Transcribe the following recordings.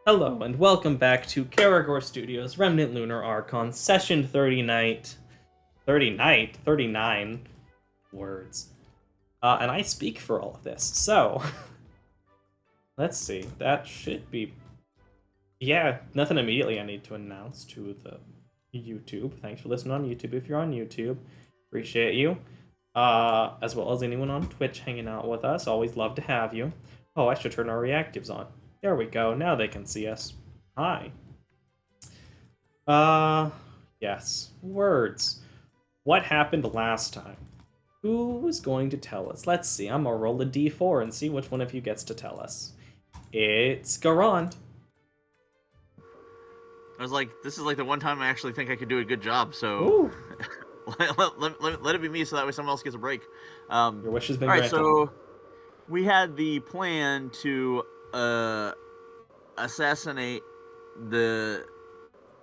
Hello, and welcome back to Karagor Studios' Remnant Lunar Archon, Session 39 words. And I speak for all of this, so... let's see, that should be... Yeah, nothing immediately I need to announce to the YouTube. Thanks for listening on YouTube if you're on YouTube. Appreciate you. As well as anyone on Twitch hanging out with us. Always love to have you. Oh, I should turn our reactives on. There we go. Now they can see us. Hi. Yes. Words. What happened last time? Who was going to tell us? Let's see. I'm gonna roll a d4 and see which one of you gets to tell us. It's Garand. I was like, this is like the one time I actually think I could do a good job, so let it be me so that way someone else gets a break. Your wish has been granted. granted. So we had the plan to assassinate the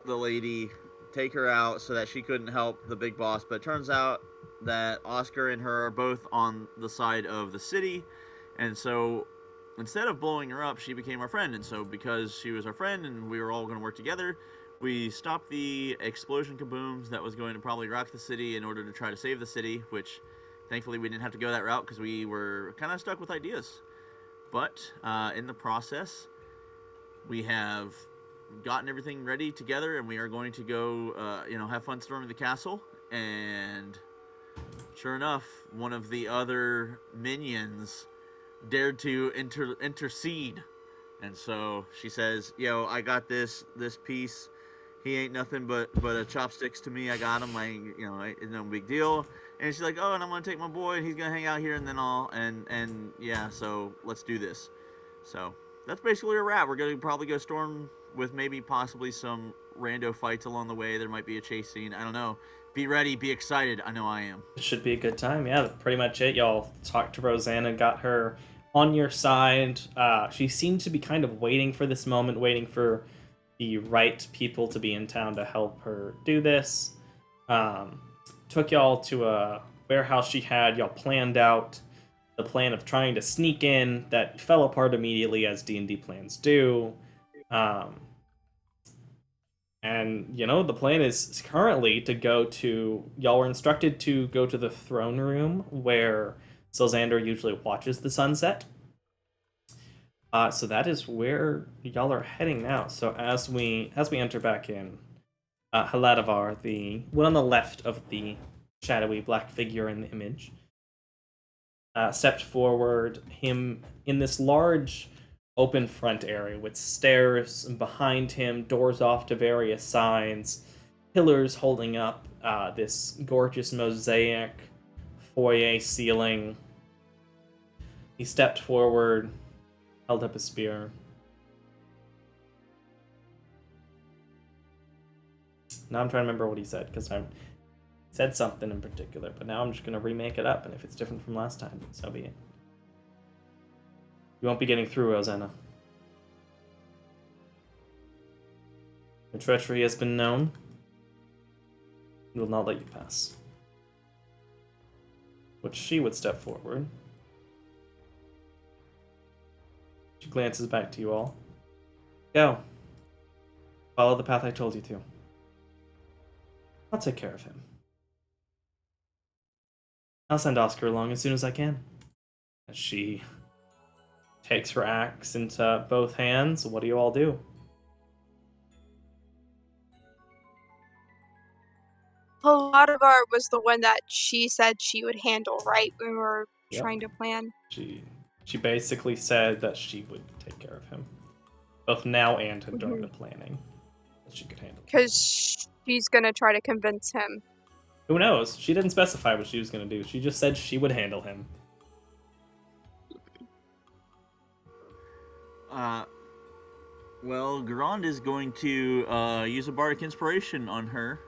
lady, take her out so that she couldn't help the big boss, but it turns out that Oscar and her are both on the side of the city, and so instead of blowing her up, she became our friend. And so because she was our friend and we were all going to work together, we stopped the explosion kabooms that was going to probably rock the city in order to try to save the city, which thankfully we didn't have to go that route because we were kind of stuck with ideas. But in the process, we have gotten everything ready together, and we are going to go, have fun storming the castle. And sure enough, one of the other minions dared to intercede, and so she says, "Yo, I got this piece. He ain't nothing but a chopsticks to me. I got him. It's no big deal." And she's like, "Oh, and I'm gonna take my boy, and he's gonna hang out here, and then yeah. So let's do this." So that's basically where we're at. We're gonna probably go storm with maybe possibly some rando fights along the way. There might be a chase scene. I don't know. Be ready. Be excited. I know I am. It should be a good time. Yeah, that's pretty much it. Y'all talked to Rosanna, got her on your side. She seemed to be kind of waiting for this moment, waiting for the right people to be in town to help her do this. Took y'all to a warehouse she had. Y'all planned out the plan of trying to sneak in. That fell apart immediately, as D&D plans do. And, the plan is currently to go to... Y'all were instructed to go to the throne room where Sylxander usually watches the sunset. So that is where y'all are heading now. So as we enter back in, Haladavar, the one on the left of the shadowy black figure in the image, stepped forward, him in this large open front area with stairs behind him, doors off to various sides, pillars holding up this gorgeous mosaic foyer ceiling. He stepped forward, held up a spear. Now I'm trying to remember what he said, because I said something in particular, but now I'm just going to remake it up, and if it's different from last time, so be it. You won't be getting through, Rosanna. Your treachery has been known. We will not let you pass. But she would step forward. She glances back to you all. Go. Follow the path I told you to. I'll take care of him. I'll send Oscar along as soon as I can. As she takes her axe into both hands, what do you all do? Haladavar was the one that she said she would handle, right? We were trying to plan. She basically said that she would take care of him, both now and during the planning, that she could handle. Because she's gonna try to convince him. Who knows? She didn't specify what she was gonna do. She just said she would handle him. Well, Garand is going to use a bardic inspiration on her,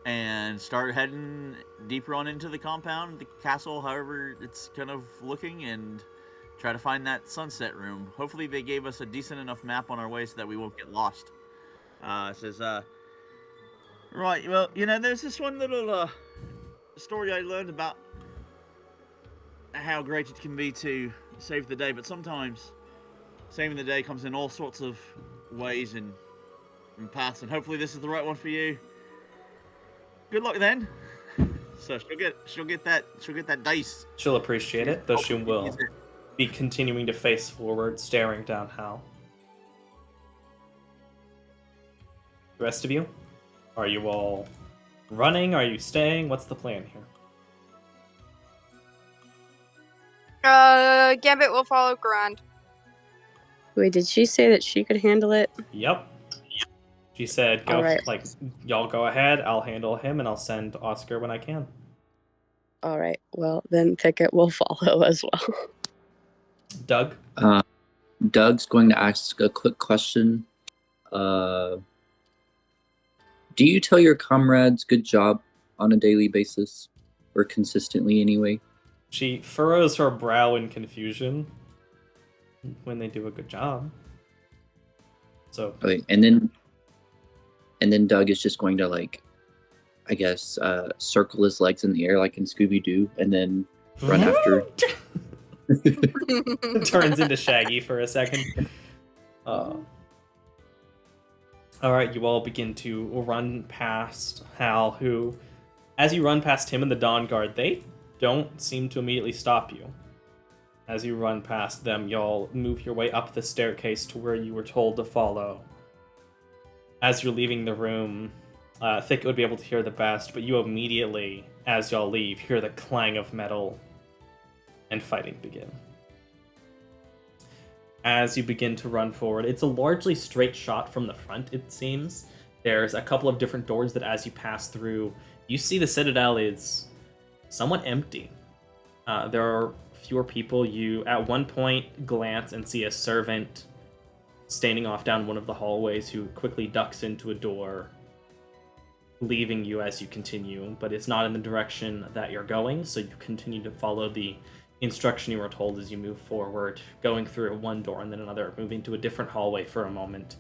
and start heading deeper on into the compound, the castle, however it's kind of looking, and try to find that sunset room. Hopefully they gave us a decent enough map on our way so that we won't get lost. It says, right, well, there's this one little story I learned about how great it can be to save the day, but sometimes saving the day comes in all sorts of ways and paths, and hopefully this is the right one for you. Good luck then. So she'll get that dice. She'll appreciate it, though she will Use it. be continuing to face forward, staring down Hal. The rest of you? Are you all running? Are you staying? What's the plan here? Gambit will follow Grand. Wait, did she say that she could handle it? Yep. She said, "Go, Alright. like, y'all go ahead. I'll handle him, and I'll send Oscar when I can." All right. Well, then Pickett will follow as well. Doug? Doug's going to ask a quick question. Do you tell your comrades good job on a daily basis? Or consistently, anyway? She furrows her brow in confusion when they do a good job. So, Okay, and then Doug is just going to, like, I guess, circle his legs in the air like in Scooby-Doo, and then run after. turns into Shaggy for a second. Alright, you all begin to run past Hal, who, as you run past him and the Dawn Guard, they don't seem to immediately stop you. As you run past them, y'all move your way up the staircase to where you were told to follow. As you're leaving the room, Thicket would be able to hear the best, but you immediately, as y'all leave, hear the clang of metal and fighting begin. As you begin to run forward, it's a largely straight shot from the front, it seems. There's a couple of different doors that as you pass through, you see the Citadel is somewhat empty. There are fewer people. You, at one point, glance and see a servant standing off down one of the hallways who quickly ducks into a door, leaving you as you continue, but it's not in the direction that you're going, so you continue to follow the instruction you were told as you move forward, going through one door and then another, moving to a different hallway for a moment.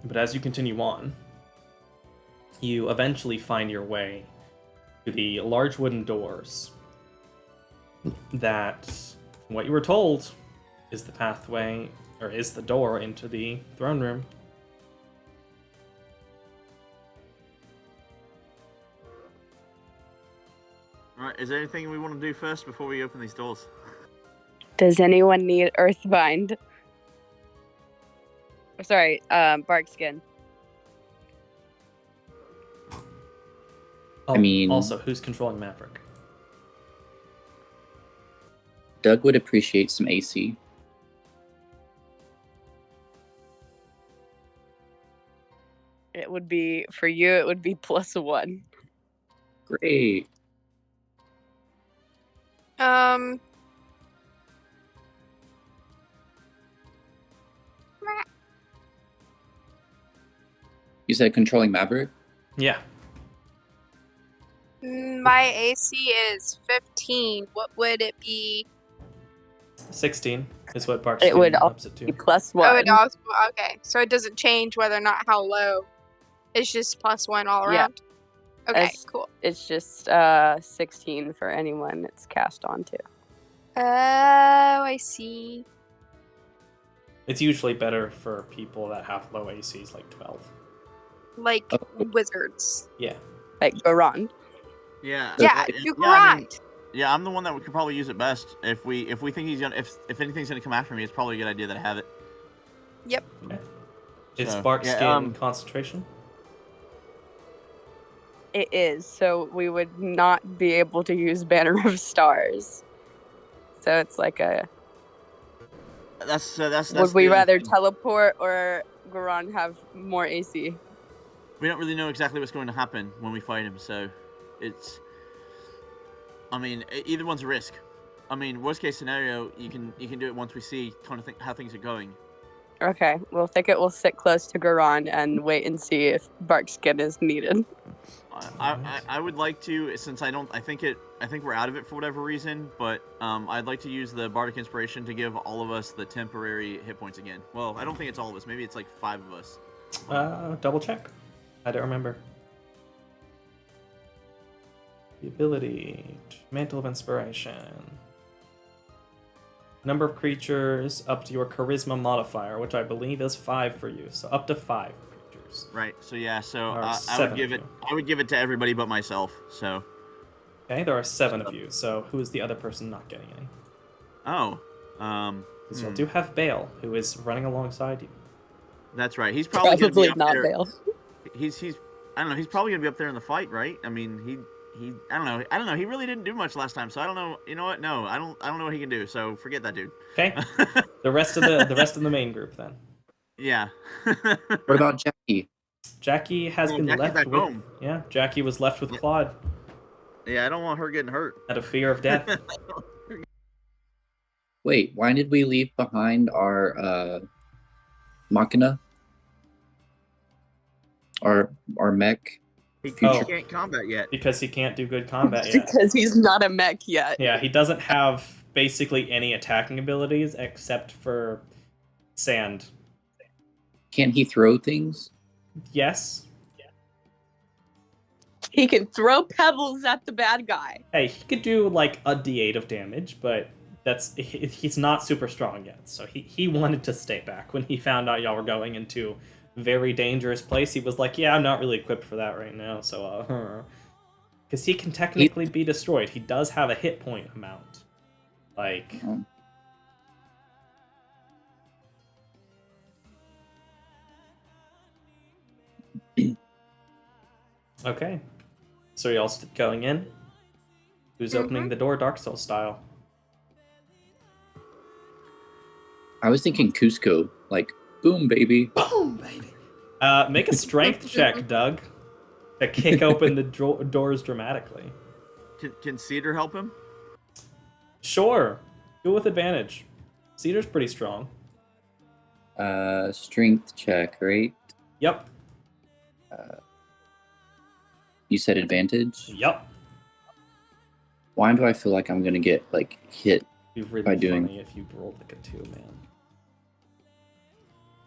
But as you continue on, you eventually find your way to the large wooden doors that, from what you were told, is the pathway, or is the door into the throne room. Alright, is there anything we want to do first before we open these doors? Does anyone need Earthbind? Sorry, Barkskin. Oh, I mean- also, who's controlling Maverick? Doug would appreciate some AC. It would be, for you, it would be +1. Great. You said controlling Maverick? Yeah. My AC is 15. What would it be? 16 is what Barks It would ups it Be to. +1. Oh, it also, okay. So it doesn't change whether or not how low. It's just +1 all Yeah. around. Okay, As- cool. It's just 16 for anyone it's cast onto. Oh, I see. It's usually better for people that have low ACs, like 12. Like Oh. wizards. Yeah. Like Goron. Yeah. Yeah, I you mean, grind. yeah, I'm the one that could probably use it best. If we think he's gonna, if anything's gonna come after me, it's probably a good idea that I have it. Yep. Okay. Is So, Bark yeah, skin concentration? It is, so we would not be able to use Banner of Stars. So it's like a. That's Would we the other rather thing. teleport or Goron have more AC? We don't really know exactly what's going to happen when we fight him, so it's. I mean, either one's a risk. I mean, worst case scenario, you can do it once we see kind of how things are going. Okay, well, Thicket will sit close to Goron and wait and see if Barkskin is needed. I would like to, since I think we're out of it for whatever reason, but I'd like to use the Bardic Inspiration to give all of us the temporary hit points again. Well, I don't think it's all of us. Maybe it's like 5 of us. Double check. I don't remember. The ability, Mantle of Inspiration. Number of creatures up to your charisma modifier, which I believe is 5 for you. So up to 5 creatures. Right. So yeah. So There are I 7 would give of it. you. I would give it to everybody but myself. So. Okay, there are 7 of you. So who is the other person not getting any? Oh. Because you do have Bale, who is running alongside you. That's right. He's probably gonna be Probably up not there. Bale. He's. I don't know. He's probably gonna be up there in the fight, right? I mean, he. I don't know. I don't know. He really didn't do much last time, so I don't know. You know what? No, I don't know what he can do. So forget that dude. Okay. the rest of the main group then. Yeah. What about Jackie? Jackie has been Jackie's left back with. home. Yeah, Jackie was left with Claude Yeah, I don't want her getting hurt. out of fear of death. Wait, why did we leave behind our Machina? Our mech? He Oh. can't combat yet. Because he can't do good combat yet. Because he's not a mech yet. Yeah, he doesn't have basically any attacking abilities except for sand. Can't he throw things? Yes. He can throw pebbles at the bad guy. Hey, he could do like a d8 of damage, but he's not super strong yet. So he wanted to stay back when he found out y'all were going into very dangerous place. He was like, yeah, I'm not really equipped for that right now. So because he can technically be destroyed. He does have a hit point amount. Like okay. So y'all going in? Who's opening the door Dark Souls style? I was thinking Cusco, like, boom, baby. Boom, baby. Make a strength check, Doug, to kick open the doors dramatically. Can Cedar help him? Sure. Do it with advantage. Cedar's pretty strong. Strength check, right? Yep. You said advantage? Yep. Why do I feel like I'm gonna get, like, hit? It'd be really by doing- funny if you rolled like a 2, man.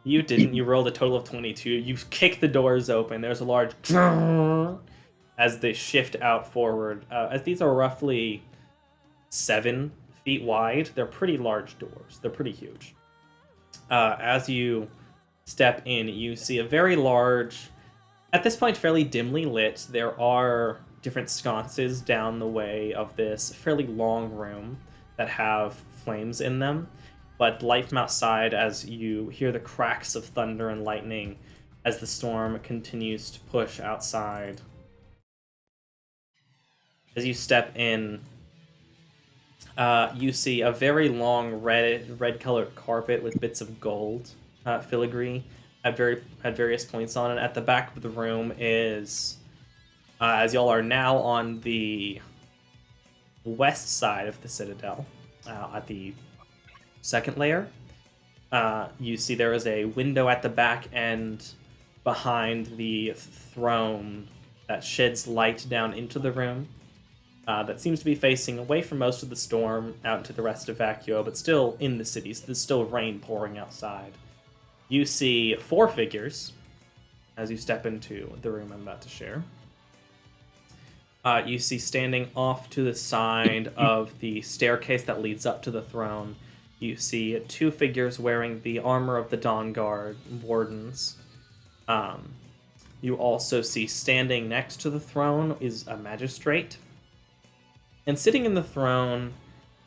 You didn't. You rolled a total of 22. You kick the doors open. There's a large as they shift out forward. As these are roughly 7 feet wide, they're pretty large doors. They're pretty huge. As you step in, you see a very large, at this point fairly dimly lit. There are different sconces down the way of this fairly long room that have flames in them. But light from outside as you hear the cracks of thunder and lightning as the storm continues to push outside. As you step in, you see a very long red-colored carpet with bits of gold filigree at various points on it. At the back of the room is, as y'all are now on the west side of the Citadel, at the second layer, you see there is a window at the back end behind the throne that sheds light down into the room. That seems to be facing away from most of the storm out into the rest of Vacuo, but still in the city, so there's still rain pouring outside. You see 4 figures as you step into the room I'm about to share. You see standing off to the side of the staircase that leads up to the throne, you see 2 figures wearing the armor of the Dawn Guard wardens. You also see standing next to the throne is a magistrate. And sitting in the throne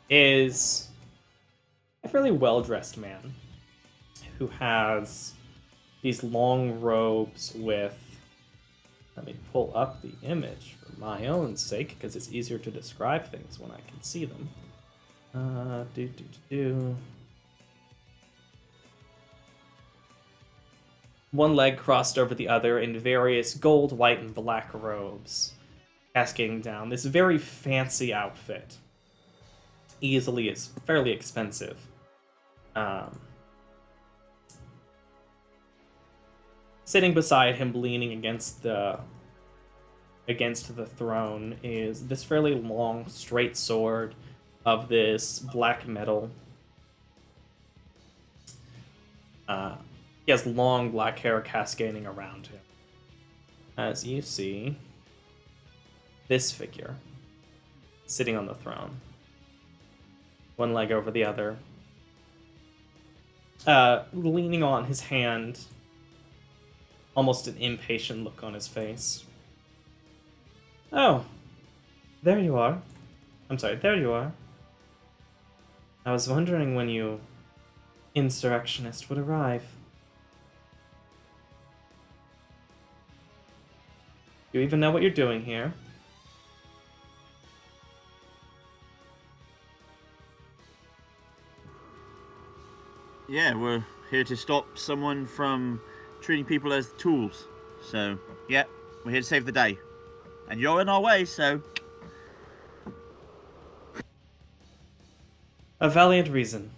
is a fairly well-dressed man who has these long robes with... Let me pull up the image for my own sake, because it's easier to describe things when I can see them. One leg crossed over the other in various gold, white, and black robes, cascading down. This very fancy outfit easily is fairly expensive. Sitting beside him, leaning against the throne, is this fairly long, straight sword of this black metal. He has long black hair cascading around him. As you see this figure sitting on the throne, one leg over the other, leaning on his hand, almost an impatient look on his face. Oh, there you are. I'm sorry, there you are. I was wondering when you insurrectionist would arrive. Do you even know what you're doing here? Yeah, we're here to stop someone from treating people as tools. So, yeah, we're here to save the day. And you're in our way, so... A valiant reason.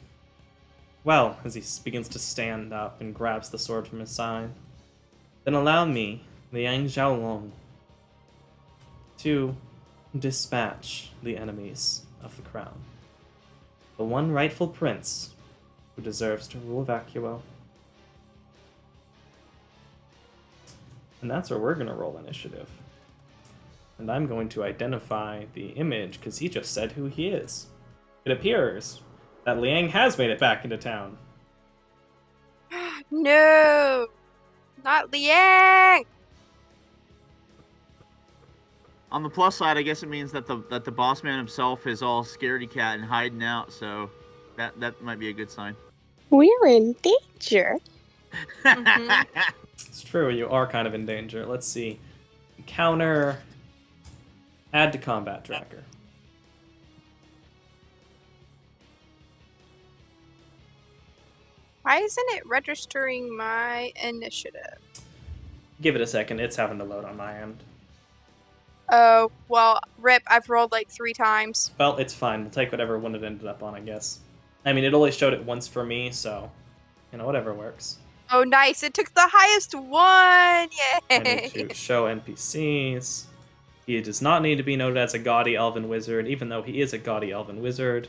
Well, as he begins to stand up and grabs the sword from his side, then allow me, Liang Xiaolong, to dispatch the enemies of the crown. The one rightful prince who deserves to rule Vacuo. And that's where we're going to roll initiative. And I'm going to identify the image because he just said who he is. It appears that Liang has made it back into town. No! Not Liang! On the plus side, I guess it means that the boss man himself is all scaredy cat and hiding out, so that might be a good sign. We're in danger. Mhm. It's true, you are kind of in danger. Let's see. Encounter. Add to combat tracker. Why isn't it registering my initiative? Give it a second, it's having to load on my end. Oh, well, RIP, I've rolled like 3 times. Well, it's fine. We'll take whatever one it ended up on, I guess. I mean, it only showed it once for me, so, whatever works. Oh, nice. It took the highest one. I need Yay. to show NPCs. He does not need to be noted as a gaudy elven wizard, even though he is a gaudy elven wizard.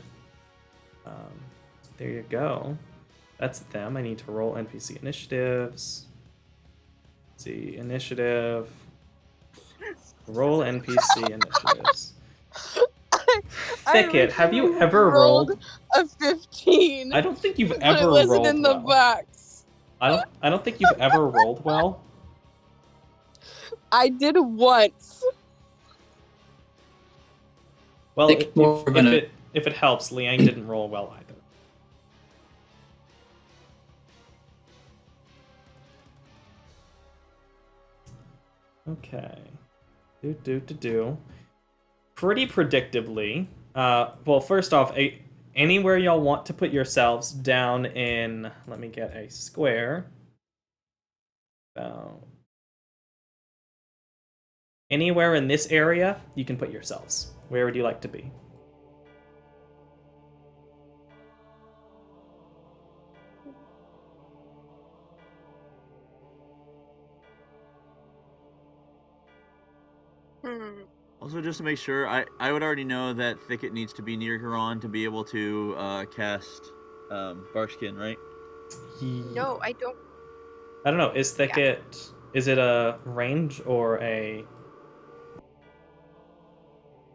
There you go. That's them. I need to roll NPC initiatives. Let's see, initiative. Roll NPC initiatives. Thicket, have you ever rolled a 15? I don't think you've but ever it wasn't rolled in the well. box. I don't think you've ever rolled well. I did once. Well, Think more gonna- if it helps, Liang didn't roll well either. Okay. Do. Pretty predictably. Well, first off, anywhere y'all want to put yourselves down in. Let me get a square. Anywhere in this area, you can put yourselves. Where would you like to be? Also, just to make sure, I would already know that Thicket needs to be near Huron to be able to cast Barkskin, right? No, I don't. I don't know. Is Thicket... Is it a range or a...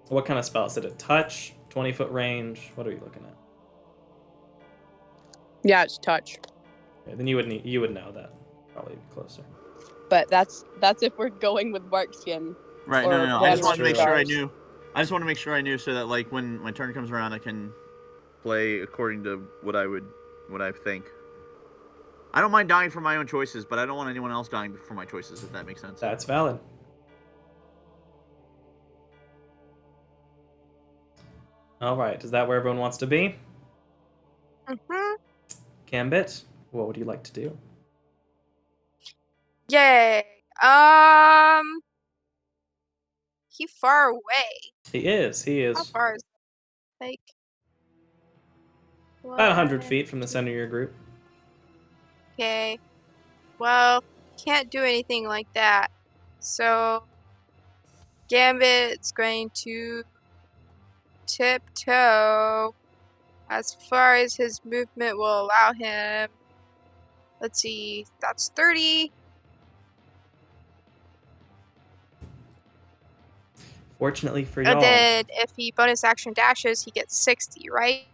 What kind of spell? Is it a touch? 20-foot range? What are you looking at? Yeah, it's touch. Okay, then you would know that. Probably closer. But that's if we're going with Barkskin. Right, Or no. I just wanted to make sure I stars. knew. I just want to make sure I knew so that, like, when my turn comes around, I can play according to what I think. I don't mind dying for my own choices, but I don't want anyone else dying for my choices, if that makes sense. That's valid. Alright, is that where everyone wants to be? Mhm. Gambit, what would you like to do? Yay. He far away. He is. How far is it? Like About 100 what? feet from the center of your group. Okay. Well, can't do anything like that. So Gambit's going to tiptoe as far as his movement will allow him. Let's see, that's 30. Fortunately for y'all. And then if he bonus action dashes, he gets 60, right?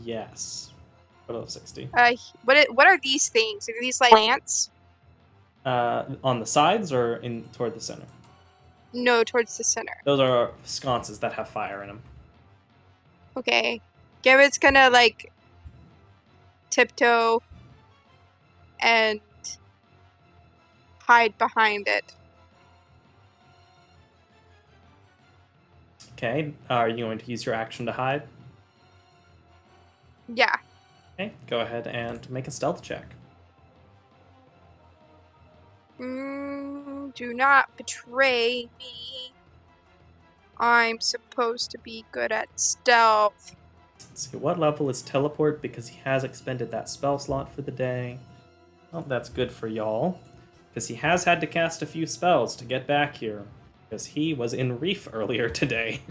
Yes. Total of 60. What are these things? Are these like plants? On the sides or toward the center? No, towards the center. Those are sconces that have fire in them. Okay. Garrett's gonna like tiptoe and hide behind it. Okay, are you going to use your action to hide? Yeah. Okay, go ahead and make a stealth check. Do not betray me. I'm supposed to be good at stealth. Let's see, what level is teleport? Because he has expended that spell slot for the day. Well, that's good for y'all. Because he has had to cast a few spells to get back here. Because he was in Reef earlier today.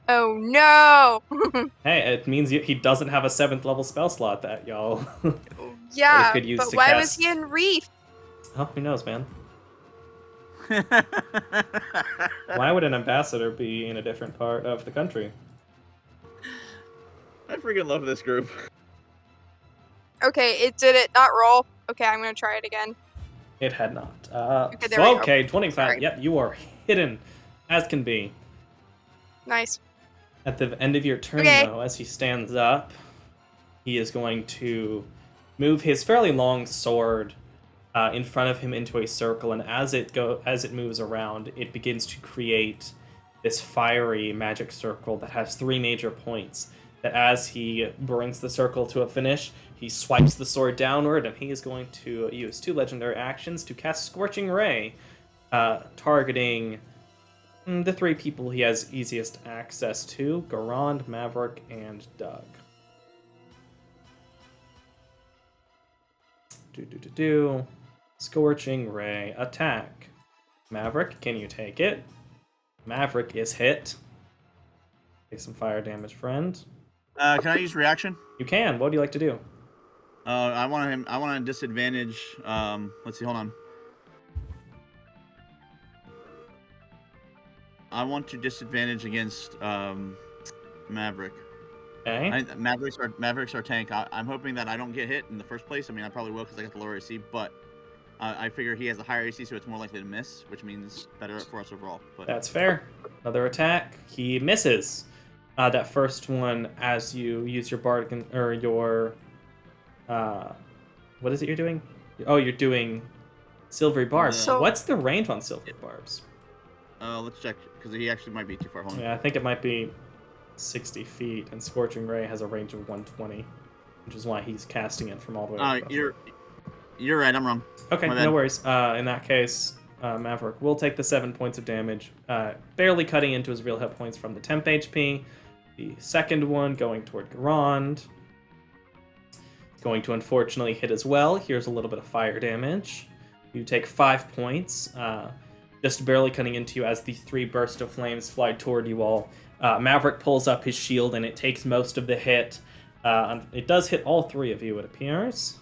Oh no! Hey, it means he doesn't have a 7th level spell slot that y'all. Yeah, could use but to why cast- was he in Reef? Oh, who knows, man? Why would an ambassador be in a different part of the country? I freaking love this group. Okay, did it not roll? Okay, I'm gonna try it again. It had not. Okay, there we go. Okay, 25. Sorry. Yep, you are hidden as can be. Nice. At the end of your turn, Okay. though, as he stands up, he is going to move his fairly long sword in front of him into a circle, and as it moves around, it begins to create this fiery magic circle that has 3 major points. That as he brings the circle to a finish, he swipes the sword downward, and he is going to use 2 legendary actions to cast Scorching Ray, targeting the 3 people he has easiest access to: Garand, Maverick, and Doug. Scorching Ray, attack. Maverick, can you take it? Maverick is hit. Take some fire damage, friend. Can I use reaction? You can. What would you like to do? I want to disadvantage. Let's see. Hold on. I want to disadvantage against Maverick. Okay. Mavericks are tank. I'm hoping that I don't get hit in the first place. I mean, I probably will because I got the lower AC, but I figure he has a higher AC, so it's more likely to miss, which means better for us overall. But That's fair. Another attack. He misses. That first one, as you use your bargain or your, what is it you're doing? Oh, you're doing silvery barbs. So- What's the range on silvery barbs? let's check because he actually might be too far. Hold on. Yeah, I think it might be 60 feet, and Scorching Ray has a range of 120, which is why he's casting it from all the way across. You're right. I'm wrong. Okay, My bad. no worries. In that case, Maverick will take the 7 points of damage, barely cutting into his real hit points from the temp HP. The second one going toward Garand. Going to unfortunately hit as well. Here's a little bit of fire damage. You take 5 points, just barely cutting into you as the 3 bursts of flames fly toward you all. Maverick pulls up his shield and it takes most of the hit. It does hit all 3 of you, it appears.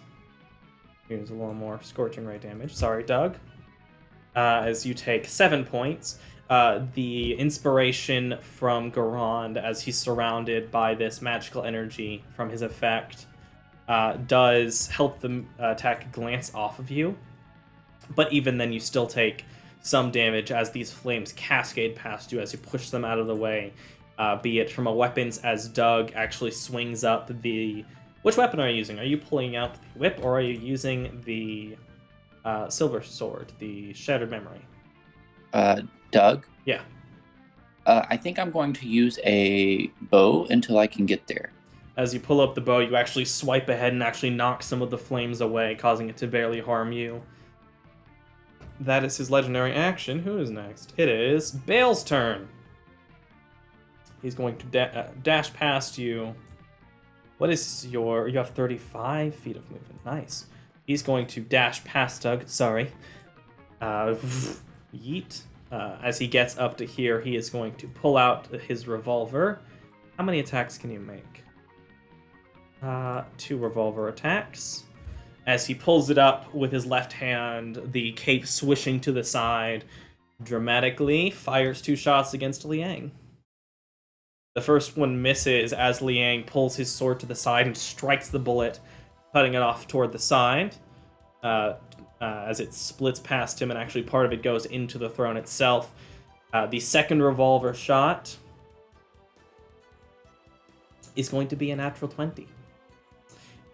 Here's a little more Scorching Ray damage. Sorry, Doug. As you take 7 points. The inspiration from Garand, as he's surrounded by this magical energy from his effect, does help the attack glance off of you. But even then, you still take some damage as these flames cascade past you as you push them out of the way. Be it from a weapons, as Doug actually swings up the... Which weapon are you using? Are you pulling out the whip, or are you using the silver sword, the Shattered Memory? Doug? Yeah. I think I'm going to use a bow until I can get there. As you pull up the bow, you actually swipe ahead and actually knock some of the flames away, causing it to barely harm you. That is his legendary action. Who is next? It is Bale's turn. He's going to dash past you. What is your... You have 35 feet of movement. Nice. He's going to dash past Doug. Sorry. Yeet. As he gets up to here, he is going to pull out his revolver. How many attacks can you make? 2 revolver attacks. As he pulls it up with his left hand, the cape swishing to the side, dramatically fires 2 shots against Liang. The first one misses as Liang pulls his sword to the side and strikes the bullet, cutting it off toward the side. As it splits past him, and actually part of it goes into the throne itself. The second revolver shot is going to be a natural 20. It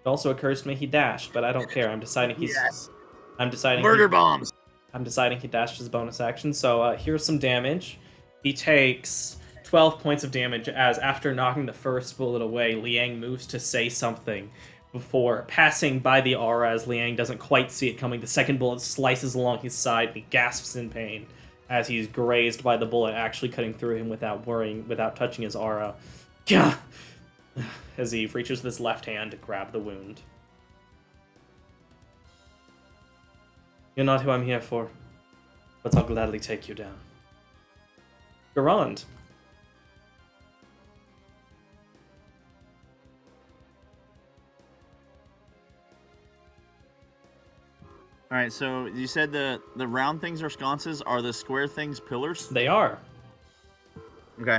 also occurs to me he dashed, but I don't care. I'm deciding he's. Yes. I'm deciding. Murder bombs. I'm deciding he dashed his bonus action. So here's some damage. He takes 12 points of damage as, after knocking the first bullet away, Liang moves to say something before passing by the aura as Liang doesn't quite see it coming. The second bullet slices along his side, and he gasps in pain as he's grazed by the bullet, actually cutting through him without touching his aura. Gah! As he reaches with his left hand to grab the wound. You're not who I'm here for, but I'll gladly take you down. Garand. All right, so you said the round things are sconces. Are the square things pillars? They are. Okay.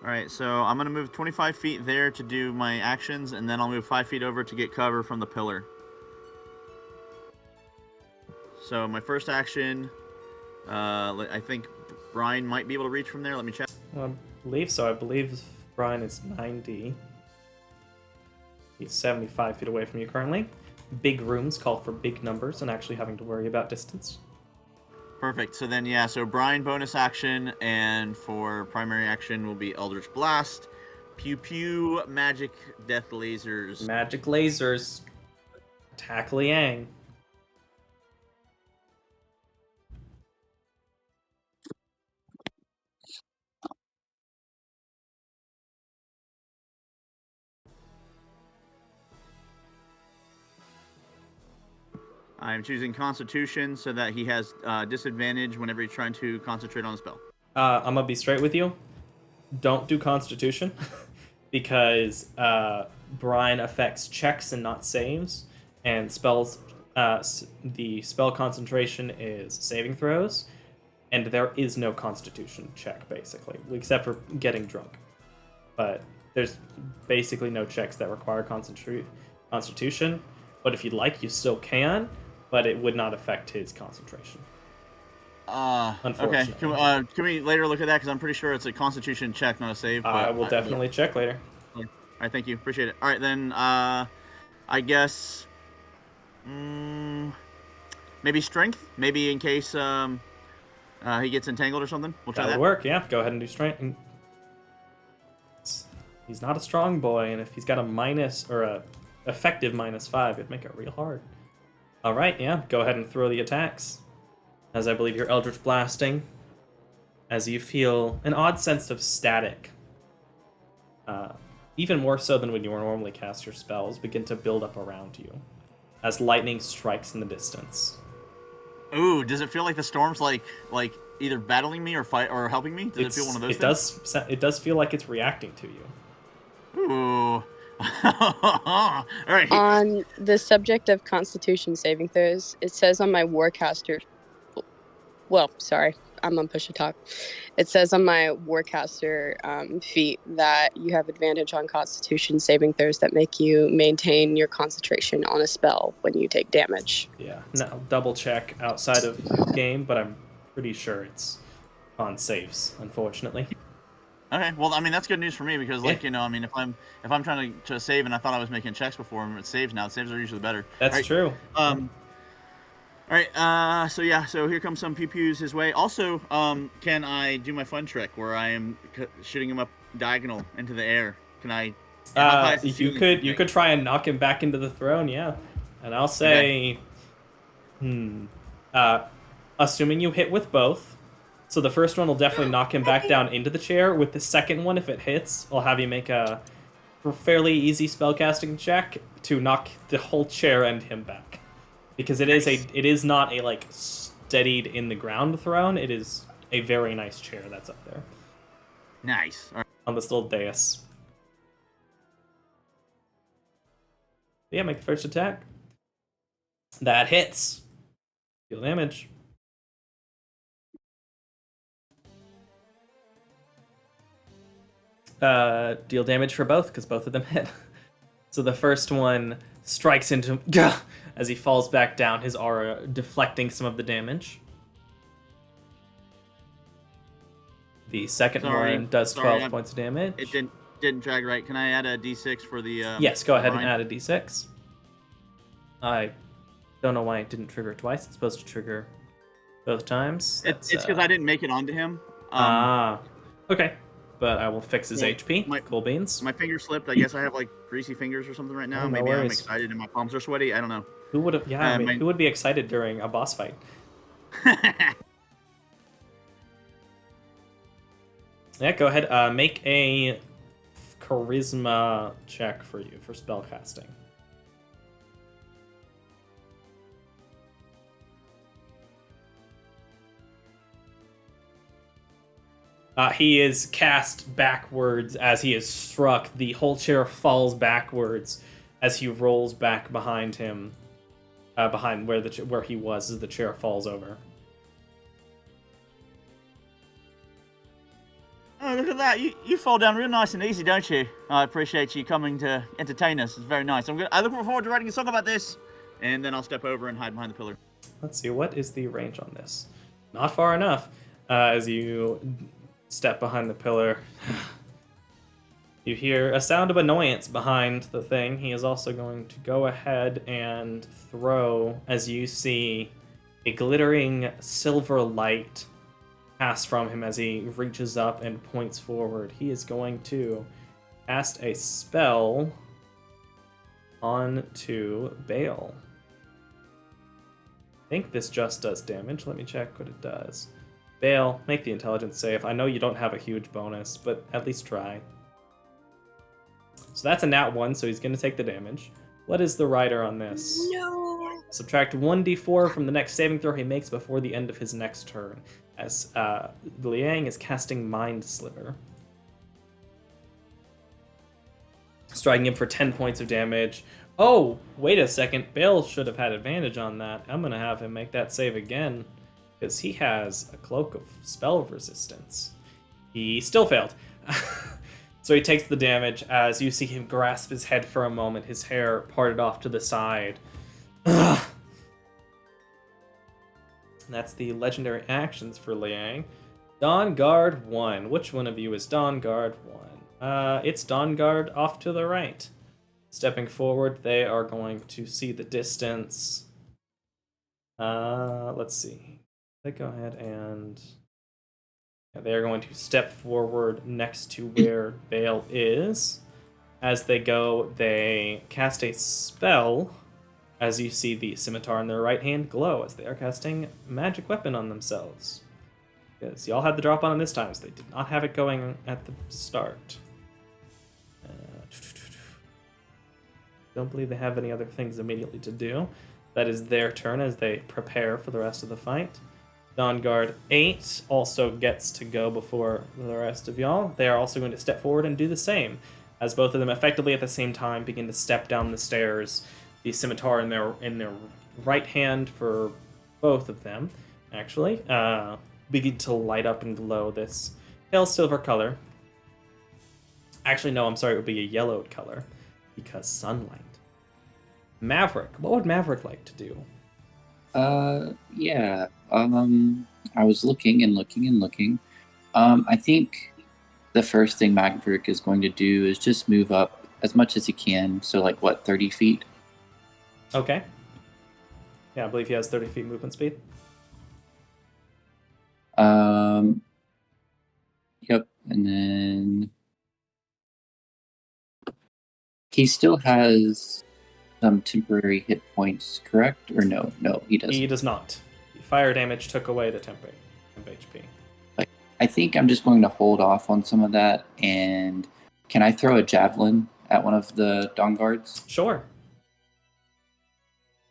Alright, so I'm going to move 25 feet there to do my actions, and then I'll move 5 feet over to get cover from the pillar. So my first action, I think Brian might be able to reach from there. Let me check. I believe so. I believe Brian is 90. He's 75 feet away from you currently. Big rooms call for big numbers and actually having to worry about distance. Perfect. So then, yeah, so Brian bonus action, and for primary action will be Eldritch Blast. Pew pew, magic death lasers. Magic lasers. Attack Liang. I'm choosing Constitution so that he has disadvantage whenever he's trying to concentrate on a spell. I'm gonna be straight with you. Don't do Constitution because Brian affects checks and not saves, and spells. The spell concentration is saving throws, and there is no Constitution check basically, except for getting drunk. But there's basically no checks that require Constitution. But if you'd like, you still can, but it would not affect his concentration. Okay. Can we later look at that? Because I'm pretty sure it's a Constitution check, not a save. But I will definitely check later. All right, thank you. Appreciate it. All right, then, I guess, maybe Strength? Maybe in case he gets entangled or something? We'll try That that. would work, yeah. Go ahead and do Strength. He's not a strong boy, and if he's got a minus, or a effective -5, it'd make it real hard. All right, yeah. Go ahead and throw the attacks. As I believe you're Eldritch Blasting. As you feel an odd sense of static. Even more so than when you normally cast your spells, begin to build up around you. As lightning strikes in the distance. Ooh, does it feel like the storm's like either battling me or helping me? Does it feel one of those things? It does feel like it's reacting to you. Ooh. All right. On the subject of Constitution saving throws, it says on my Warcaster. Well, sorry, I'm on push to talk. It says on my Warcaster feat that you have advantage on Constitution saving throws that make you maintain your concentration on a spell when you take damage. Yeah, no, double check outside of game, but I'm pretty sure it's on saves, unfortunately. Okay, well, I mean, that's good news for me because, like, you know, I mean, if I'm trying to save and I thought I was making checks before and it's saves now, saves are usually better. That's right. true. All right, so yeah, so here comes some pew-pews his way. Also, can I do my fun trick where I am shooting him up diagonal into the air? Can I? You could try and knock him back into the throne, yeah. And I'll say, assuming you hit with both. So the first one will definitely knock him back down into the chair. With the second one, if it hits, I'll have you make a fairly easy spellcasting check to knock the whole chair and him back. Because it is not a like steadied in the ground throne. It is a very nice chair that's up there. Nice. All right. On this little dais. Yeah, make the first attack. That hits. Deal damage. Deal damage for both, because both of them hit. So the first one strikes into him as he falls back down, his aura deflecting some of the damage. The second one does 12 points of damage. It didn't drag right. Can I add a d6 for the yes, go ahead and grind? add a d6. I don't know why it didn't trigger twice. It's supposed to trigger both times. It's because I didn't make it onto him. Okay. But I will fix his HP. Cool beans. My finger slipped. I guess I have like greasy fingers or something right now. Oh, no Maybe worries. I'm excited and my palms are sweaty. I don't know. Who would have? Yeah, who would be excited during a boss fight? Yeah, go ahead. Make a charisma check for you for spellcasting. He is cast backwards as he is struck. The whole chair falls backwards as he rolls back behind him, behind where he was as the chair falls over. Oh, look at that. You fall down real nice and easy, don't you? I appreciate you coming to entertain us. It's very nice. I look forward to writing a song about this. And then I'll step over and hide behind the pillar. Let's see, what is the range on this? Not far enough. As you step behind the pillar, you hear a sound of annoyance behind the thing. He is also going to go ahead and throw, as you see a glittering silver light pass from him as he reaches up and points forward. He is going to cast a spell onto Bale. I think this just does damage. Let me check what it does. Bale, make the intelligence save. I know you don't have a huge bonus, but at least try. So that's a nat 1, so he's going to take the damage. What is the rider on this? No. Subtract 1d4 from the next saving throw he makes before the end of his next turn, as Liang is casting Mind Sliver. Striking him for 10 points of damage. Oh, wait a second. Bale should have had advantage on that. I'm going to have him make that save again, because he has a cloak of spell resistance. He still failed. So he takes the damage as you see him grasp his head for a moment, his hair parted off to the side. That's the legendary actions for Liang. Dawn Guard 1. Which one of you is Dawn Guard 1? It's Dawn Guard off to the right. Stepping forward, they are going to see the distance. Let's see. They go ahead and they are going to step forward next to where Bale is. As they go, they cast a spell. As you see the scimitar in their right hand glow as they are casting magic weapon on themselves. Because y'all had the drop on it this time, so they did not have it going at the start. Don't believe they have any other things immediately to do. That is their turn as they prepare for the rest of the fight. Dawn Guard 8 also gets to go before the rest of y'all. They are also going to step forward and do the same, as both of them effectively at the same time begin to step down the stairs, the scimitar in their right hand for both of them, actually, begin to light up and glow this pale silver color. Actually, no, I'm sorry, it would be a yellowed color, because sunlight. Maverick, what would Maverick like to do? Yeah. I was looking and looking and looking. I think the first thing Maverick is going to do is just move up as much as he can. So, like, what, 30 feet? Okay. Yeah, I believe he has 30 feet movement speed. Yep. And then he still has some temporary hit points, correct? Or no? No, he doesn't. He does not. Fire damage took away the temp HP. I think I'm just going to hold off on some of that. And can I throw a javelin at one of the Dawn Guards? Sure.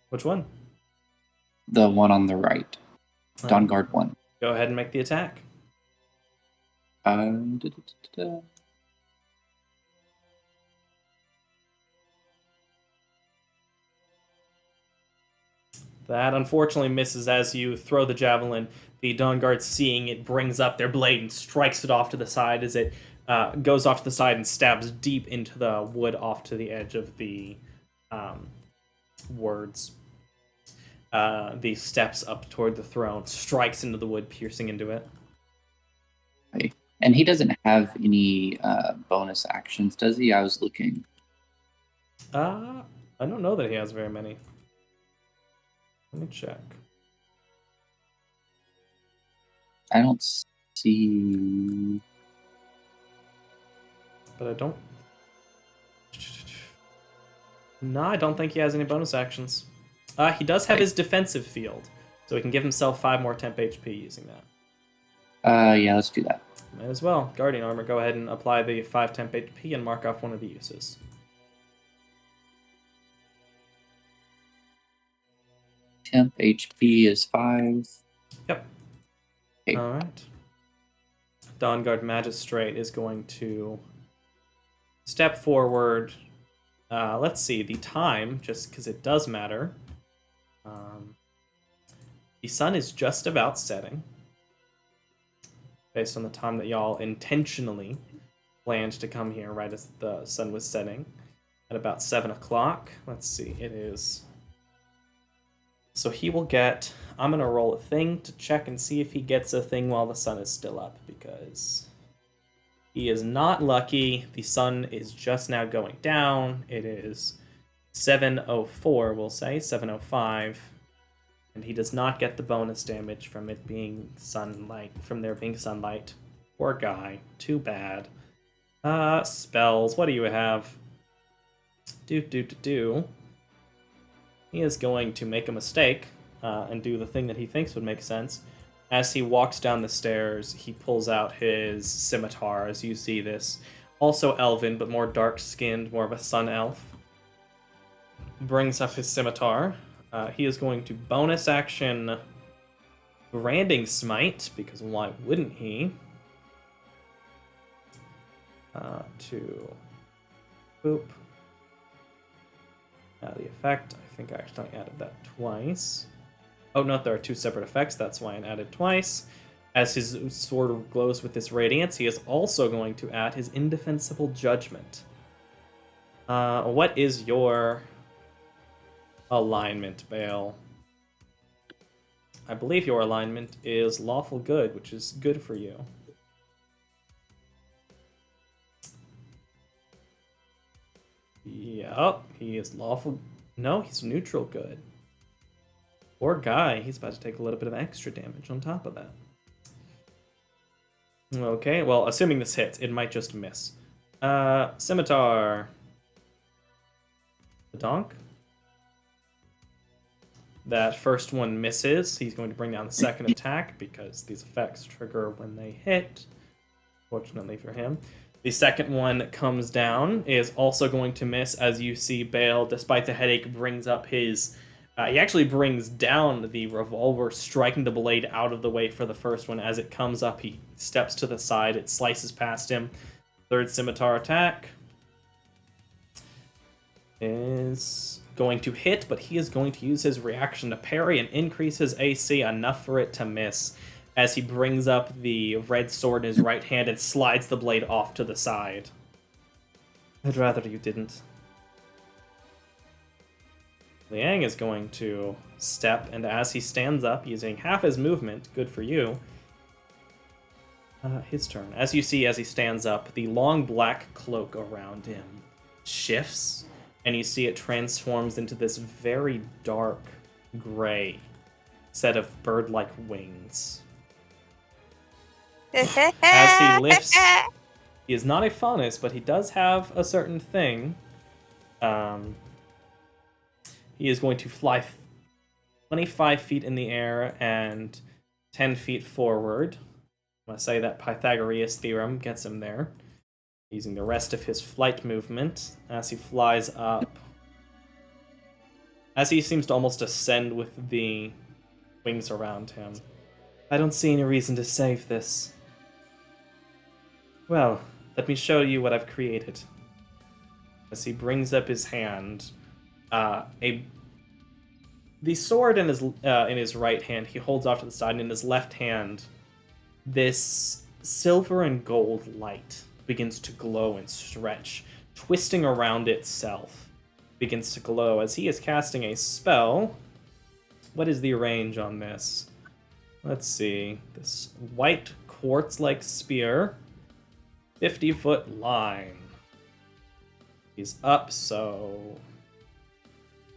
Which one? The one on the right. Dawn Guard 1. Go ahead and make the attack. That unfortunately misses as you throw the javelin. The Dawn Guard, seeing it, brings up their blade and strikes it off to the side as it goes off to the side and stabs deep into the wood off to the edge of the words. The steps up toward the throne, strikes into the wood, piercing into it. Okay. And he doesn't have any bonus actions, does he? I was looking. I don't know that he has very many. Let me check. I don't see. But I don't. No, I don't think he has any bonus actions. He does have his defensive field, so he can give himself 5 more temp HP using that. Yeah, let's do that. Might as well. Guardian Armor, go ahead and apply the 5 temp HP and mark off one of the uses. Temp HP is 5. Yep. Okay. Alright. Dawn Guard Magistrate is going to step forward. Let's see, the time, just because it does matter. The sun is just about setting, based on the time that y'all intentionally planned to come here right as the sun was setting, at about 7 o'clock. Let's see, it is... So he will get... I'm going to roll a thing to check and see if he gets a thing while the sun is still up, because he is not lucky. The sun is just now going down. It is 7:04, we'll say, 7:05. And he does not get the bonus damage from it being sunlight, from there being sunlight. Poor guy. Too bad. Spells. What do you have? He is going to make a mistake and do the thing that he thinks would make sense. As he walks down the stairs, he pulls out his scimitar, as you see this. Also elven, but more dark-skinned, more of a sun elf. Brings up his scimitar. He is going to bonus action Branding Smite, because why wouldn't he? To boop. The effect, I think I actually added that twice. Oh, no, there are 2 separate effects, that's why I added twice. As his sword glows with this radiance, he is also going to add his Indefensible Judgment. What is your alignment, Bale? I believe your alignment is Lawful Good, which is good for you. Yep, he is lawful. No, he's neutral good. Poor guy, he's about to take a little bit of extra damage on top of that. Okay, well, assuming this hits, it might just miss. Scimitar. The donk. That first one misses. He's going to bring down the second attack because these effects trigger when they hit. Fortunately for him. The second one comes down, is also going to miss, as you see Bale, despite the headache, brings up his... he actually brings down the revolver, striking the blade out of the way for the first one. As it comes up, he steps to the side, it slices past him. Third scimitar attack is going to hit, but he is going to use his reaction to parry and increase his AC enough for it to miss, as he brings up the red sword in his right hand and slides the blade off to the side. I'd rather you didn't. Liang is going to step, and as he stands up, using half his movement, good for you, his turn. As you see, as he stands up, the long black cloak around him shifts, and you see it transforms into this very dark gray set of bird-like wings. As he lifts, he is not a faunus, but he does have a certain thing. He is going to fly 25 feet in the air and 10 feet forward. I'm going to say that Pythagorean theorem gets him there. Using the rest of his flight movement as he flies up. As he seems to almost ascend with the wings around him. I don't see any reason to save this. Well, let me show you what I've created. As he brings up his hand, a the sword in his right hand, he holds off to the side, and in his left hand, this silver and gold light begins to glow and stretch, twisting around itself. Begins to glow as he is casting a spell. What is the range on this? Let's see. This white quartz-like spear. 50-foot line. He's up, so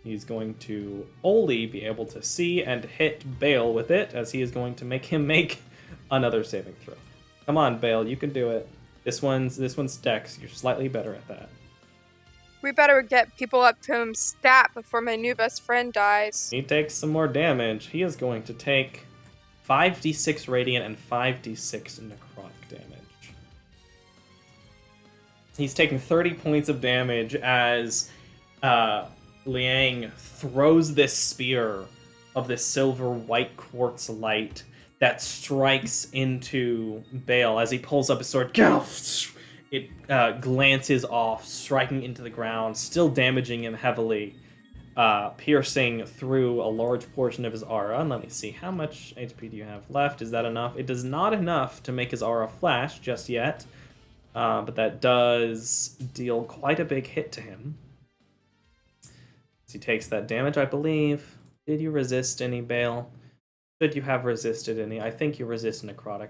he's going to only be able to see and hit Bale with it, as he is going to make him make another saving throw. Come on, Bale, you can do it. This one's Dex. You're slightly better at that. We better get people up to him stat before my new best friend dies. He takes some more damage. He is going to take 5d6 radiant and 5d6 necrotic damage. He's taking 30 points of damage as Liang throws this spear of this silver white quartz light that strikes into Bale as he pulls up his sword. It glances off, striking into the ground, still damaging him heavily, piercing through a large portion of his aura. And let me see, how much HP do you have left? Is that enough? It is not enough to make his aura flash just yet, but that does deal quite a big hit to him. So he takes that damage, I believe. Did you resist any, Bale? Should you have resisted any? I think you resist necrotic.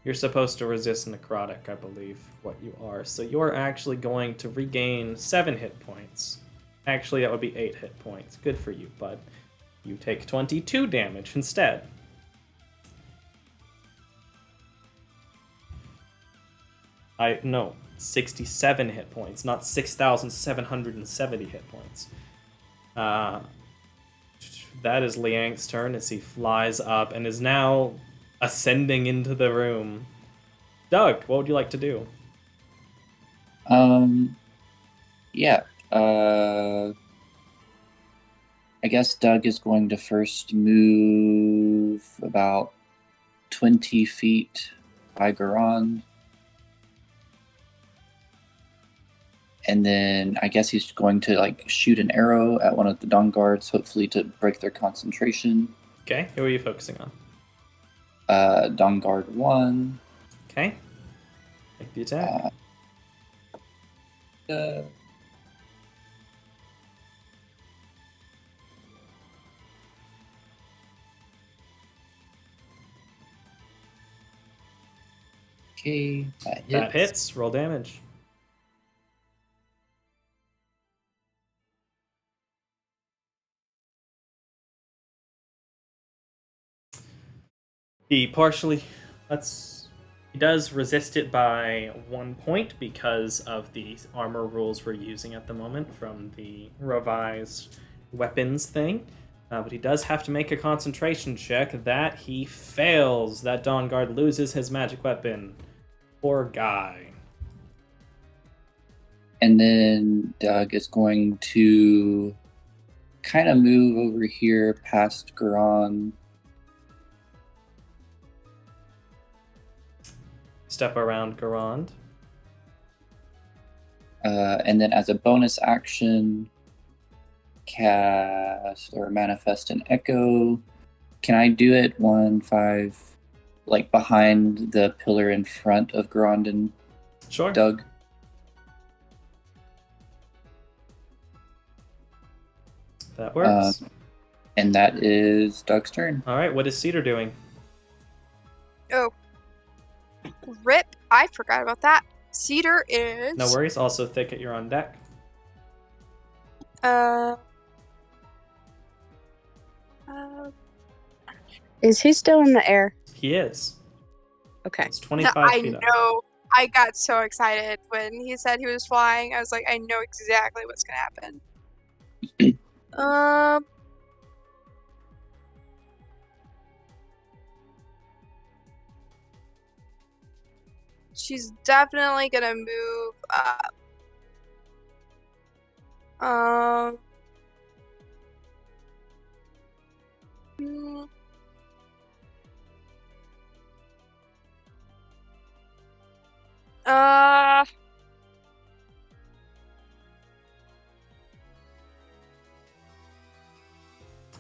You're supposed to resist necrotic, I believe, what you are. So you're actually going to regain 7 hit points. Actually, that would be 8 hit points. Good for you, bud. You take 22 damage instead. No, 67 hit points, not 6,770 hit points. That is Liang's turn as he flies up and is now ascending into the room. Doug, what would you like to do? Yeah. I guess Doug is going to first move about 20 feet by Garand. And then I guess he's going to shoot an arrow at one of the Dawn Guards, hopefully to break their concentration. Okay, who are you focusing on? Dawn Guard 1. Okay. Make the attack. Okay, that hits. That hits. Roll damage. He does resist it by 1 point because of the armor rules we're using at the moment from the revised weapons thing. But he does have to make a concentration check that he fails. That Dawn Guard loses his magic weapon. Poor guy. And then Doug is going to kind of move over here past Garon. Step around Garand. And then as a bonus action, cast or manifest an echo. Can I do it 1-5, behind the pillar in front of Garand and Sure. Doug? That works. And that is Doug's turn. All right, what is Cedar doing? Oh. Rip. I forgot about that. Cedar is... No worries. Also, Thicket, you're on deck. Is he still in the air? He is. Okay. It's 25 I feet up. know. I got so excited when he said he was flying. I was like, I know exactly what's going to happen. She's definitely gonna move up. mm, uh,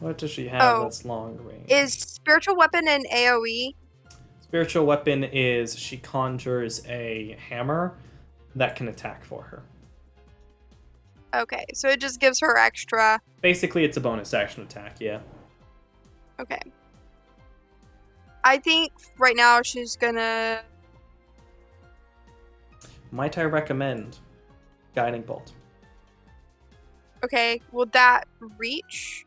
What does she have Oh. that's long range? Is spiritual weapon an AoE? Spiritual weapon is she conjures a hammer that can attack for her. Okay, so it just gives her extra. Basically, it's a bonus action attack, yeah. Okay. I think right now she's gonna. Might I recommend Guiding Bolt? Okay, will that reach?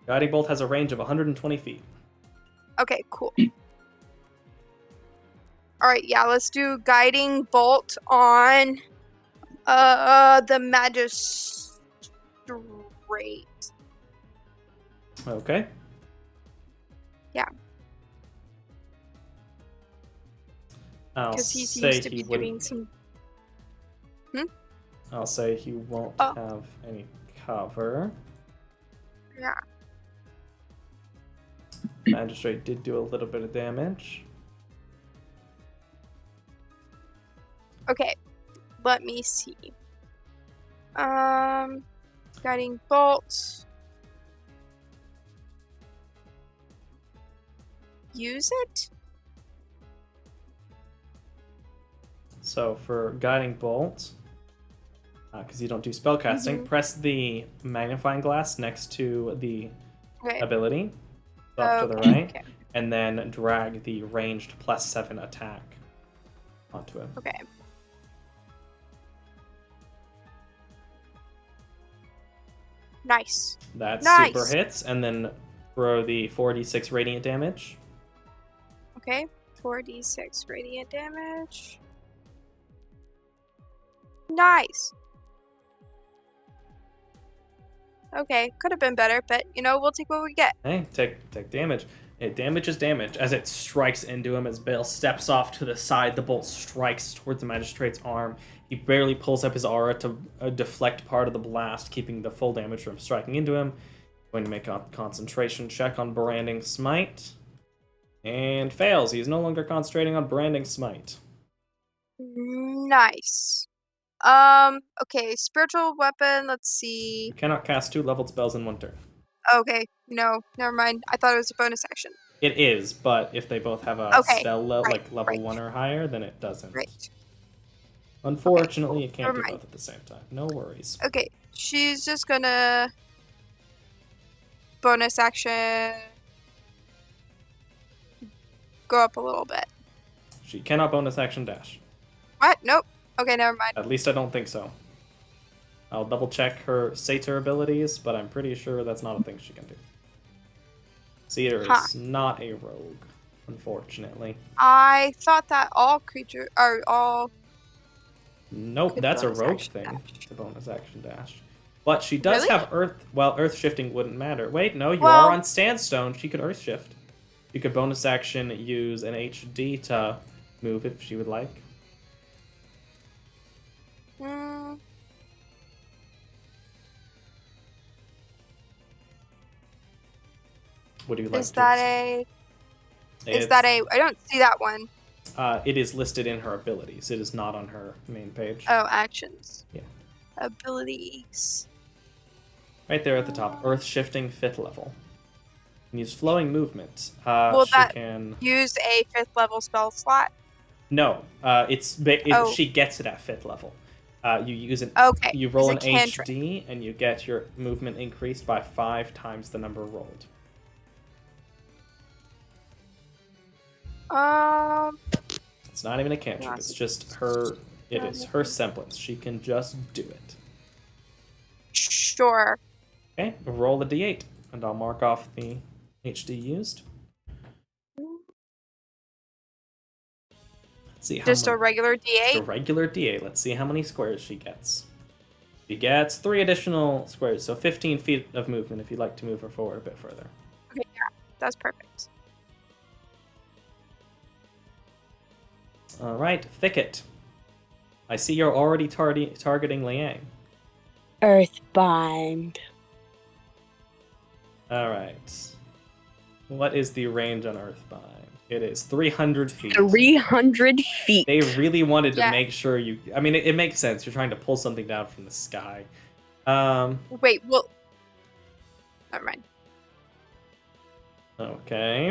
Guiding Bolt has a range of 120 feet. Okay, cool. Alright, yeah, let's do guiding bolt on the magistrate. Okay. Yeah. I'll Because he's say used to he be wouldn't. doing some. I'll say he won't Oh. have any cover. Yeah. Magistrate did do a little bit of damage. Okay, let me see. Guiding bolt. Use it? So for Guiding Bolt, because you don't do spellcasting, press the magnifying glass next to the Okay. ability, off to the Okay, right, okay. and then drag the ranged +7 attack onto him. Okay. Nice. That Nice. super hits, and then throw the 4d6 radiant damage. Okay. 4d6 radiant damage. Nice. Okay, could have been better, but you know, we'll take what we get. Hey, take damage. Damage is damage as it strikes into him. As Bale steps off to the side, the bolt strikes towards the magistrate's arm. He barely pulls up his aura to deflect part of the blast, keeping the full damage from striking into him. Going to make a concentration check on Branding Smite. And fails. He's no longer concentrating on Branding Smite. Nice. Okay, spiritual weapon, let's see. You cannot cast 2 leveled spells in one turn. Okay, no, never mind. I thought it was a bonus action. It is, but if they both have a Okay, spell like level right. 1 or higher, then it doesn't. Right. Unfortunately, you can't Never do mind. both at the same time. No worries. Okay, she's just gonna bonus action go up a little bit. She cannot bonus action dash. What? Nope. Okay, never mind. At least I don't think so. I'll double check her Satyr abilities, but I'm pretty sure that's not a thing she can do. Satyr is not a rogue, unfortunately. I thought that all creatures are all. Nope, Could that's a bonus rogue action thing. dash. It's a bonus action dash. But she does Really? have earth. Well, earth shifting wouldn't matter. Wait, no, you Well- are on sandstone. She could earth shift. You could bonus action use an HD to move if she would like. Mm, What do you like? is to that use? is that a? I don't see that one. It is listed in her abilities. It is not on her main page. Oh, actions. Yeah. Abilities. Right there at the top. Earth shifting 5th level. And use flowing movement. Will she that- can. Use a 5th level spell slot. No. She gets it at 5th level. You use an. Okay. You roll an it's a cantrip. HD and you get your movement increased by 5 times the number rolled. It's not even a cantrip. It's just her. It is her semblance. She can just do it. Sure. Okay, roll the d8, and I'll mark off the HD used. Let's see how Just a many, regular a D8. regular d8. Let's see how many squares she gets. She gets 3 additional squares, so 15 feet of movement if you'd like to move her forward a bit further. Okay, yeah, that's perfect. All right, Thicket. I see you're already targeting Liang. Earthbind. All right. What is the range on Earthbind? It is 300 feet. 300 feet. They really wanted to Yeah. make sure you. I mean, it makes sense. You're trying to pull something down from the sky. Wait, well, never mind. Okay.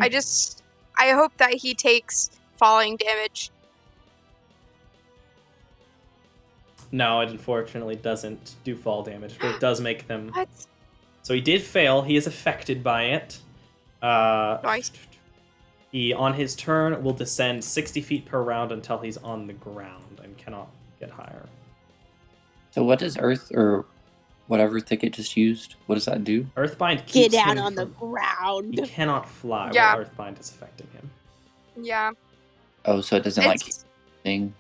I hope that he takes falling damage. No, it unfortunately doesn't do fall damage, but it does make them. What? So he did fail. He is affected by it. Nice. He, on his turn, will descend 60 feet per round until he's on the ground and cannot get higher. So what does Earth or whatever Thicket just used? What does that do? Earthbind keeps Get out him on the from- ground. He cannot fly Yeah. while Earthbind is affecting him. Yeah. Oh, so it doesn't like It's- thing.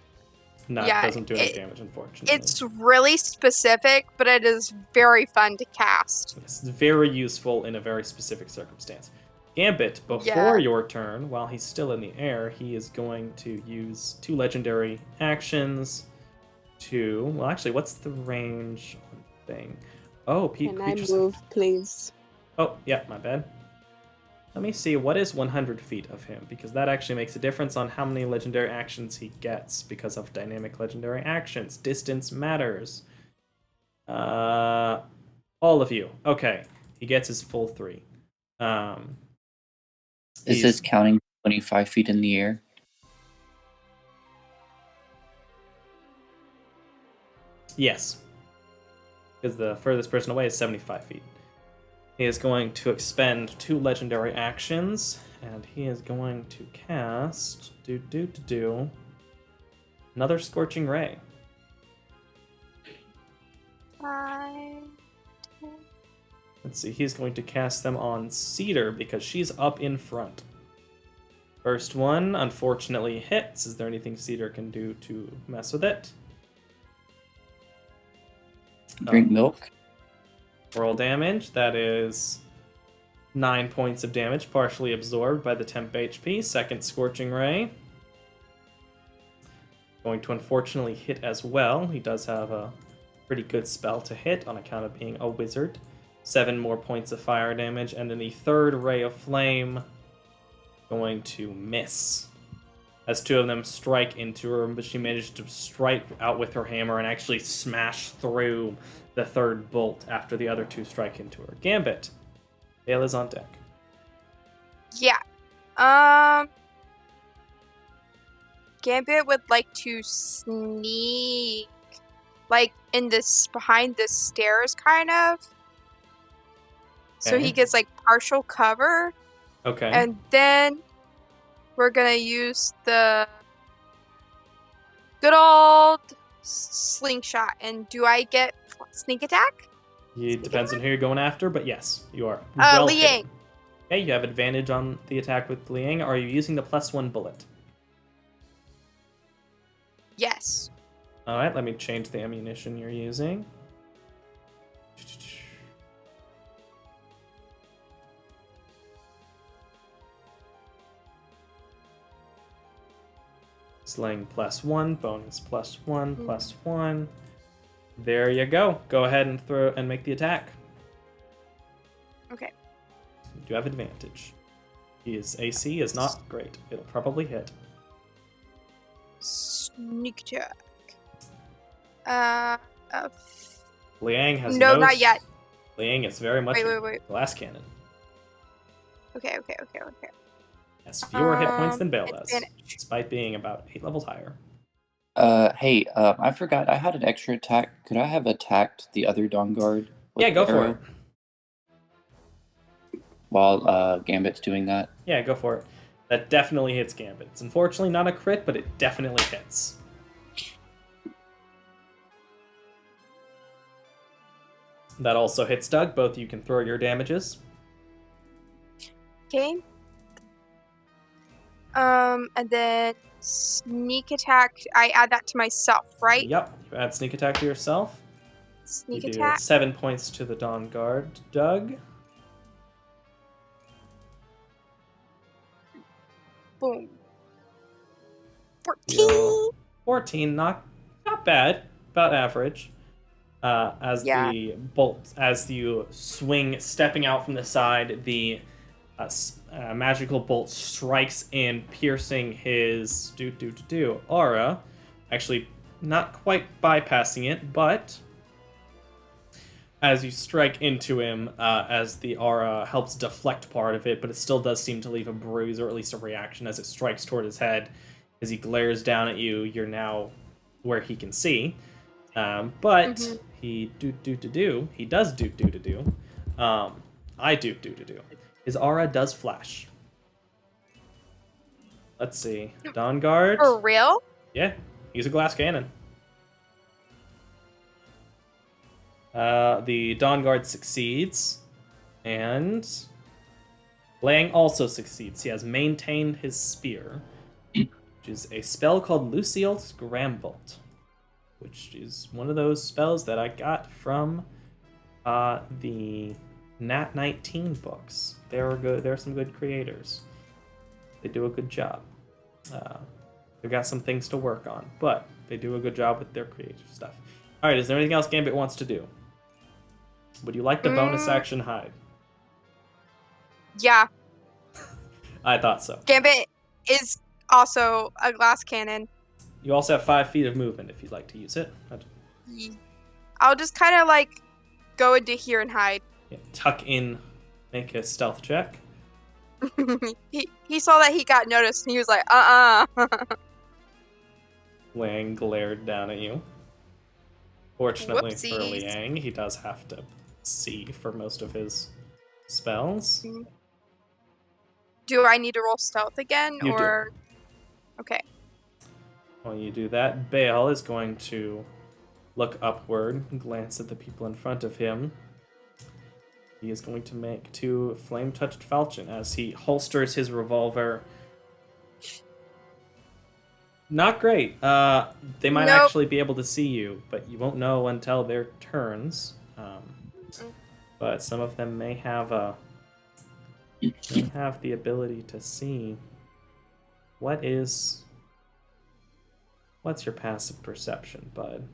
No, Yeah, it doesn't do any it- damage, unfortunately. It's really specific, but it is very fun to cast. It's very useful in a very specific circumstance. Gambit, before Yeah. your turn, while he's still in the air, he is going to use 2 legendary actions to... Well, actually, what's the range on thing? Oh, Can I creatures... move, please? Oh, yeah, my bad. Let me see, what is 100 feet of him? Because that actually makes a difference on how many legendary actions he gets because of dynamic legendary actions. Distance matters. All of you. Okay, he gets his full 3. Is this counting 25 feet in the air? Yes. Because the furthest person away is 75 feet. He is going to expend 2 legendary actions, and he is going to cast... another Scorching Ray. 5, 10. Let's see, he's going to cast them on Cedar because she's up in front. First one, unfortunately, hits. Is there anything Cedar can do to mess with it? Drink milk? Roll damage. That is 9 points of damage, partially absorbed by the temp HP. Second Scorching Ray. Going to unfortunately hit as well. He does have a pretty good spell to hit on account of being a wizard. 7 more points of fire damage, and then the third Ray of Flame going to miss. As 2 of them strike into her, but she managed to strike out with her hammer and actually smash through the third bolt after the other 2 strike into her. Gambit. Dale is on deck. Yeah. Gambit would like to sneak, like in this behind the stairs, kind of. So Okay. he gets like partial cover, Okay. and then we're gonna use the good old slingshot. And do I get sneak attack? It depends on who you're going after, but yes, you are. Liang. hidden. Okay, you have advantage on the attack with Liang. Are you using the +1 bullet? Yes. Alright, let me change the ammunition you're using. Sling +1, bonus +1, +1. There you go. Go ahead and throw and make the attack. Okay. You do have advantage. His AC is not great. It'll probably hit. Sneak attack. Liang has No, not yet. Liang is very much Wait. a glass cannon. Okay. Has fewer hit points than Bale does, advantage. despite being about 8 levels higher. Hey, I forgot I had an extra attack. Could I have attacked the other Dawn Guard? with Yeah, go the for arrow it. While Gambit's doing that. Yeah, go for it. That definitely hits Gambit. It's unfortunately not a crit, but it definitely hits. That also hits Doug. Both of you can throw your damages. Okay. And then sneak attack. I add that to myself, right? Yep. You add sneak attack to yourself. Sneak you attack. do 7 points to the Dawn Guard, Doug. Boom. 14. Deal 14, not bad, about average. As Yeah. the bolt, as you swing, stepping out from the side, the magical bolt strikes in, piercing his aura. Actually, not quite bypassing it, but as you strike into him, as the aura helps deflect part of it, but it still does seem to leave a bruise, or at least a reaction, as it strikes toward his head. As he glares down at you, you're now where he can see. But he he does do. I do. His aura does flash. Let's see. Dawn Guard. For real? Yeah, he's a glass cannon. The Dawn Guard succeeds, and Lang also succeeds. He has maintained his spear, which is a spell called Lucille's Grambolt, which is one of those spells that I got from the Nat 19 books. They're good. They're some good creators. They do a good job. They've got some things to work on, but they do a good job with their creative stuff. All right, is there anything else Gambit wants to do? Would you like to bonus action hide? Yeah. I thought so. Gambit is also a glass cannon. You also have 5 feet of movement if you'd like to use it. I'll just kind of like go into here and hide. Yeah, tuck in, make a stealth check. he saw that he got noticed and he was like, Liang glared down at you. Fortunately for Whoopsies. Liang, he does have to see for most of his spells. Do I need to roll stealth again? You or okay. While you do that, Baal is going to look upward and glance at the people in front of him. He is going to make 2 flame-touched falchion as he holsters his revolver. Not great. They might actually be able to see you, but you won't know until their turns. But some of them may have the ability to see. What's your passive perception, bud?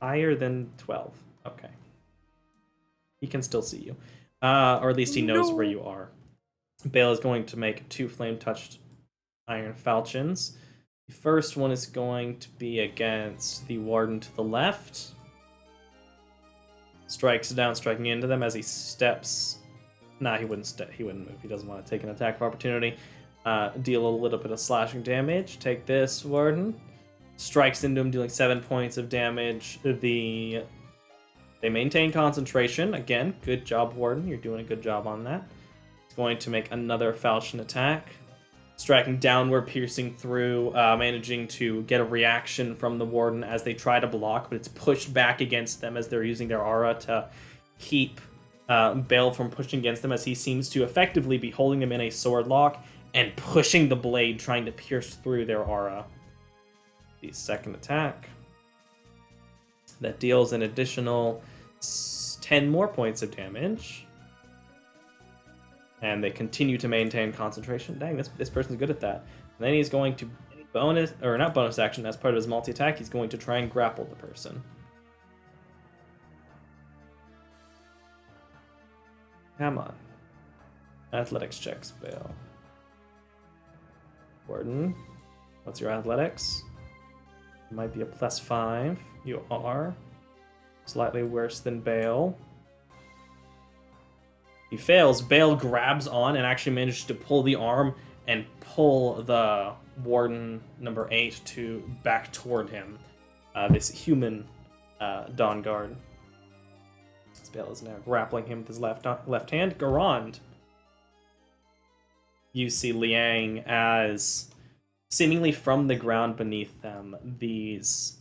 Higher than 12. Okay. He can still see you. Or at least he knows where you are. Baal is going to make 2 flame-touched iron falchions. The first one is going to be against the warden to the left. Strikes down, striking into them as he steps. Nah, he wouldn't move. He doesn't want to take an attack of opportunity. Deal a little bit of slashing damage. Take this, warden. Strikes into him, dealing 7 points of damage. They maintain concentration. Again, good job, warden. You're doing a good job on that. It's going to make another falchion attack. Striking downward, piercing through, managing to get a reaction from the warden as they try to block, but it's pushed back against them as they're using their aura to keep Baal from pushing against them, as he seems to effectively be holding them in a sword lock and pushing the blade, trying to pierce through their aura. The second attack. That deals an additional 10 more points of damage. And they continue to maintain concentration. Dang, this person's good at that. And then he's going to not bonus action, as part of his multi-attack, he's going to try and grapple the person. Come on. Athletics checks, Baal. Warden, what's your athletics? It might be a +5. You are. Slightly worse than Baal. He fails. Baal grabs on and actually manages to pull the arm and pull the warden number 8 back toward him. This human Dawn Guard. Baal is now grappling him with his left hand. Garand. You see Liang as, seemingly from the ground beneath them, these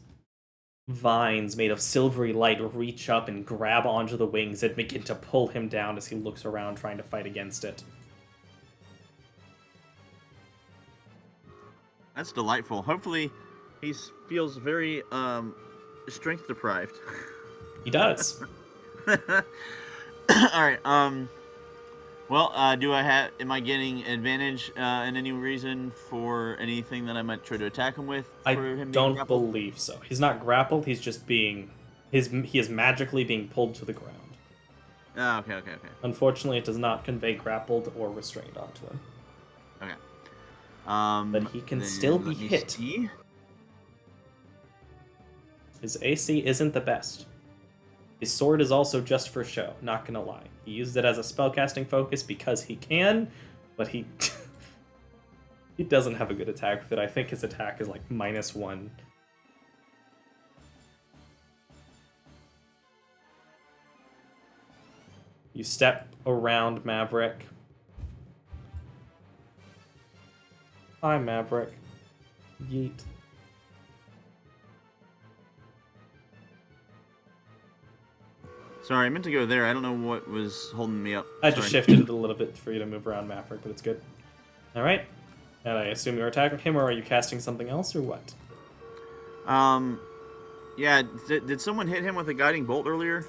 vines made of silvery light reach up and grab onto the wings and begin to pull him down as he looks around trying to fight against it. That's delightful. Hopefully he feels very strength deprived. He does. Alright, well, am I getting advantage in any reason for anything that I might try to attack him with? I don't believe so. He's not grappled, he's just he is magically being pulled to the ground. Oh, okay. Unfortunately, it does not convey grappled or restrained onto him. Okay. But he can still be hit. See. His AC isn't the best. His sword is also just for show, not gonna lie. He used it as a spellcasting focus because he can, but he he doesn't have a good attack with it. I think his attack is like -1. You step around Maverick. Hi, Maverick. Yeet. Sorry, I meant to go there. I don't know what was holding me up. I just shifted it a little bit for you to move around Maverick, but it's good. Alright. And I assume you're attacking him, or are you casting something else, or what? Yeah, did someone hit him with a guiding bolt earlier?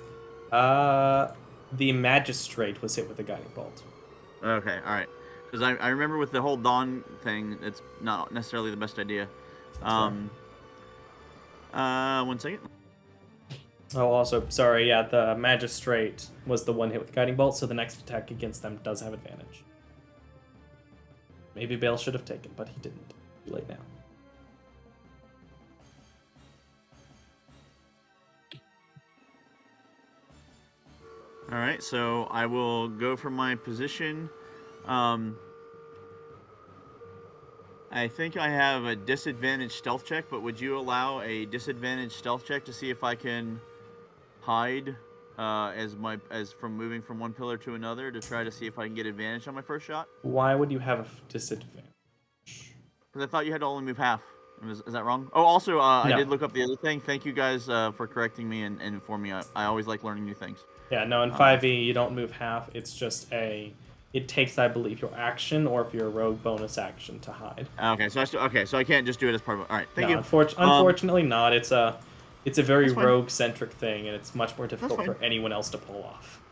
The Magistrate was hit with a guiding bolt. Okay, alright. Because I remember with the whole Dawn thing, it's not necessarily the best idea. One second. Oh, also, sorry, yeah, the Magistrate was the one hit with guiding bolt, so the next attack against them does have advantage. Maybe Bale should have taken, but he didn't. Too late now. Alright, so I will go from my position. I think I have a disadvantage stealth check, but would you allow a disadvantage stealth check to see if I can hide as from moving from one pillar to another to try to see if I can get advantage on my first shot? Why would you have a disadvantage? Because I thought you had to only move half. Is that wrong? Oh, also, No. I did look up the other thing. Thank you guys for correcting me and informing me. I always like learning new things. Yeah, no, in 5e, you don't move half. It's just it takes, I believe, your action, or if you're a rogue, bonus action to hide. Okay, so I can't just do it as part of it. All right, thank you. Unfortunately not. It's a very fine. rogue-centric thing, and it's much more difficult for anyone else to pull off.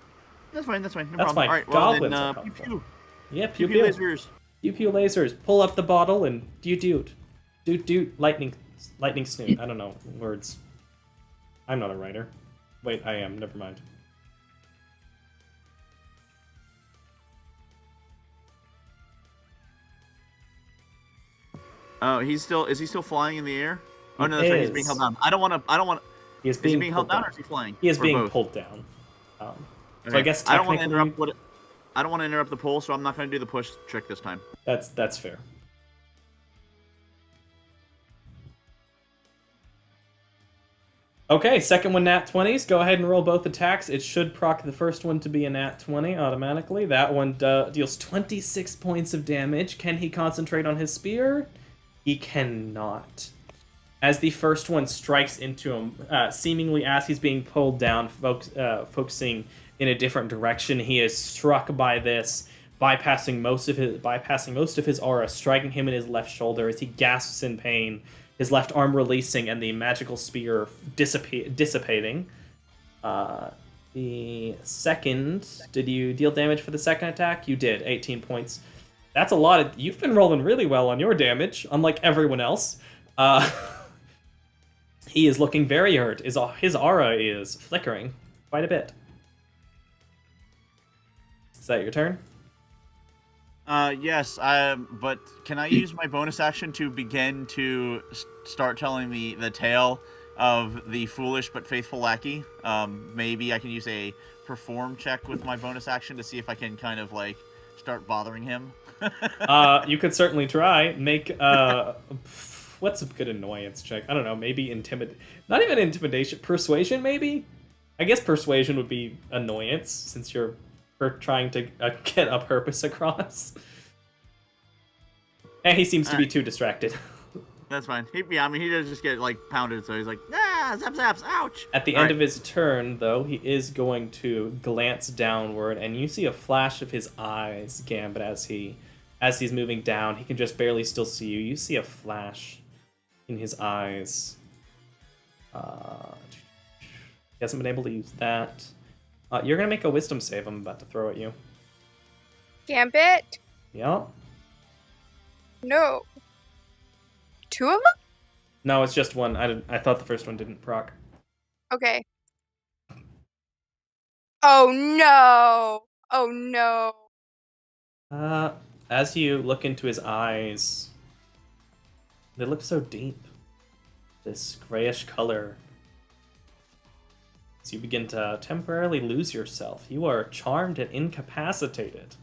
That's fine. No That's problem. fine. All right, well, Goblins then, are pew helpful. pew. Yeah, Pew pew pew pew. lasers. Pew pew lasers. Pull up the bottle and doot. Lightning snoot. I don't know words. I'm not a writer. Wait, I am. Never mind. Oh, is he still flying in the air? Oh no, He that's right. He's is. being held down. I don't want. He is Is he being being pulled held down down. or is he flying? He is Or being both? pulled down. So Okay. I guess I don't want to technically interrupt I don't want to interrupt the poll, so I'm not going to do the push trick this time. that's fair. Okay, second one nat 20s. Go ahead and roll both attacks. It should proc the first one to be a nat 20 automatically. That one deals 26 points of damage. Can he concentrate on his spear? He cannot. As the first one strikes into him, seemingly as he's being pulled down, focusing in a different direction, he is struck by this, bypassing most of his aura, striking him in his left shoulder as he gasps in pain, his left arm releasing and the magical spear dissipating. The second, did you deal damage for the second attack? You did, 18 points. That's a lot. You've been rolling really well on your damage, unlike everyone else. He is looking very hurt. His aura is flickering quite a bit. Is that your turn? Yes, but can I use my bonus action to begin to start telling the tale of the foolish but faithful lackey? Maybe I can use a perform check with my bonus action to see if I can kind of like start bothering him. You could certainly try. Make what's a good annoyance check? I don't know. Maybe not even intimidation. Persuasion, maybe. I guess persuasion would be annoyance since you're trying to get a purpose across. And he seems to be too distracted. That's fine. He does just get like pounded, so he's like, zaps, ouch. At the end of his turn, though, he is going to glance downward, and you see a flash of his eyes, Gambit, as he's moving down. He can just barely still see you. You see a flash in his eyes. He hasn't been able to use that. You're gonna make a wisdom save. I'm about to throw at you. Gambit? Yeah. No. Two of them? No, it's just one. I thought the first one didn't proc. Okay. Oh no! Oh no! As you look into his eyes, they look so deep. This grayish color. So you begin to temporarily lose yourself. You are charmed and incapacitated.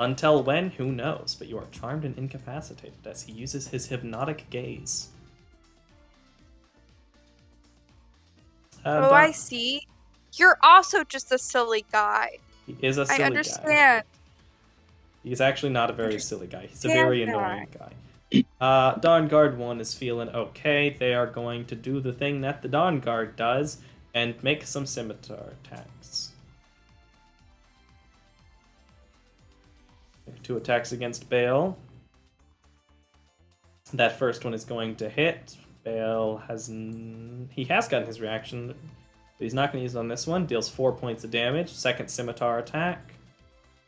Until when, who knows, but you are charmed and incapacitated as he uses his hypnotic gaze. Oh, I see. You're also just a silly guy. He is a silly I guy. understand. He's actually not a very silly guy. He's a Yeah, very guy. annoying guy. Dawn Guard 1 is feeling okay. They are going to do the thing that the Dawn Guard does and make some scimitar attacks. There are 2 attacks against Bale. That first one is going to hit. Bale has gotten his reaction, but he's not going to use it on this one. Deals 4 points of damage. Second scimitar attack.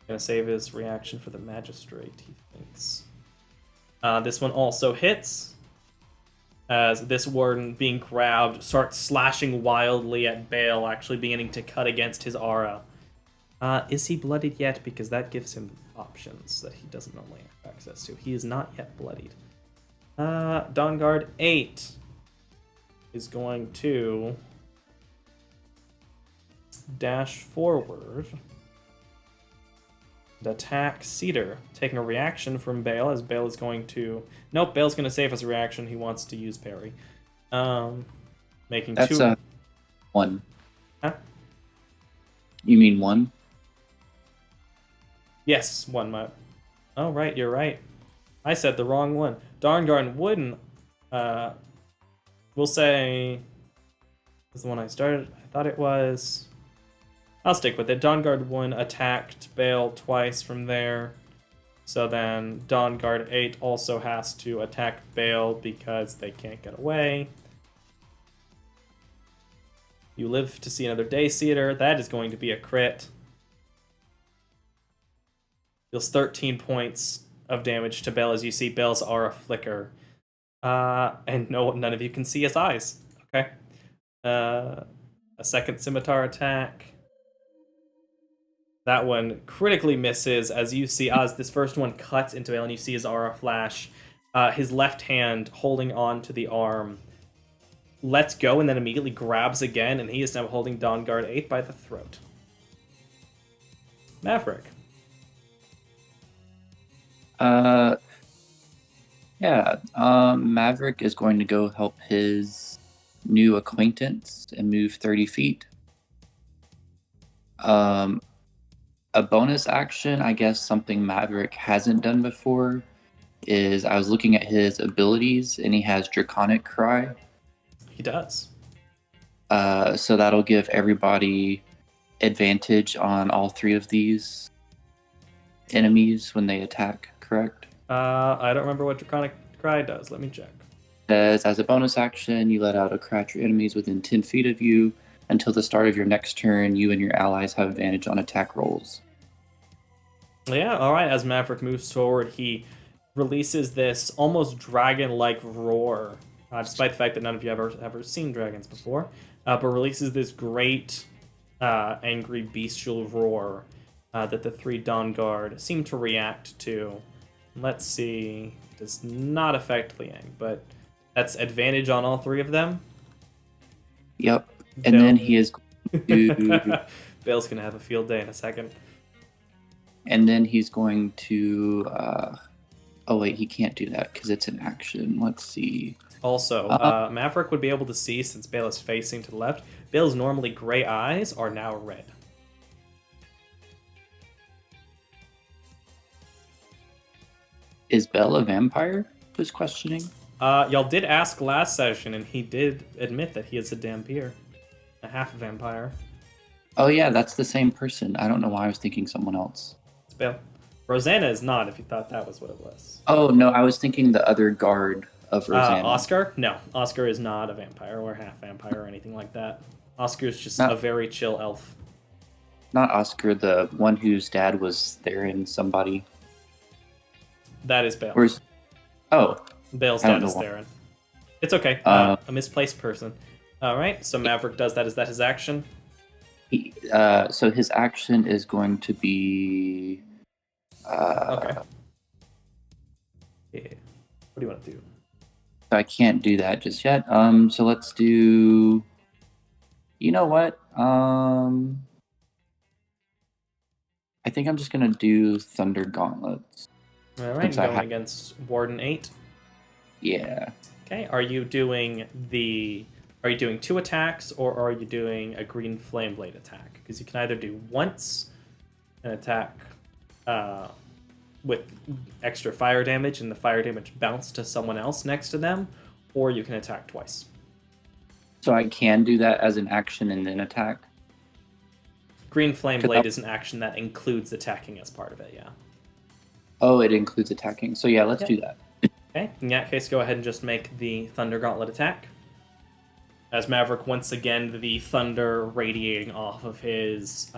Going to save his reaction for the magistrate, he thinks. This one also hits, as this warden being grabbed starts slashing wildly at Bale, actually beginning to cut against his aura. Is he bloodied yet? Because that gives him options that he doesn't normally have access to. He is not yet bloodied. Dawn Guard 8 is going to dash forward and attack Cedar, taking a reaction from Bale, as Bale is going to... Nope, Bale's going to save his reaction. He wants to use parry. Making That's 2... 1. Huh? You mean 1? Yes, 1. Oh, right, you're right. I said the wrong one. Darngarn wouldn't... We'll say... was the one I started. I thought it was... I'll stick with it. Dawnguard 1 attacked Bale twice from there. So then Dawnguard 8 also has to attack Bale because they can't get away. You live to see another day, Cedar. That is going to be a crit. Deals 13 points of damage to Bale as you see Bale's aura flicker. And none of you can see his eyes. Okay. A second scimitar attack. That one critically misses as you see as this first one cuts into Bale and you see his aura flash. His left hand holding on to the arm lets go and then immediately grabs again, and he is now holding Dawnguard 8 by the throat. Maverick. Maverick is going to go help his new acquaintance and move 30 feet. A bonus action, I guess something Maverick hasn't done before, is I was looking at his abilities, and he has Draconic Cry. He does. So that'll give everybody advantage on all 3 of these enemies when they attack, correct? I don't remember what Draconic Cry does. Let me check. As a bonus action, you let out a cry to your enemies within 10 feet of you. Until the start of your next turn, you and your allies have advantage on attack rolls. Yeah, alright. As Maverick moves forward, he releases this almost dragon-like roar, despite the fact that none of you have ever seen dragons before, but releases this great, angry, bestial roar that the 3 Dawn Guard seem to react to. Let's see. Does not affect Liang, but that's advantage on all 3 of them. Yep. And then he is going to... Bale's going to have a field day in a second. And then he's going to... Oh, wait, he can't do that because it's an action. Let's see. Also, Maverick would be able to see, since Bale is facing to the left, Bale's normally gray eyes are now red. Is Bale a vampire? Was questioning. Y'all did ask last session, and he did admit that he is a Dampier. A half vampire. Oh yeah, that's the same person. I don't know why I was thinking someone else. It's Bale. Rosanna is not, if you thought that was what it was. Oh no, I was thinking the other guard of Rosanna. Oscar? No, Oscar is not a vampire or half vampire or anything like that. Oscar is just a very chill elf. Not Oscar, the one whose dad was Theron somebody. That is Bale. Bale's dad is Theron. It's okay. A misplaced person. Alright, so Maverick does that. Is that his action? So his action is going to be... okay. Yeah. What do you want to do? So I can't do that just yet. So let's do. You know what? I think I'm just gonna do Thunder Gauntlets. All right, Since and I going have- against Warden 8. Yeah. Okay, are you doing 2 attacks, or are you doing a green flame blade attack? Because you can either do once an attack with extra fire damage, and the fire damage bounce to someone else next to them, or you can attack twice. So I can do that as an action and then attack. Green flame 'Cause blade is an action that includes attacking as part of it, yeah. Oh, it includes attacking. So yeah, let's do that. Okay, in that case, go ahead and just make the Thunder Gauntlet attack. As Maverick, once again, the thunder radiating off of his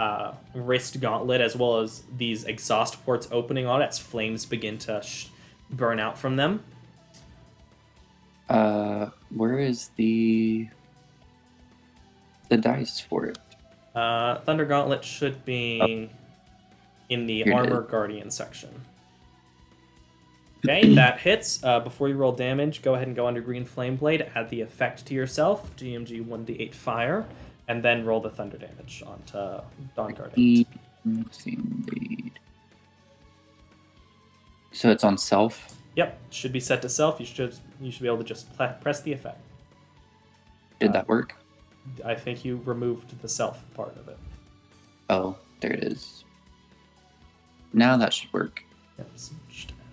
wrist gauntlet, as well as these exhaust ports opening on it as flames begin to burn out from them. Where is the dice for it? Thunder Gauntlet should be in the Here it Armor is. Guardian section. Okay, that hits. Before you roll damage, go ahead and go under Green Flame Blade, add the effect to yourself, GMG 1d8 fire, and then roll the thunder damage onto Dawn Guardian. Blade. So it's on self. Yep, should be set to self. You should be able to just press the effect. Did that work? I think you removed the self part of it. Oh, there it is. Now that should work. Yep.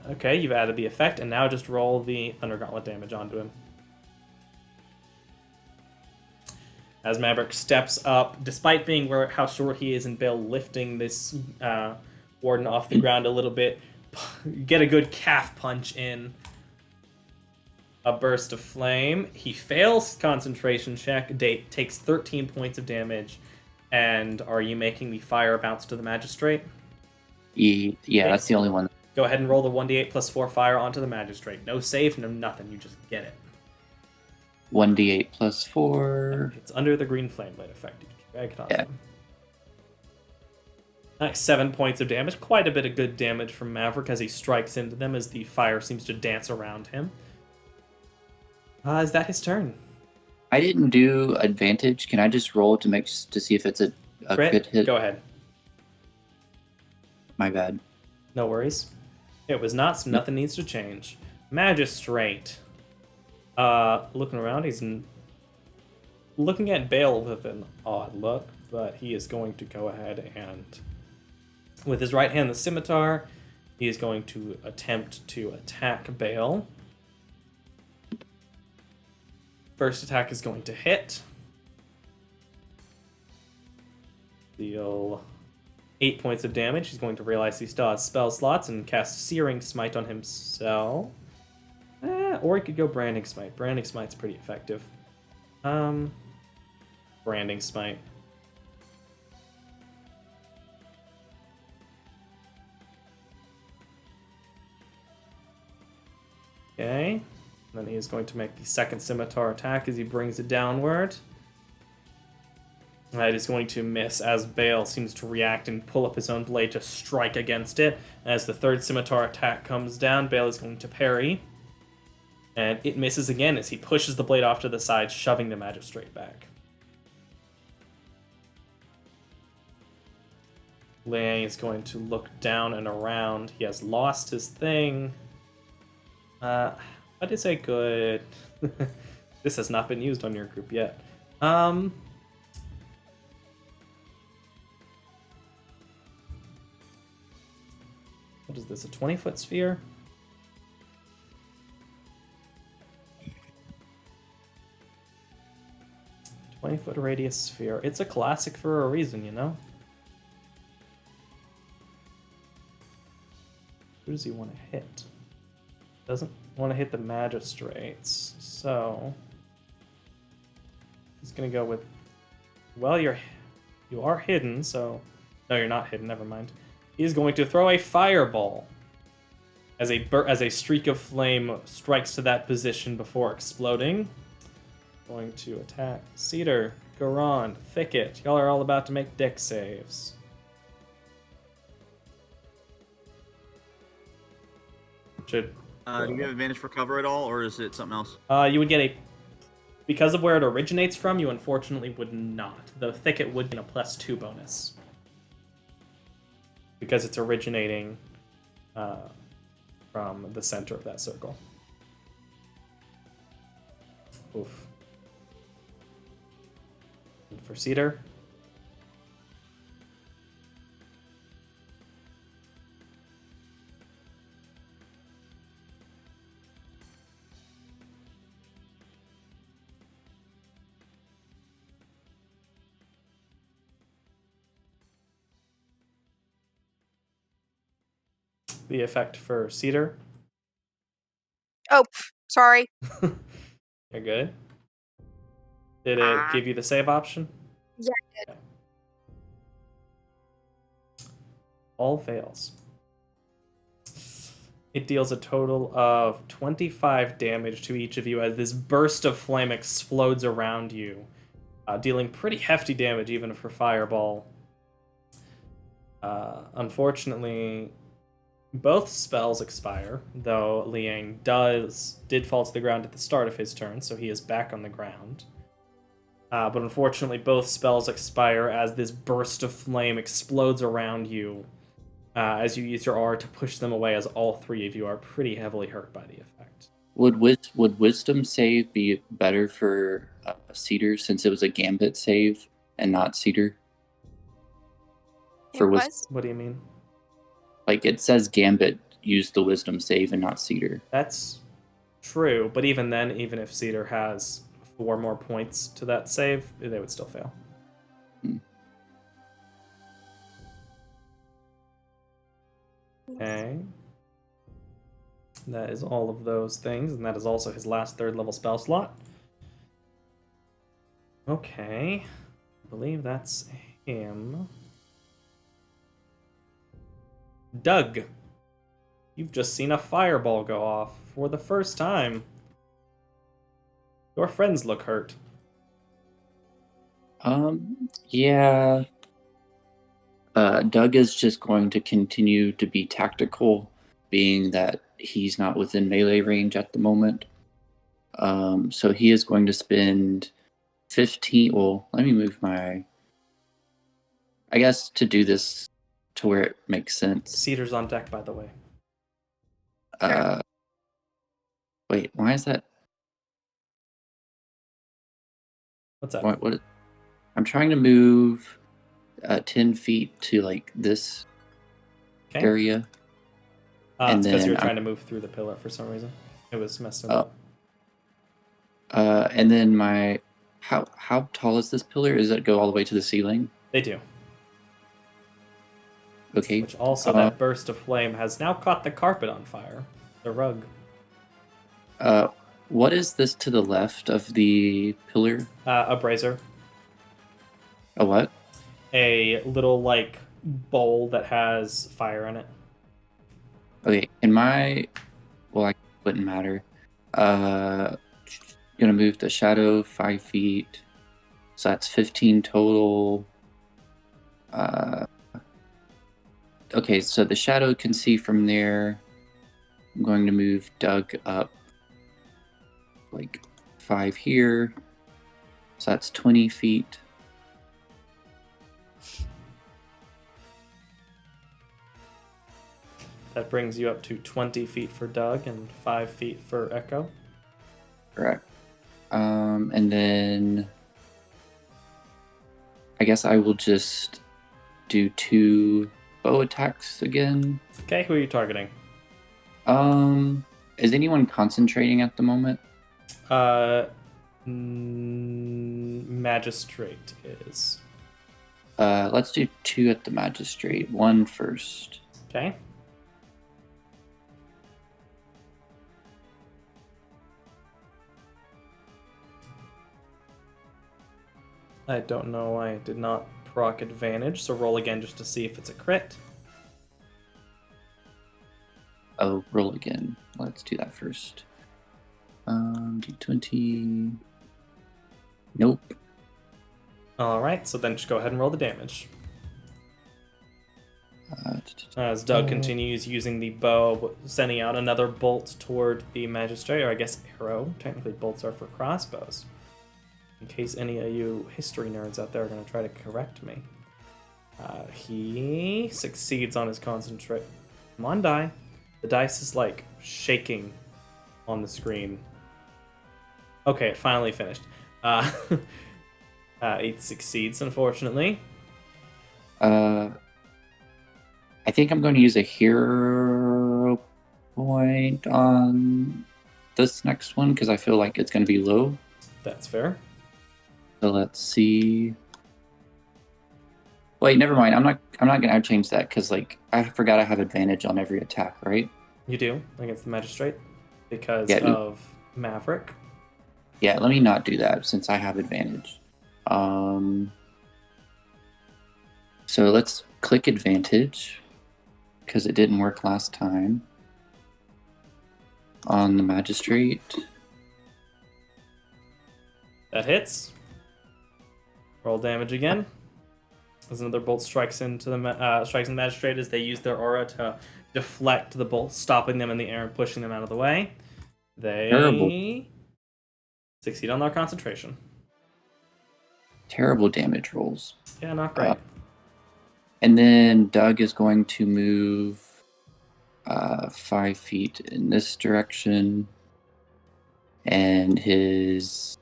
Okay, you've added the effect, and now just roll the Thunder Gauntlet damage onto him. As Maverick steps up, despite being how short he is, and Bill lifting this warden off the ground a little bit, get a good calf punch in. A burst of flame. He fails concentration check. Date takes 13 points of damage. And are you making the fire bounce to the magistrate? Yeah, that's the only one. Go ahead and roll the 1d8 plus 4 fire onto the magistrate. No save, no nothing. You just get it. 1d8 plus 4. It's under the green flame blade effect. You just drag it on Yeah. him. Nice, 7 points of damage. Quite a bit of good damage from Maverick as he strikes into them as the fire seems to dance around him. Is that his turn? I didn't do advantage. Can I just roll to see if it's a crit hit? Go ahead. My bad. No worries. It was not, so nothing needs to change. Magistrate. Looking around, he's looking at Bale with an odd look, but he is going to go ahead and, with his right hand, the scimitar, he is going to attempt to attack Bale. First attack is going to hit. Deal 8 points of damage. He's going to realize he still has spell slots and cast Searing Smite on himself. Or he could go Branding Smite. Branding Smite's pretty effective. Branding Smite. Okay. Then he is going to make the second scimitar attack as he brings it downward. It is going to miss as Bale seems to react and pull up his own blade to strike against it. As the third scimitar attack comes down, Bale is going to parry. And it misses again as he pushes the blade off to the side, shoving the magistrate back. Liang is going to look down and around. He has lost his thing. What is a good... This has not been used on your group yet. What is this, a 20-foot sphere? Foot radius sphere. It's a classic for a reason, you know? Who does he want to hit? Doesn't want to hit the magistrates, so he's gonna go with. Well, you are hidden, so no, you're not hidden. Never mind. He's going to throw a fireball as a streak of flame strikes to that position before exploding. Going to attack Cedar, Garand, Thicket. Y'all are all about to make deck saves. Do you have advantage for cover at all, or is it something else? You would get because of where it originates from, you unfortunately would not. The thicket would get a +2 bonus. Because it's originating from the center of that circle. Oof. And for Cedar. The effect for Cedar. Oh, sorry. You're good. Did it give you the save option? Yeah, it did. Okay. All fails. It deals a total of 25 damage to each of you as this burst of flame explodes around you, dealing pretty hefty damage even for Fireball. Unfortunately, both spells expire, though Liang did fall to the ground at the start of his turn, so he is back on the ground. But unfortunately, both spells expire as this burst of flame explodes around you as you use your R to push them away, as all three of you are pretty heavily hurt by the effect. Would Wisdom save be better for Cedar since it was a Gambit save and not Cedar? It was. What do you mean? Like, it says Gambit used the Wisdom save and not Cedar. That's true, but even then, even if Cedar has 4 more points to that save, they would still fail. Okay. That is all of those things, and that is also his last 3rd level spell slot. Okay. I believe that's him. Doug, you've just seen a fireball go off for the first time. Your friends look hurt. Yeah. Doug is just going to continue to be tactical, being that he's not within melee range at the moment. So he is going to spend 15. Well, let me move my. I guess to do this to where it makes sense. Cedar's on deck, by the way. Wait, why is that? What's that? What? I'm trying to move 10 feet to like this area. It's because you're trying to move through the pillar for some reason. It was messing up. And then my how tall is this pillar? Does it go all the way to the ceiling? They do. Okay. Which also, that burst of flame has now caught the carpet on fire. The rug. What is this to the left of the pillar? A brazier. A what? A little, like, bowl that has fire in it. Okay, well, it wouldn't matter. Gonna move the shadow 5 feet. So that's 15 total. Okay, so the shadow can see from there. I'm going to move Doug up like 5 here. So that's 20 feet. That brings you up to 20 feet for Doug and 5 feet for Echo. Correct. And then I guess I will just do 2 bow attacks again. Okay, who are you targeting? Is anyone concentrating at the moment? Magistrate is. Let's do 2 at the magistrate. 1 first. Okay. I don't know why I did not proc advantage, so roll again just to see if it's a crit. Oh, roll again. Let's do that first. D20. Nope. Alright, so then just go ahead and roll the damage. As Doug continues using the bow, sending out another bolt toward the magistrate, or I guess arrow. Technically, bolts are for crossbows. In case any of you history nerds out there are going to try to correct me. He succeeds on his concentrate. Come on, die. The dice is like shaking on the screen. Okay, it finally finished. It succeeds, unfortunately. I think I'm going to use a hero point on this next one because I feel like it's going to be low. That's fair. So let's see. Wait, never mind. I'm not going to change that because like I forgot I have advantage on every attack, right? You do against the magistrate because Yeah, of Maverick. Yeah, let me not do that since I have advantage. So let's click advantage because it didn't work last time on the magistrate. That hits. Roll damage again. As another bolt strikes into the magistrate as they use their aura to deflect the bolt, stopping them in the air and pushing them out of the way. They Terrible. succeed on their concentration. Terrible damage rolls. Yeah, not great. And then Doug is going to move 5 feet in this direction. And his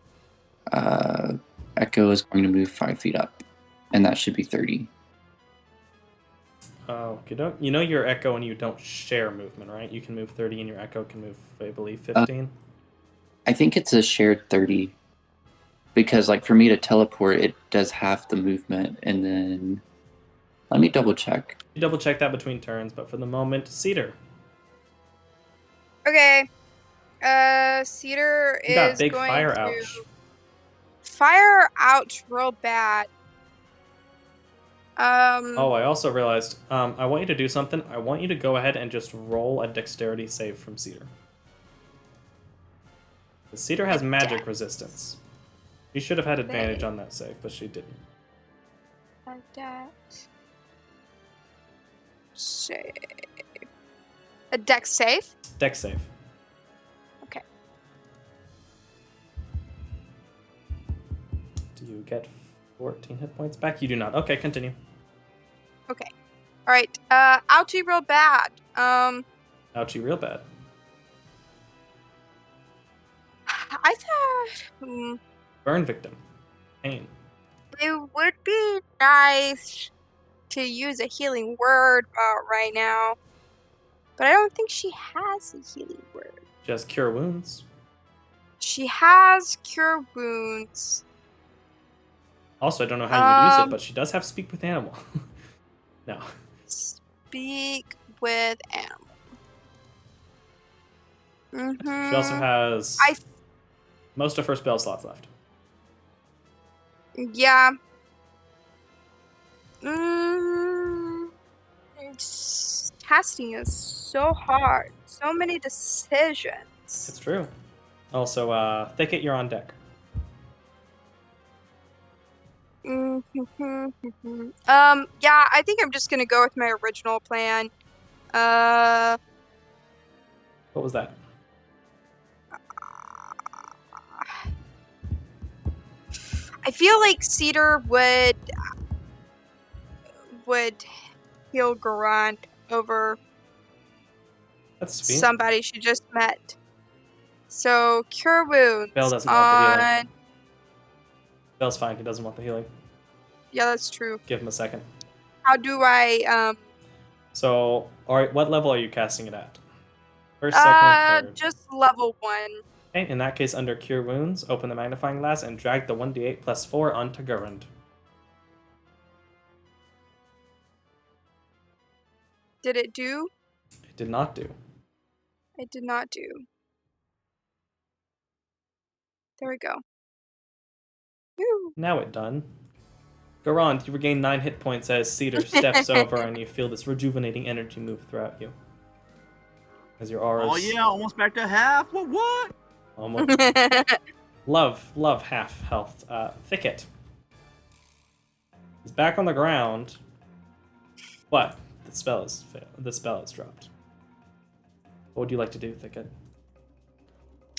Echo is going to move 5 feet up. And that should be 30. Oh, you know your Echo and you don't share movement, right? You can move 30 and your Echo can move, I believe, 15. I think it's a shared 30. Because like for me to teleport, it does half the movement. And then... Let me double check. You double check that between turns, but for the moment, Cedar. Okay. Cedar You got is big going fire to ouch. fire out real bad. Oh, I also realized, I want you to do something. I want you to go ahead and just roll a dexterity save from Cedar. The Cedar has magic resistance. She should have had advantage on that save, but she didn't. Save. A dex save? Dex save. Okay. Do you get 14 hit points back? You do not. Okay, continue. Okay. Alright. Ouchie real bad. Ouchie, real bad. I thought Burn victim. Pain. it would be nice to use a healing word right now. But I don't think she has a healing word. Just cure wounds. She has cure wounds. Also, I don't know how you would use it, but she does have speak with animal. No. Speak with animal. Mm-hmm. She also has most of her spell slots left. Yeah. Casting is so hard. So many decisions. It's true. Also, Thicket, you're on deck. Yeah, I think I'm just gonna go with my original plan. What was that? I feel like Cedar would heal Garand over That's sweet. somebody she just met. So cure wounds. Bell doesn't want the healing. Bell's fine. He doesn't want the healing. Yeah, that's true. Give him a second. How do I So, all right, what level are you casting it at? First, second, or third? just level 1. Okay, in that case, under Cure Wounds, open the magnifying glass and drag the 1d8 plus 4 onto Gurund. Did it do? It did not do. It did not do. There we go. Woo. Now it done. Gurund, you regain 9 hit points as Cedar steps over and you feel this rejuvenating energy move throughout you. As your auras... Oh yeah, almost back to half. What? Almost. Love half health. Thicket. He's back on the ground. What? the spell is dropped. What would you like to do, Thicket?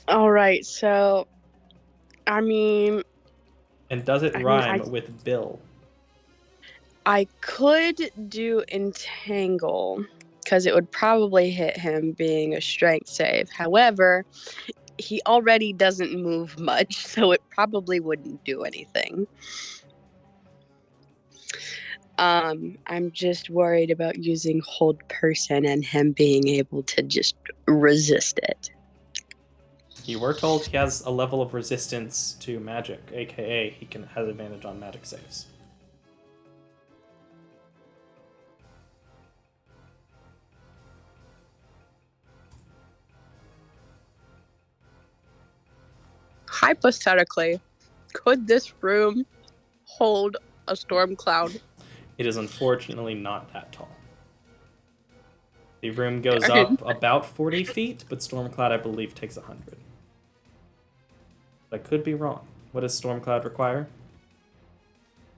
All right, so I mean, And does it I mean, rhyme with Bill? I could do entangle because it would probably hit him being a strength save. However, he already doesn't move much, so it probably wouldn't do anything. I'm just worried about using hold person and him being able to just resist it. You were told he has a level of resistance to magic, aka he has advantage on magic saves. Hypothetically, could this room hold a storm cloud? It is unfortunately not that tall. The room goes Darn. up about 40 feet, but Stormcloud, I believe, takes 100. I could be wrong. What does Stormcloud require?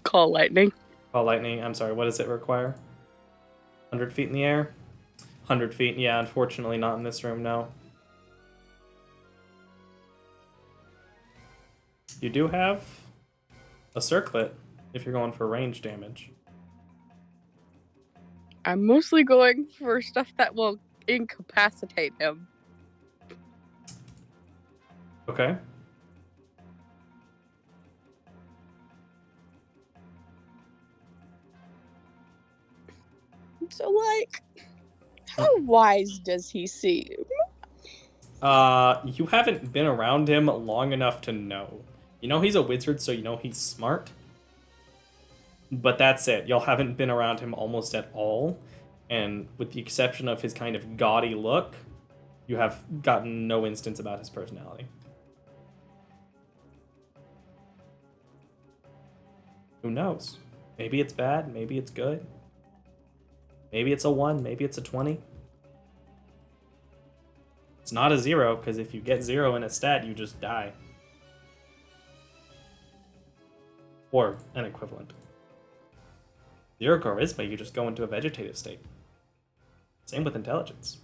Call lightning. Call lightning. I'm sorry, what does it require? 100 feet in the air? 100 feet, yeah, unfortunately not in this room, no. You do have a circlet if you're going for range damage. I'm mostly going for stuff that will incapacitate him. Okay. So, like, how wise does he seem? You haven't been around him long enough to know. You know he's a wizard, so you know he's smart. But that's it. Y'all haven't been around him almost at all. And with the exception of his kind of gaudy look, you have gotten no instance about his personality. Who knows? Maybe it's bad, maybe it's good. Maybe it's a 1, maybe it's a 20. It's not a 0, because if you get 0 in a stat, you just die. Or an equivalent. 0 charisma, you just go into a vegetative state. Same with intelligence.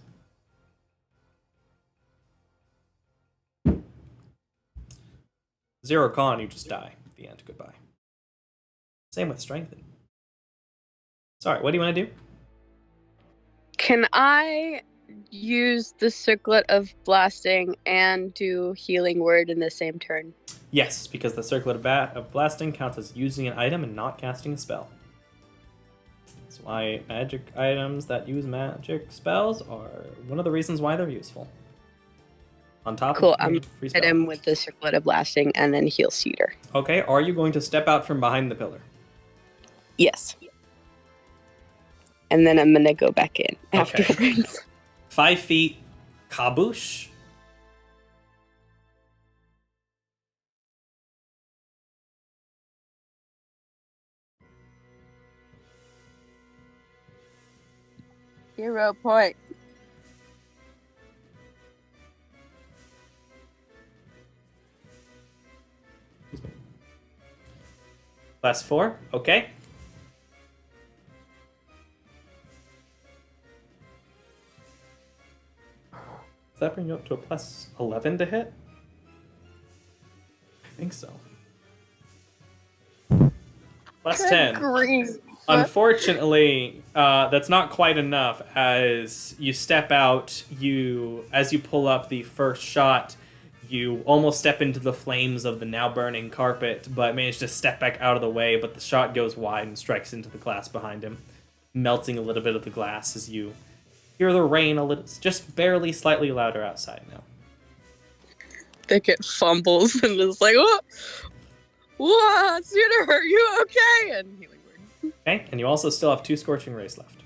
Zero con, you just die. At the end, goodbye. Same with strengthen. Sorry, what do you want to do? Can I use the circlet of blasting and do healing word in the same turn? Yes, because the circlet of blasting counts as using an item and not casting a spell. That's why magic items that use magic spells are one of the reasons why they're useful. On top Cool, of I'm free hit spell. him with the circlet of blasting and then heal Cedar. Okay, are you going to step out from behind the pillar? Yes. And then I'm gonna go back in Okay. afterwards. 5 feet, kaboosh. Hero point. Plus 4, okay. Does that bring you up to a plus 11 to hit? I think so. Plus 10. Green. Unfortunately, that's not quite enough. As you step out, as you pull up the first shot, you almost step into the flames of the now burning carpet, but manage to step back out of the way, but the shot goes wide and strikes into the glass behind him, melting a little bit of the glass as you hear the rain a little, just barely slightly louder outside now. Thicket fumbles and is like, "What? What? Cedar, are you okay?" And healing word. Okay, and you also still have 2 Scorching Rays left.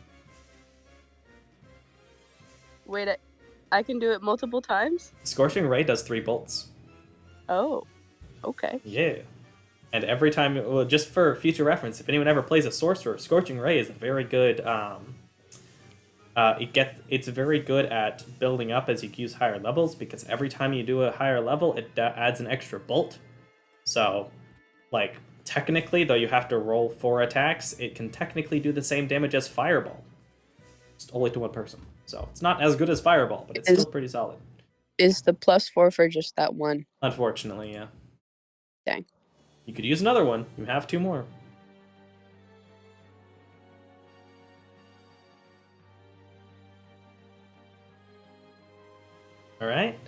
Wait, I can do it multiple times? Scorching Ray does 3 bolts. Oh, okay. Yeah. And every time, well, just for future reference, if anyone ever plays a sorcerer, Scorching Ray is a very good. It's very good at building up as you use higher levels, because every time you do a higher level, it adds an extra bolt. So, like, technically, though you have to roll 4 attacks, it can technically do the same damage as Fireball. It's only to one person. So it's not as good as Fireball, but it's still pretty solid. Is the +4 for just that one? Unfortunately, yeah. Dang. You could use another one. You have 2 more. Alright.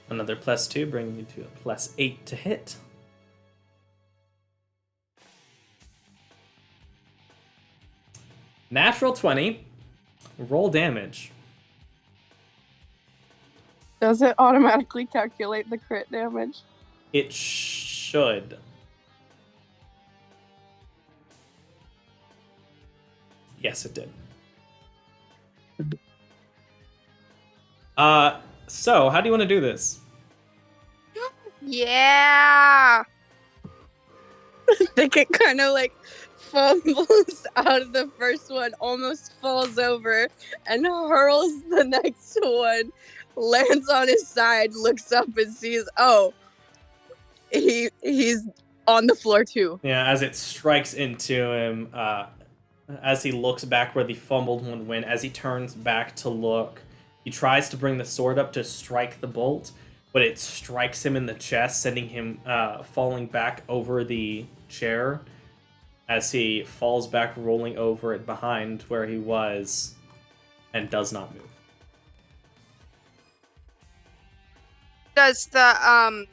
Another +2, bringing you to a +8 to hit. Natural 20. Roll damage. Does it automatically calculate the crit damage? It should. Yes, it did. So how do you want to do this? Yeah. I think it kind of like fumbles out of the first one, almost falls over, and hurls the next one, lands on his side, looks up and sees, oh, he's on the floor too. Yeah, as it strikes into him, as he looks back where the fumbled one went, as he turns back to look, he tries to bring the sword up to strike the bolt, but it strikes him in the chest, sending him falling back over the chair as he falls back, rolling over it behind where he was, and does not move. Does the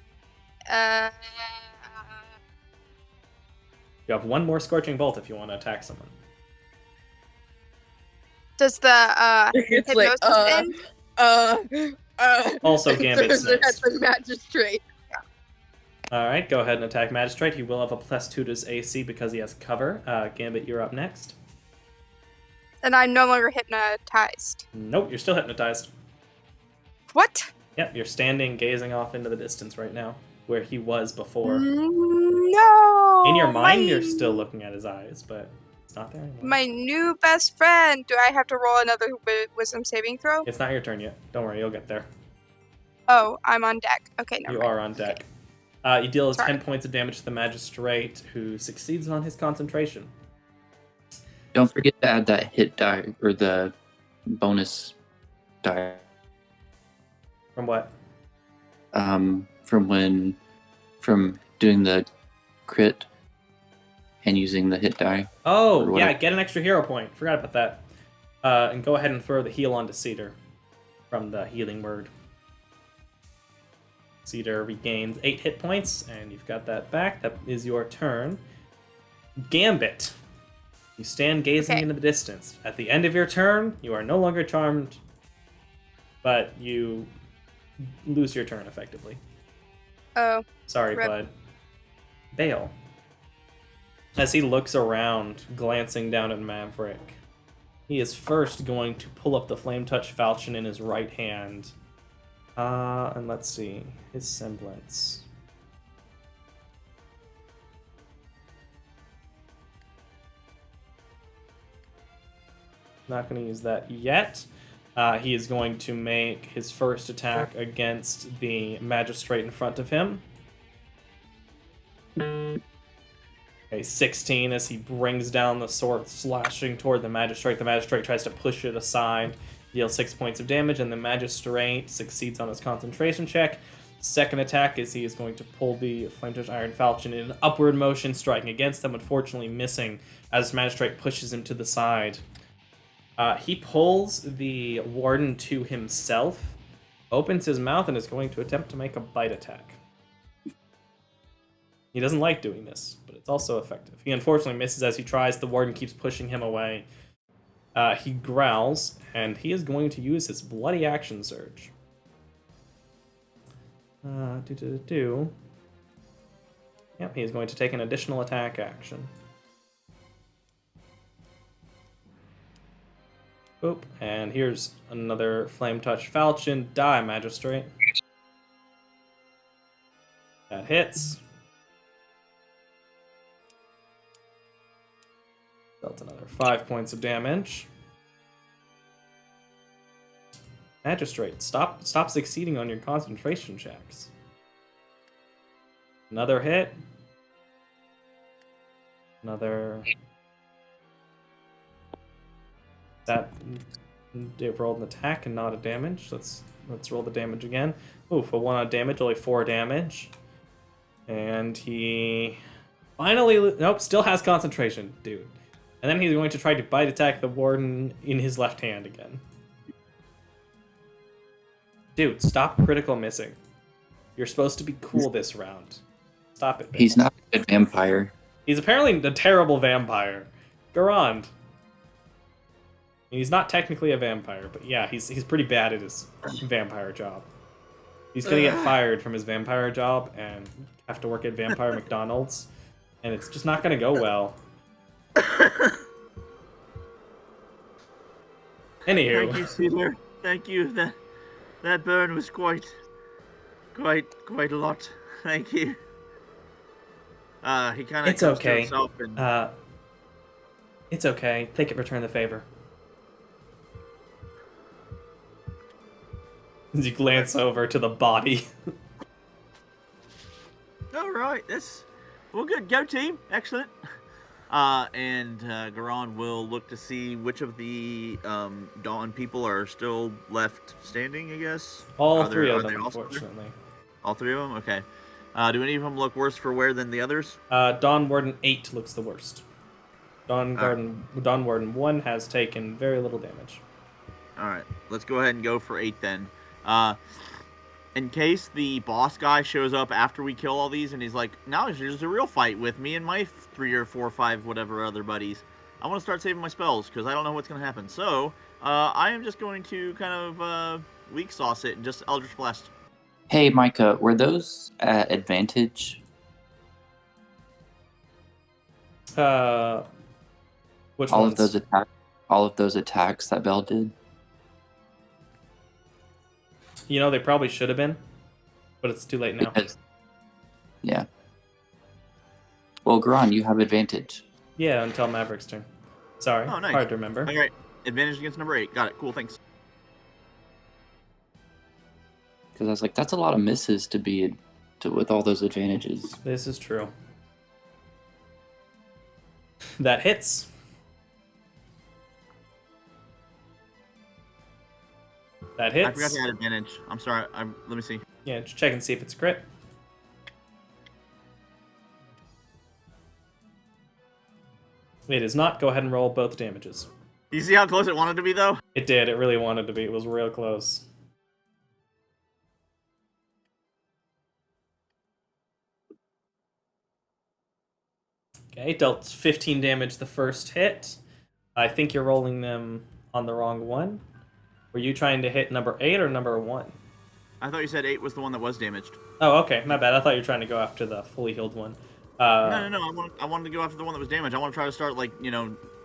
You have 1 more Scorching Bolt if you want to attack someone. does the It's hypnosis like, end? Also, Gambit's throws it next. at the magistrate. Alright, go ahead and attack Magistrate. He will have a +2 to his AC because he has cover. Gambit, you're up next. And I'm no longer hypnotized. Nope, you're still hypnotized. What? Yep, you're standing, gazing off into the distance right now, where he was before. No. In your mind, you're still looking at his eyes, but it's not there anymore. My new best friend. Do I have to roll another wisdom saving throw? It's not your turn yet. Don't worry, you'll get there. Oh, I'm on deck. Okay, never You mind. are on deck. You deal Sorry. 10 points of damage to the Magistrate, who succeeds on his concentration. Don't forget to add that hit die or the bonus die From what? from doing the crit and using the hit die. Oh, Or yeah, whatever. get an extra hero point. Forgot about that. And go ahead and throw the heal onto Cedar from the healing word. Cedar regains 8 hit points, and you've got that back. That is your turn. Gambit. You stand gazing Okay. into the distance. At the end of your turn, you are no longer charmed, but you lose your turn effectively. Oh, Sorry, Rip. bud. Bale. As he looks around, glancing down at Maverick, he is first going to pull up the Flame Touch Falchion in his right hand. And let's see. His semblance. Not going to use that yet. He is going to make his first attack against the Magistrate in front of him. Okay, 16 as he brings down the sword, slashing toward the Magistrate. The Magistrate tries to push it aside, deals 6 points of damage, and the Magistrate succeeds on his concentration check. Second attack is he is going to pull the Flame Touch Iron Falchion in an upward motion, striking against them, unfortunately missing as Magistrate pushes him to the side. He pulls the Warden to himself, opens his mouth, and is going to attempt to make a bite attack. He doesn't like doing this, but it's also effective. He unfortunately misses as he tries. The Warden keeps pushing him away. He growls, and he is going to use his Bloody Action Surge. Yep, he is going to take an additional attack action. Oop, and here's another Flame Touch Falchion. Die, Magistrate. That hits. Dealt another 5 points of damage. Magistrate, stop succeeding on your concentration checks. Another hit. Another. That They've rolled an attack and not a damage. Let's roll the damage again. Oof, a 1 on damage, only 4 damage. And he finally... Nope, still has concentration, dude. And then he's going to try to bite attack the warden in his left hand again. Dude, stop critical missing. You're supposed to be cool this round. Stop it. He's not a good vampire. He's apparently a terrible vampire. Garand. He's not technically a vampire, but yeah, he's pretty bad at his vampire job. He's gonna get fired from his vampire job and have to work at Vampire McDonald's, and it's just not gonna go well. Anywho. Thank you, Caesar. Thank you. That burn was quite a lot. Thank you. He kind of It's comes okay. to himself and It's okay. Take it, return the favor. As you glance over to the body. all right, well, good. Go team, excellent. And Garon will look to see which of the Dawn people are still left standing. I guess All Are three there- of are them, they also there? unfortunately. All three of them. Okay. Do any of them look worse for wear than the others? Dawn Warden 8 looks the worst. Dawn Warden 1 has taken very little damage. All right, let's go ahead and go for 8 then. In case the boss guy shows up after we kill all these and he's like, now there's a real fight with me and my 3 or 4 or 5 whatever other buddies, I want to start saving my spells because I don't know what's going to happen. So I am just going to kind of weak sauce it and just Eldritch Blast. Hey, Micah, were those at advantage? Which All ones? of those attacks that Bell did? You know, they probably should have been, but it's too late now. Yeah. Well, Garon, you have advantage. Yeah, until Maverick's turn. Sorry, Oh, nice. hard to remember. All right, advantage against number 8. Got it. Cool, thanks. Because I was like, that's a lot of misses with all those advantages. This is true. That hits. That hits. I forgot to add advantage. I'm sorry. Let me see. Yeah, just check and see if it's a crit. It is not. Go ahead and roll both damages. You see how close it wanted to be, though? It did. It really wanted to be. It was real close. Okay, dealt 15 damage the first hit. I think you're rolling them on the wrong one. Were you trying to hit number 8 or number 1? I thought you said 8 was the one that was damaged. Oh, okay. My bad. I thought you were trying to go after the fully healed one. No. I wanted to go after the one that was damaged. I want to try to start,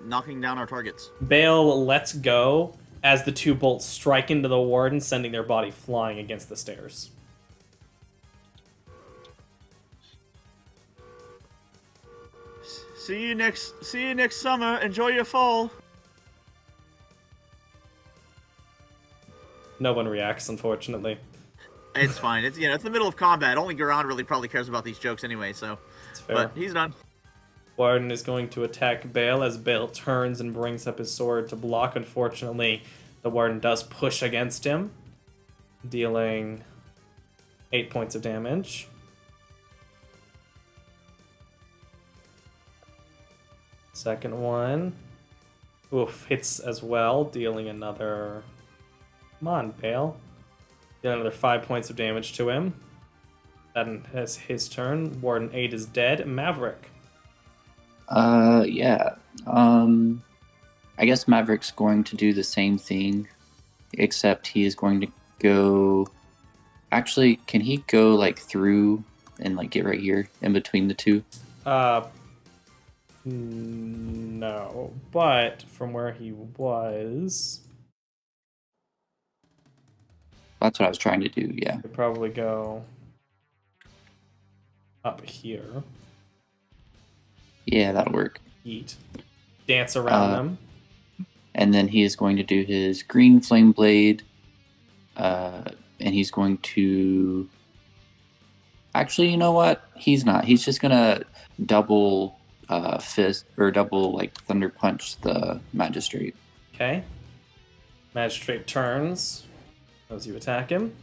knocking down our targets. Bale lets go as the 2 bolts strike into the warden, sending their body flying against the stairs. See you next summer. Enjoy your fall. No one reacts, unfortunately. It's fine. It's it's the middle of combat. Only Garon really probably cares about these jokes anyway. So, It's fair. but he's done. Warden is going to attack Bale as Bale turns and brings up his sword to block. Unfortunately, the Warden does push against him, dealing 8 points of damage. Second one. Oof, hits as well, dealing another... Come on, Bale. Dealing another 5 points of damage to him. That is his turn. Warden 8 is dead. Maverick. Yeah. I guess Maverick's going to do the same thing, except he is going to go... Actually, can he go, through and, get right here in between the two? No. But from where he was... That's what I was trying to do, yeah. Could probably go up here. Yeah, that'll work. Eat. Dance around them. And then he is going to do his green flame blade. And he's going to... Actually, you know what? He's not. He's just going to double fist, or double, thunder punch the magistrate. Okay. Magistrate turns as you attack him.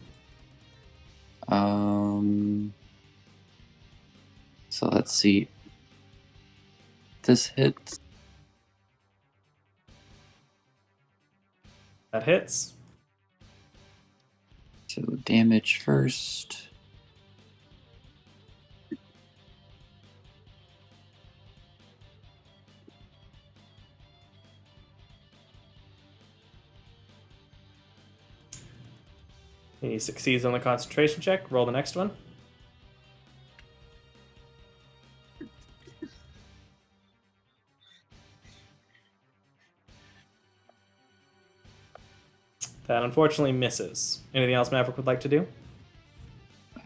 So let's see. This hits. That hits. So damage first. He succeeds on the concentration check. Roll the next one. That unfortunately misses. Anything else Maverick would like to do?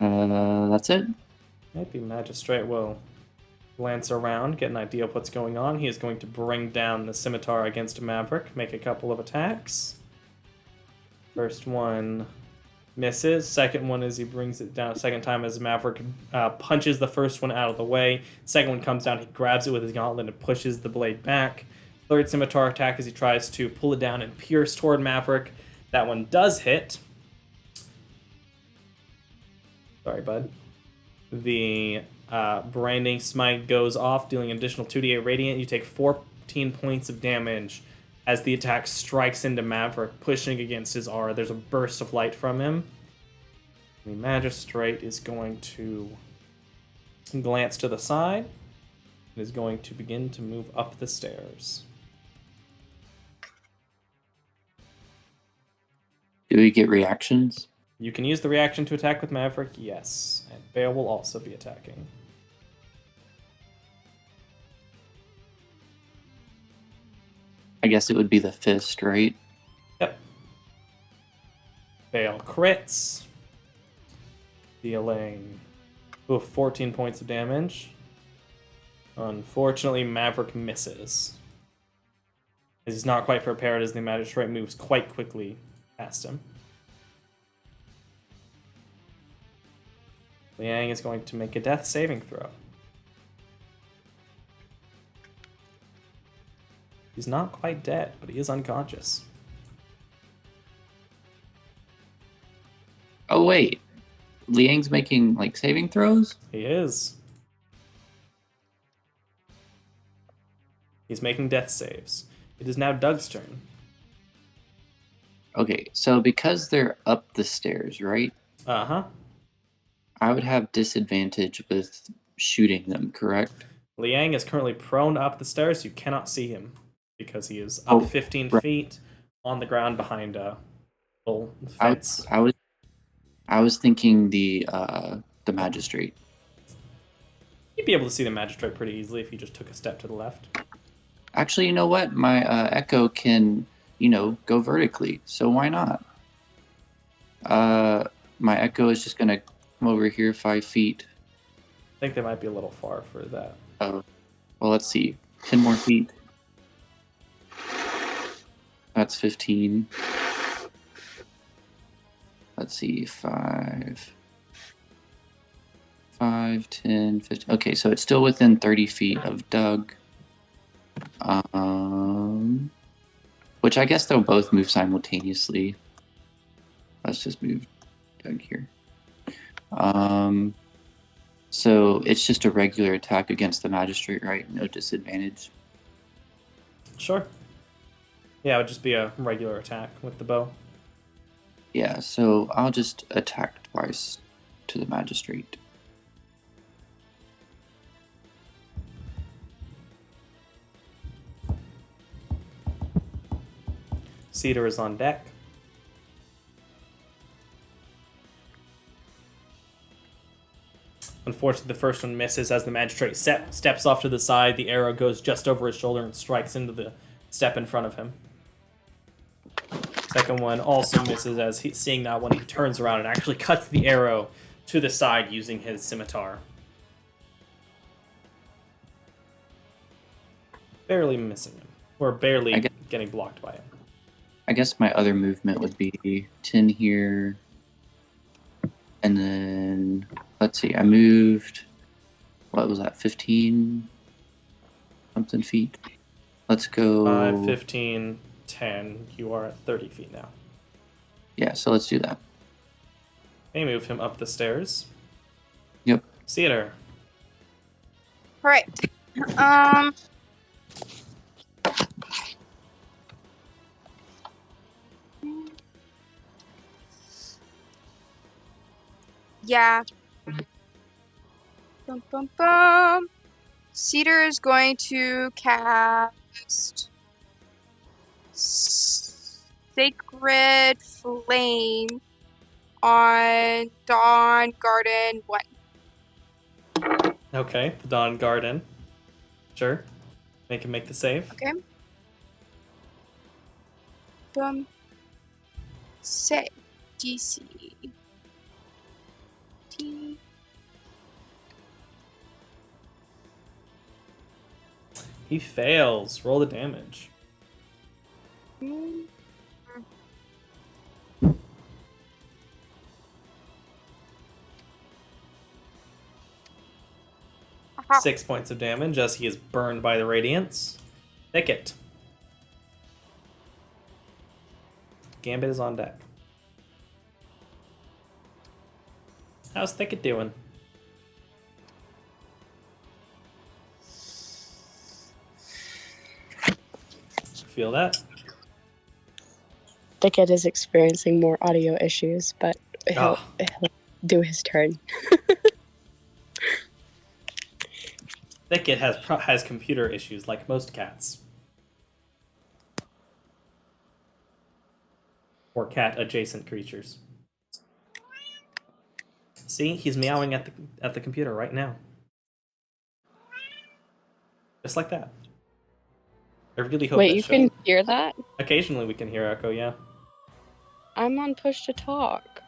That's it. Maybe Magistrate will glance around, get an idea of what's going on. He is going to bring down the scimitar against Maverick, make a couple of attacks. First one misses. Second one is he brings it down a second time as Maverick punches the first one out of the way. Second one comes down, he grabs it with his gauntlet and pushes the blade back. Third scimitar attack as he tries to pull it down and pierce toward Maverick. That one does hit. Sorry, bud. The branding smite goes off, dealing an additional 2d8 radiant. You take 14 points of damage as the attack strikes into Maverick, pushing against his aura. There's a burst of light from him. The Magistrate is going to glance to the side and is going to begin to move up the stairs. Do we get reactions? You can use the reaction to attack with Maverick, yes. And Bale will also be attacking. I guess it would be the fist, right? Yep. Bale crits, dealing 14 points of damage. Unfortunately, Maverick misses. He's not quite prepared as the Magistrate moves quite quickly past him. Liang is going to make a death saving throw. He's not quite dead, but he is unconscious. Oh wait, Liang's making like saving throws? He is. He's making death saves. It is now Doug's turn. Okay, so because they're up the stairs, right? Uh-huh. I would have disadvantage with shooting them, correct? Liang is currently prone up the stairs. You cannot see him because he is up 15 right. feet on the ground behind a little fence. I was thinking the Magistrate. You'd be able to see the Magistrate pretty easily if you just took a step to the left. Actually, you know what? My Echo can, go vertically, so why not? My Echo is just gonna come over here 5 feet. I think they might be a little far for that. Oh, well, let's see. 10 more feet. That's 15. Let's see, 5, 10, 15. Okay, so it's still within 30 feet of Doug. Which I guess they'll both move simultaneously. Let's just move Doug here. So it's just a regular attack against the Magistrate, right? No disadvantage. Sure. Yeah, it would just be a regular attack with the bow. Yeah, so I'll just attack twice to the Magistrate. Cedar is on deck. Unfortunately, the first one misses as the Magistrate steps off to the side. The arrow goes just over his shoulder and strikes into the step in front of him. Second one also misses as seeing that one, he turns around and actually cuts the arrow to the side using his scimitar. Barely missing him. Or barely getting blocked by him. I guess my other movement would be 10 here. And then, let's see, I moved, what was that, 15 something feet? Let's go... 5, 15, 10. You are at 30 feet now. Yeah, so let's do that. They move him up the stairs. Yep. Cedar. All right. Yeah. Bum, bum, bum. Cedar is going to cast Sacred Flame on Dawn Garden 1. Okay, the Dawn Garden. Sure. Make him make the save. Okay. Save. DC. T. He fails. Roll the damage. Aha. 6 points of damage as he is burned by the radiance. Thicket. Gambit is on deck. How's Thicket doing? Feel that? Thicket is experiencing more audio issues, but he'll do his turn. Thicket has computer issues like most cats. Or cat adjacent creatures. See, he's meowing at the computer right now. Just like that. I really hope Wait, that you shows. can hear that? Occasionally we can hear Echo, yeah. I'm on push to talk.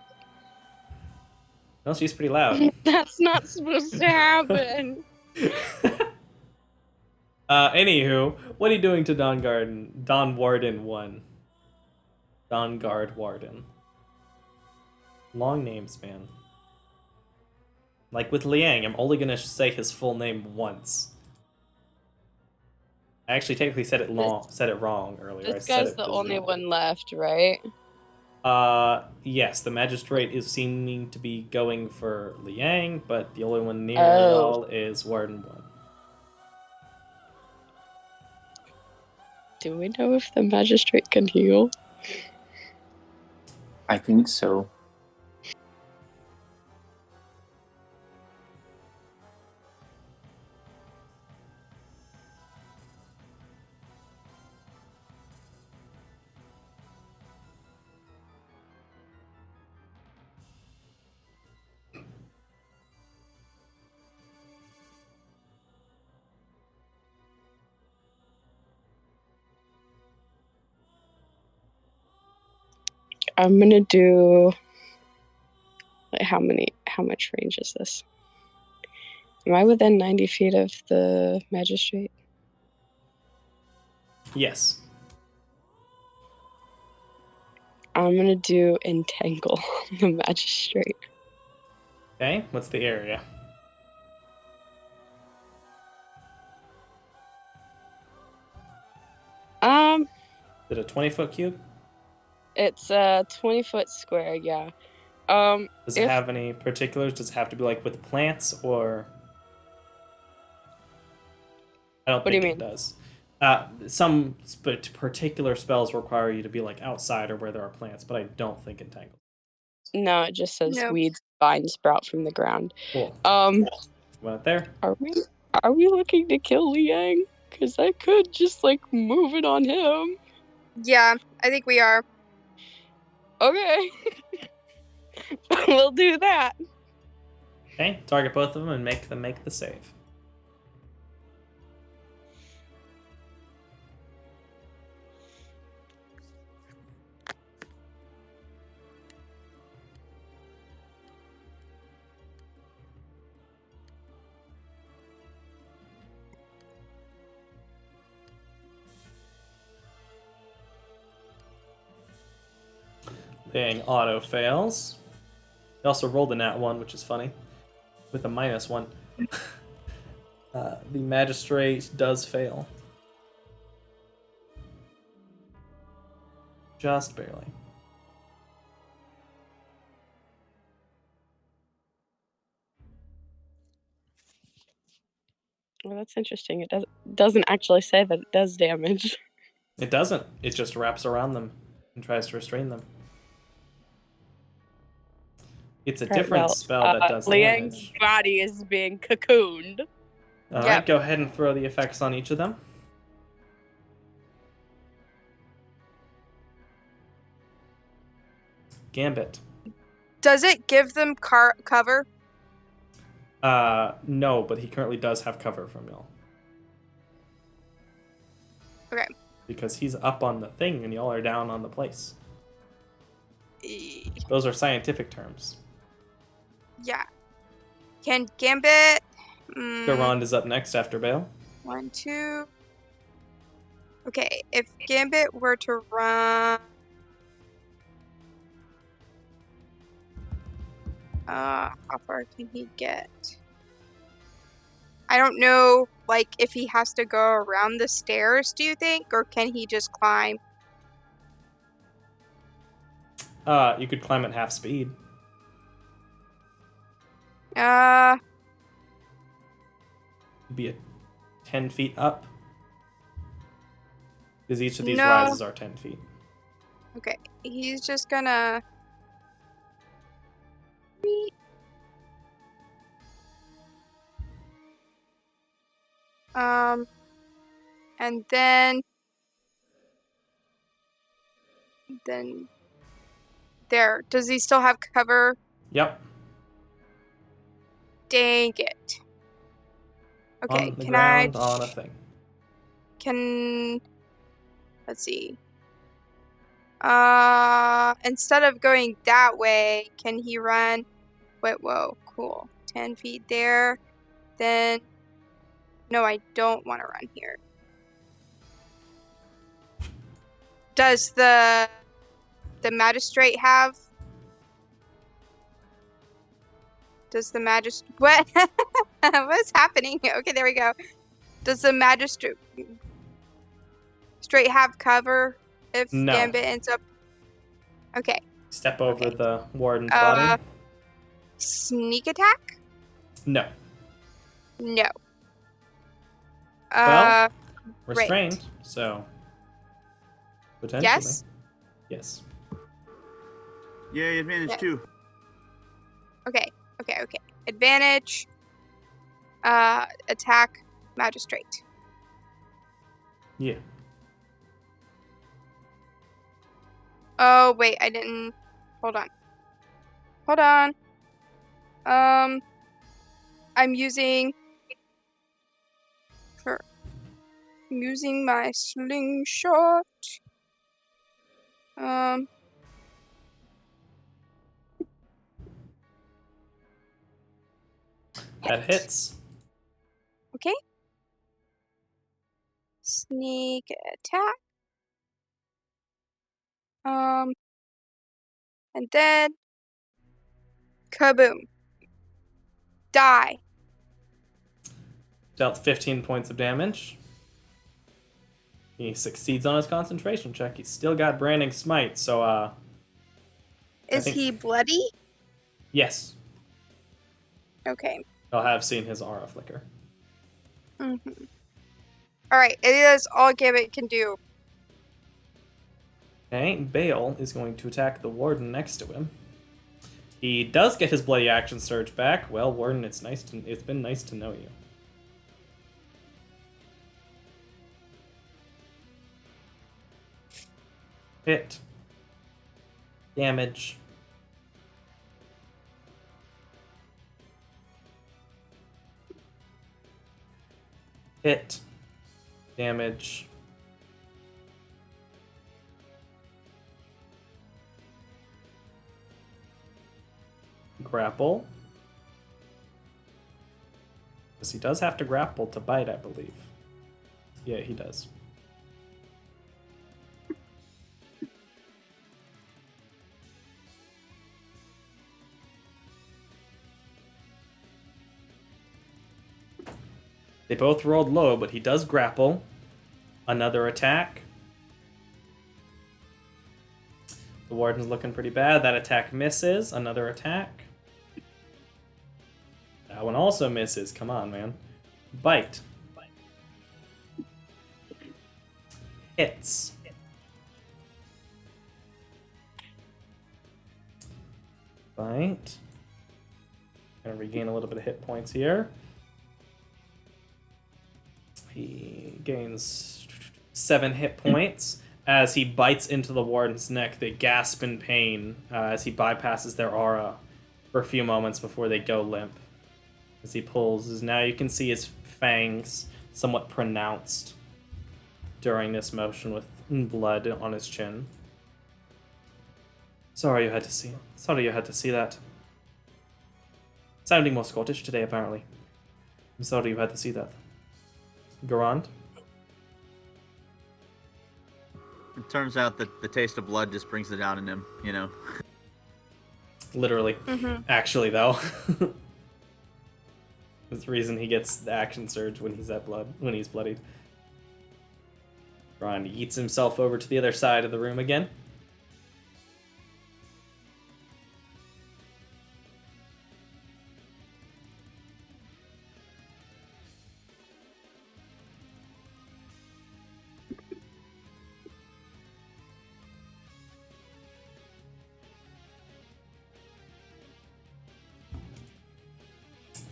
No, she's pretty loud. That's not supposed to happen. Anywho, what are you doing to Don Warden 1? Don Guard Warden. Long names, man. Like with Liang, I'm only gonna say his full name once. I actually technically said it wrong earlier. This guy's the only one left, right? Yes, the magistrate is seeming to be going for Liang, but the only one near y'all is Warden 1. Do we know if the magistrate can heal? I think so. I'm gonna do... How much range is this? Am I within 90 feet of the magistrate? Yes. I'm gonna do Entangle on the magistrate. Okay, what's the area? Is it a 20-foot cube? It's a 20-foot square, yeah. Does it have any particulars? Does it have to be like with plants or? I don't What do you think it mean? does. Some particular spells require you to be like outside or where there are plants, but I don't think Entangle. No, it just says No. weeds vines sprout from the ground. Cool. Went there. Are we looking to kill Liang? Because I could just like move it on him. Yeah, I think we are. Okay. We'll do that. Okay, target both of them and make them make the save. Liang auto fails. He also rolled a nat 1, which is funny, with a -1. The magistrate does fail. Just barely. Well, that's interesting. It doesn't actually say that it does damage. It doesn't. It just wraps around them and tries to restrain them. It's a All right, different well, spell that does Liang's damage. body is being cocooned. All Yep. right, go ahead and throw the effects on each of them. Gambit. Does it give them cover? No, but he currently does have cover from y'all. Okay. Because he's up on the thing and y'all are down on the place. E- Those are scientific terms. Yeah. Can Gambit? Garand is up next after Bale. 1, 2. Okay, if Gambit were to run. How far can he get? I don't know, like, if he has to go around the stairs, do you think? Or can he just climb? You could climb at half speed. Uh, It'd be 10 feet up. Because each of these No. rises are 10 feet. okay. He's just gonna. And then there. Does he still have cover? Yep. Dang it. Okay, On the can ground, on a thing. let's see. Instead of going that way, can he run? Wait, whoa, cool. 10 feet there. Then, no, I don't want to run here. Does the magistrate have? Does the magistrate? What? What's happening? Okay, there we go. Does the magistrate straight have cover if No. Gambit ends up? Okay. Step over Okay. the warden's body. Sneak attack? No. No. Well, great. restrained, so potentially. Yes? Yes. Yay, advantage Yeah. 2. Okay. Advantage. Attack magistrate. Yeah. Oh, wait, I didn't. Hold on. I'm using my slingshot. That hits. Okay. Sneak attack. And then kaboom. Die. Dealt 15 points of damage. He succeeds on his concentration check. He's still got Branding Smite, so Is he bloody? yes. Okay. I'll have seen his aura flicker. Mm-hmm. Alright, it is all Gambit can do. Okay, Bale is going to attack the warden next to him. He does get his bloody action surge back. Well, warden, it's been nice to know you. Hit. Damage. Hit. Damage. Grapple. Because he does have to grapple to bite, I believe. Yeah, he does. They both rolled low, but he does grapple. Another attack. The warden's looking pretty bad. That attack misses. Another attack. That one also misses. Come on, man. Bite. Hits. Bite. Gonna regain a little bit of hit points here. He gains 7 hit points. As he bites into the warden's neck, they gasp in pain as he bypasses their aura for a few moments before they go limp. As he pulls, now you can see his fangs somewhat pronounced during this motion with blood on his chin. Sorry you had to see that. Sounding more Scottish today, apparently. I'm sorry you had to see that. Garand? It turns out that the taste of blood just brings it down in him, you know. Literally. Mm-hmm. Actually, though. That's the reason he gets the action surge when he's bloodied. Ron yeets himself over to the other side of the room again.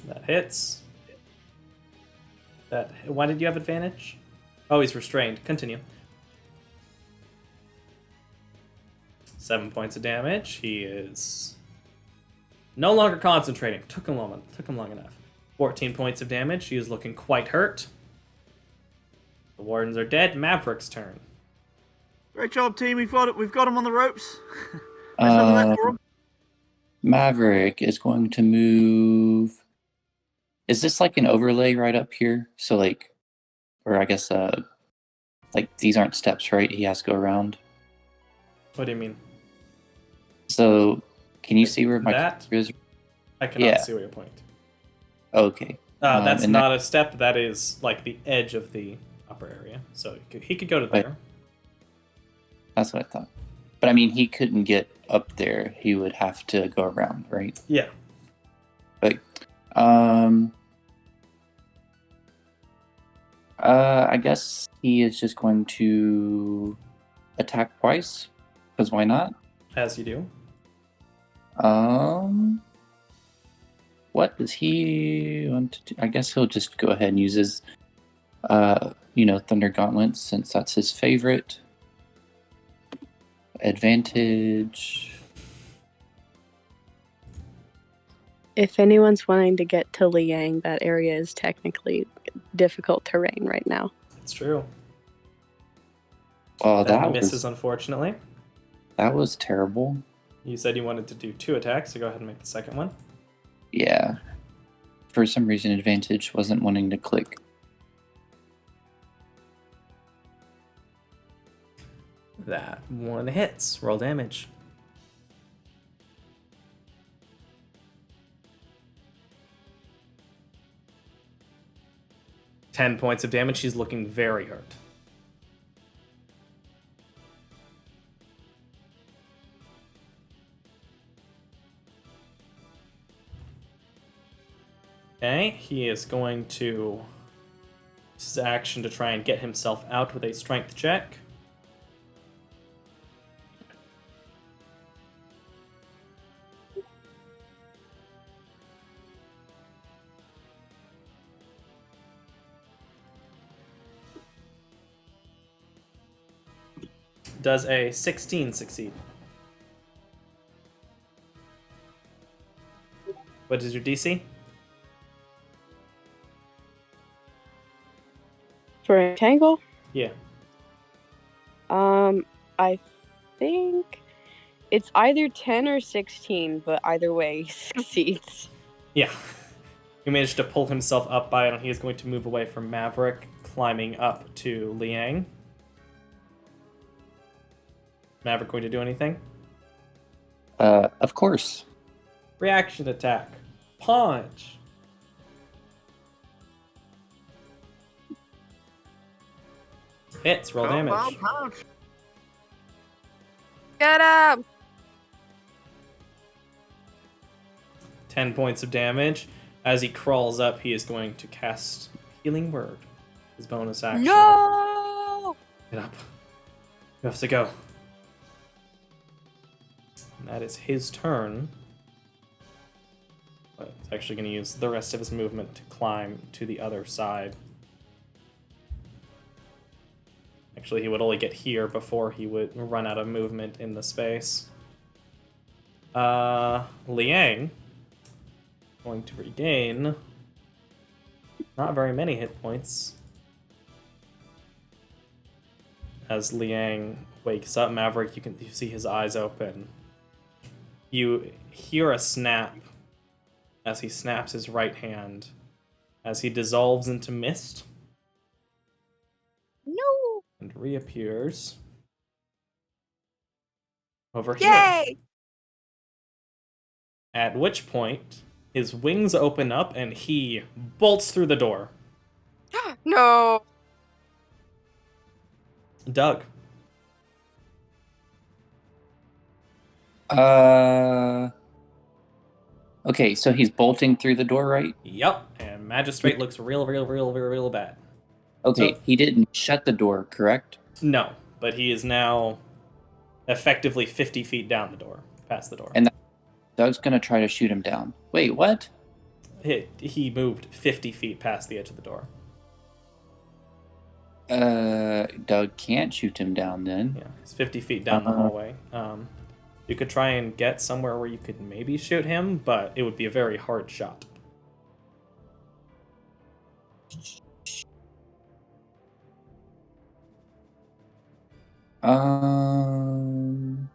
That hits. Why did you have advantage? Oh, he's restrained. Continue. 7 points of damage. He is no longer concentrating. Took him long enough. 14 points of damage. He is looking quite hurt. The wardens are dead. Maverick's turn. Great job, team. We've got him on the ropes. There's nothing left for him. Maverick is going to move. Is this like an overlay right up here? So like, or I guess like these aren't steps, right? He has to go around. What do you mean? So can you see where my that? cursor is? I cannot see where you point. Okay. That's and not a step. That is like the edge of the upper area. So he could go to there. That's what I thought. But I mean, he couldn't get up there. He would have to go around, right? Yeah. But I guess he is just going to attack twice, because why not? As you do. What does he want to do? I guess he'll just go ahead and use his, Thunder Gauntlets, since that's his favorite. Advantage. If anyone's wanting to get to Liang, that area is technically difficult terrain right now. It's true. Well, that misses, unfortunately. That was terrible. You said you wanted to do 2 attacks, so go ahead and make the second one. Yeah. For some reason, advantage wasn't wanting to click. That one hits. Roll damage. Ten points of damage. She's looking very hurt. Okay, he is going to use his action to try and get himself out with a strength check. Does a 16 succeed? What is your DC? For Entangle? Yeah. I think it's either 10 or 16, but either way, he succeeds. Yeah. He managed to pull himself up by it, and he is going to move away from Maverick, climbing up to Liang. Maverick going to do anything? Of course. Reaction attack. Punch. Hits. Roll damage. Get him! 10 points of damage. As he crawls up, he is going to cast Healing Word. His bonus action. No! Get up. You have to go. And that is his turn. But he's actually going to use the rest of his movement to climb to the other side. Actually, he would only get here before he would run out of movement in the space. Liang going to regain not very many hit points. As Liang wakes up, Maverick, you see his eyes open. You hear a snap as he snaps his right hand, as he dissolves into mist. No! And reappears over here. Yay! At which point, his wings open up and he bolts through the door. No! Doug. Okay, so he's bolting through the door, right? Yep. And Magistrate looks real bad. Okay, So- he didn't shut the door, correct? No, but he is now effectively 50 feet down the door, past the door. And Doug's gonna try to shoot him down. Wait, what? He moved 50 feet past the edge of the door. Doug can't shoot him down then. Yeah, he's 50 feet down the hallway. You could try and get somewhere where you could maybe shoot him, but it would be a very hard shot. Um.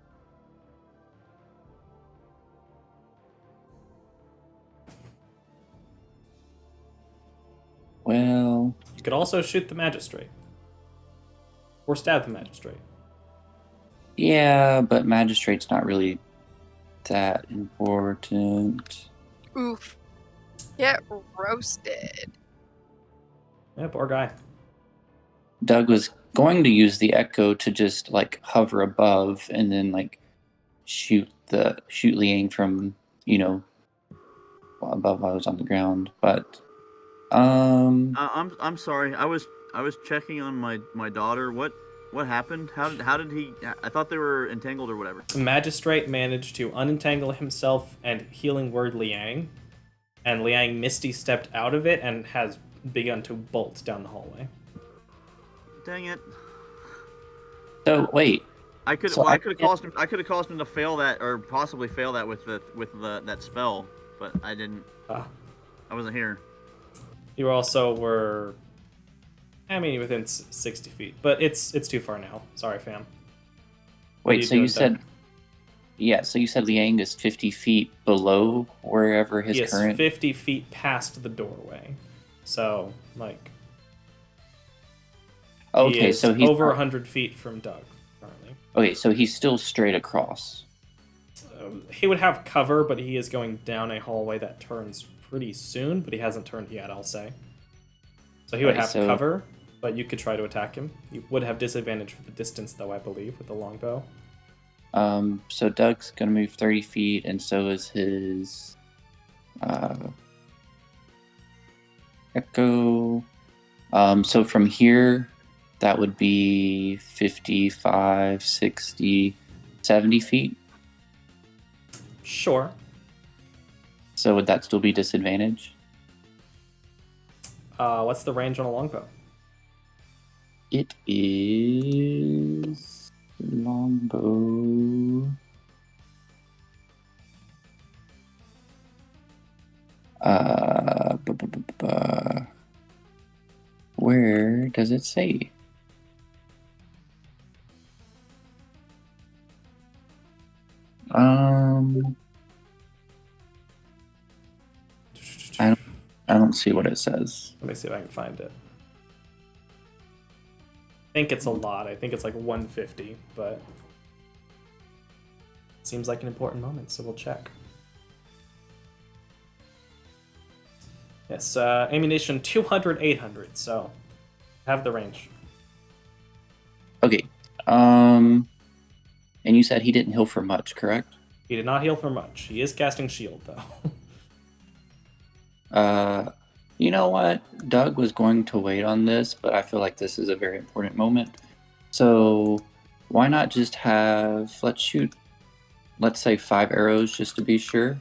Well, You could also shoot the Magistrate. Or stab the Magistrate. yeah, but Magistrate's not really that important. Oof. Get roasted. Yeah, poor guy. Doug was going to use the echo to just like hover above and then like shoot Liang from, above while I was on the ground, but I'm sorry. I was checking on my daughter. What happened? How did he? I thought they were entangled or whatever. The Magistrate managed to unentangle himself and Healing Word Liang, and Liang Misty stepped out of it and has begun to bolt down the hallway. Dang it! so wait. I could So I I could have can't- caused him. I could have caused him to fail that, or possibly fail that with that spell, but I didn't. Ah. I wasn't here. You also were, within 60 feet, but it's too far now. Sorry, fam. What are Wait, so you doing, said, Doug? yeah, so you said Liang is 50 feet below wherever his He is current. 50 feet past the doorway. So, like, he Okay, is so he's over 100 feet from Doug currently. Okay, so he's still straight across. He would have cover, but he is going down a hallway that turns pretty soon, but he hasn't turned yet, I'll say. So he would Right, have so- cover, but you could try to attack him. You would have disadvantage for the distance, though, I believe, with the longbow. So Doug's gonna move 30 feet, and so is his echo. So from here, that would be 55, 60, 70 feet. Sure. So would that still be disadvantage? What's the range on a longbow? It is longbow. Where does it say? I don't see what it says. Let me see if I can find it. I think it's a lot. I think it's like 150, but it seems like an important moment, so we'll check. Yes, ammunition 200, 800, so have the range. Okay. And you said he didn't heal for much, correct? He did not heal for much. He is casting shield, though. You know what? Doug was going to wait on this, but I feel like this is a very important moment. So why not just let's shoot, let's say 5 arrows just to be sure.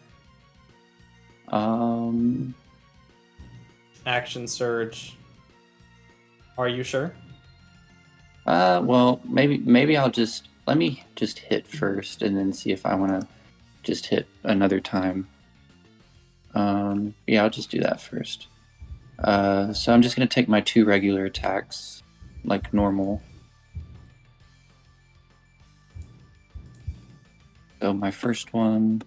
Action surge. Are you sure? Well, maybe let me just hit first and then see if I want to just hit another time. Yeah, I'll just do that first. So I'm just going to take my 2 regular attacks, like normal. So my first one.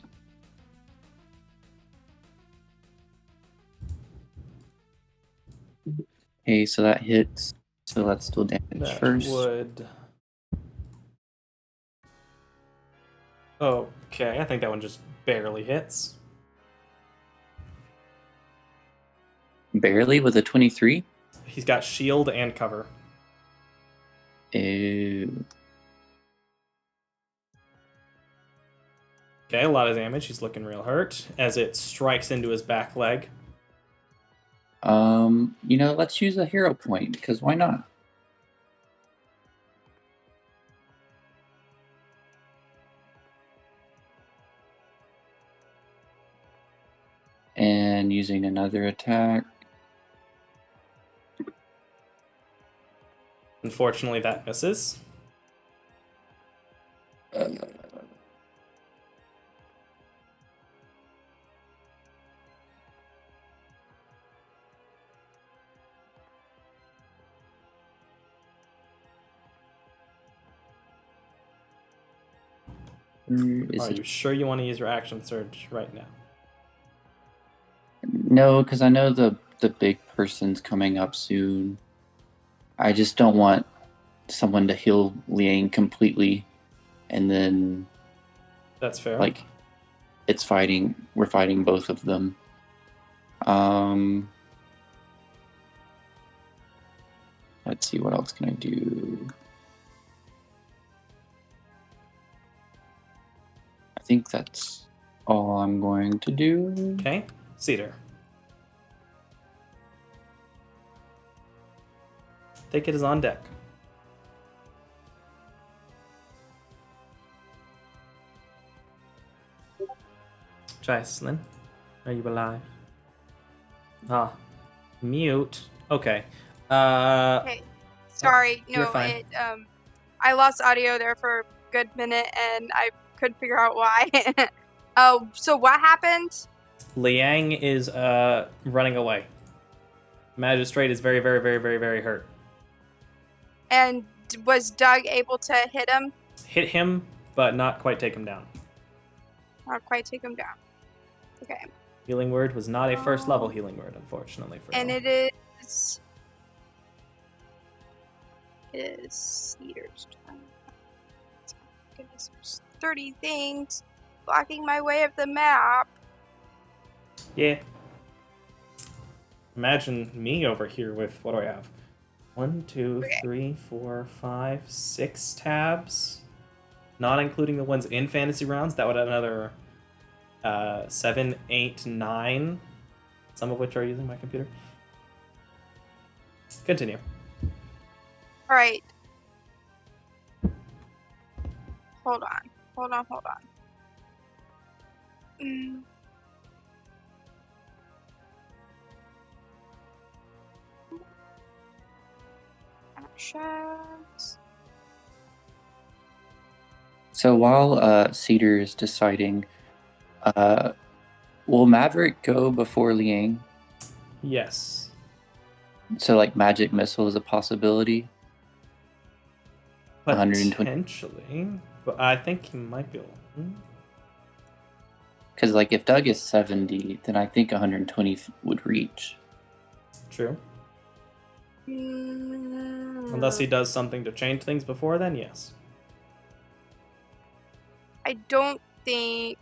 Okay, so that hits. So let's do damage That first. would. Okay, I think that one just barely hits. Barely with a 23? He's got shield and cover. Ew. Okay, a lot of damage. He's looking real hurt as it strikes into his back leg. Let's use a hero point, because why not? And using another attack. Unfortunately, that misses. Are you sure you want to use your action surge right now? No, because I know the big person's coming up soon. I just don't want someone to heal Liang completely, and then That's fair. like we're fighting both of them. Let's see, what else can I do? I think that's all I'm going to do. Okay, Cedar. Think it is on deck. Jocelyn, are you alive? Mute. Okay. Okay. Sorry, you're no, fine. I lost audio there for a good minute and I couldn't figure out why. So what happened? Liang is running away. Magistrate is very, very, very, very, very hurt. And was Doug able to hit him? Hit him, but not quite take him down. Not quite take him down. Okay. Healing word was not a first level healing word, unfortunately for And all. it is Cedar's turn. Goodness, there's 30 things blocking my way up the map. Yeah. Imagine me over here with, what do I have? 1, 2, Okay. 3, 4, 5, 6 tabs. Not including the ones in fantasy rounds. That would have another 7, 8, 9. Some of which are using my computer. Continue. All right. Hold on. Actions. So while Cedar is deciding, will Maverick go before Liang? Yes. So like magic missile is a possibility. 120. Potentially. But I think he might be able. Because like if Doug is 70, then I think 120 would reach. True. Unless he does something to change things before then, yes. I don't think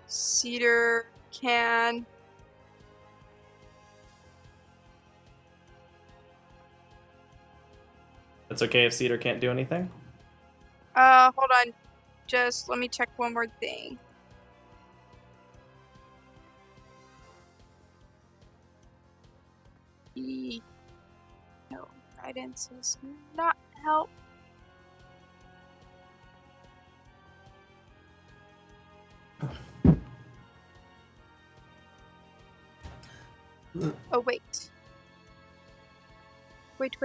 Cedar can. It's okay if Cedar can't do anything? Hold on. Just let me check one more thing. No, guidance does not help. Oh, wait. Wait.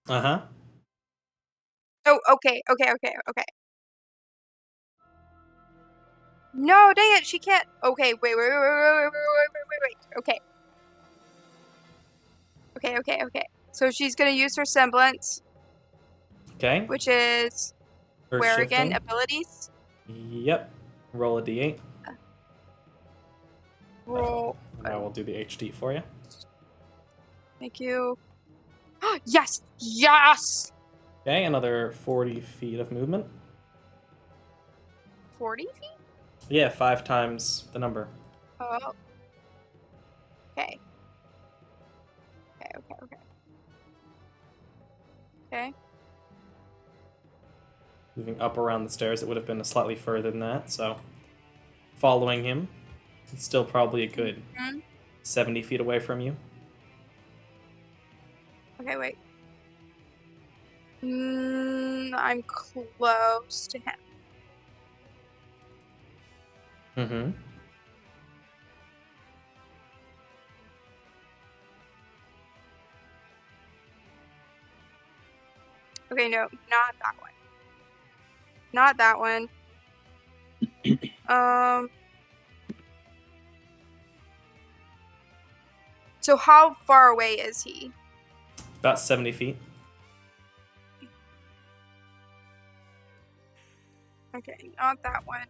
Uh-huh. Oh, okay. No, dang it, she can't. Okay, wait. Okay. So she's gonna use her semblance, Okay. which is Earth where shifting. again? Abilities. Yep. Roll a d8. Roll. And I will do the HD for you. Thank you. Yes. Yes. Okay, another 40 feet of movement. 40 feet. Yeah, 5 times the number. Oh. Okay. Okay. Moving up around the stairs, it would have been slightly further than that, so following him, it's still probably a good 70 feet away from you. Okay, wait. I'm close to him. Mm-hmm. Okay, no, not that one. Not that one. So how far away is he? About 70 feet. Okay, not that one.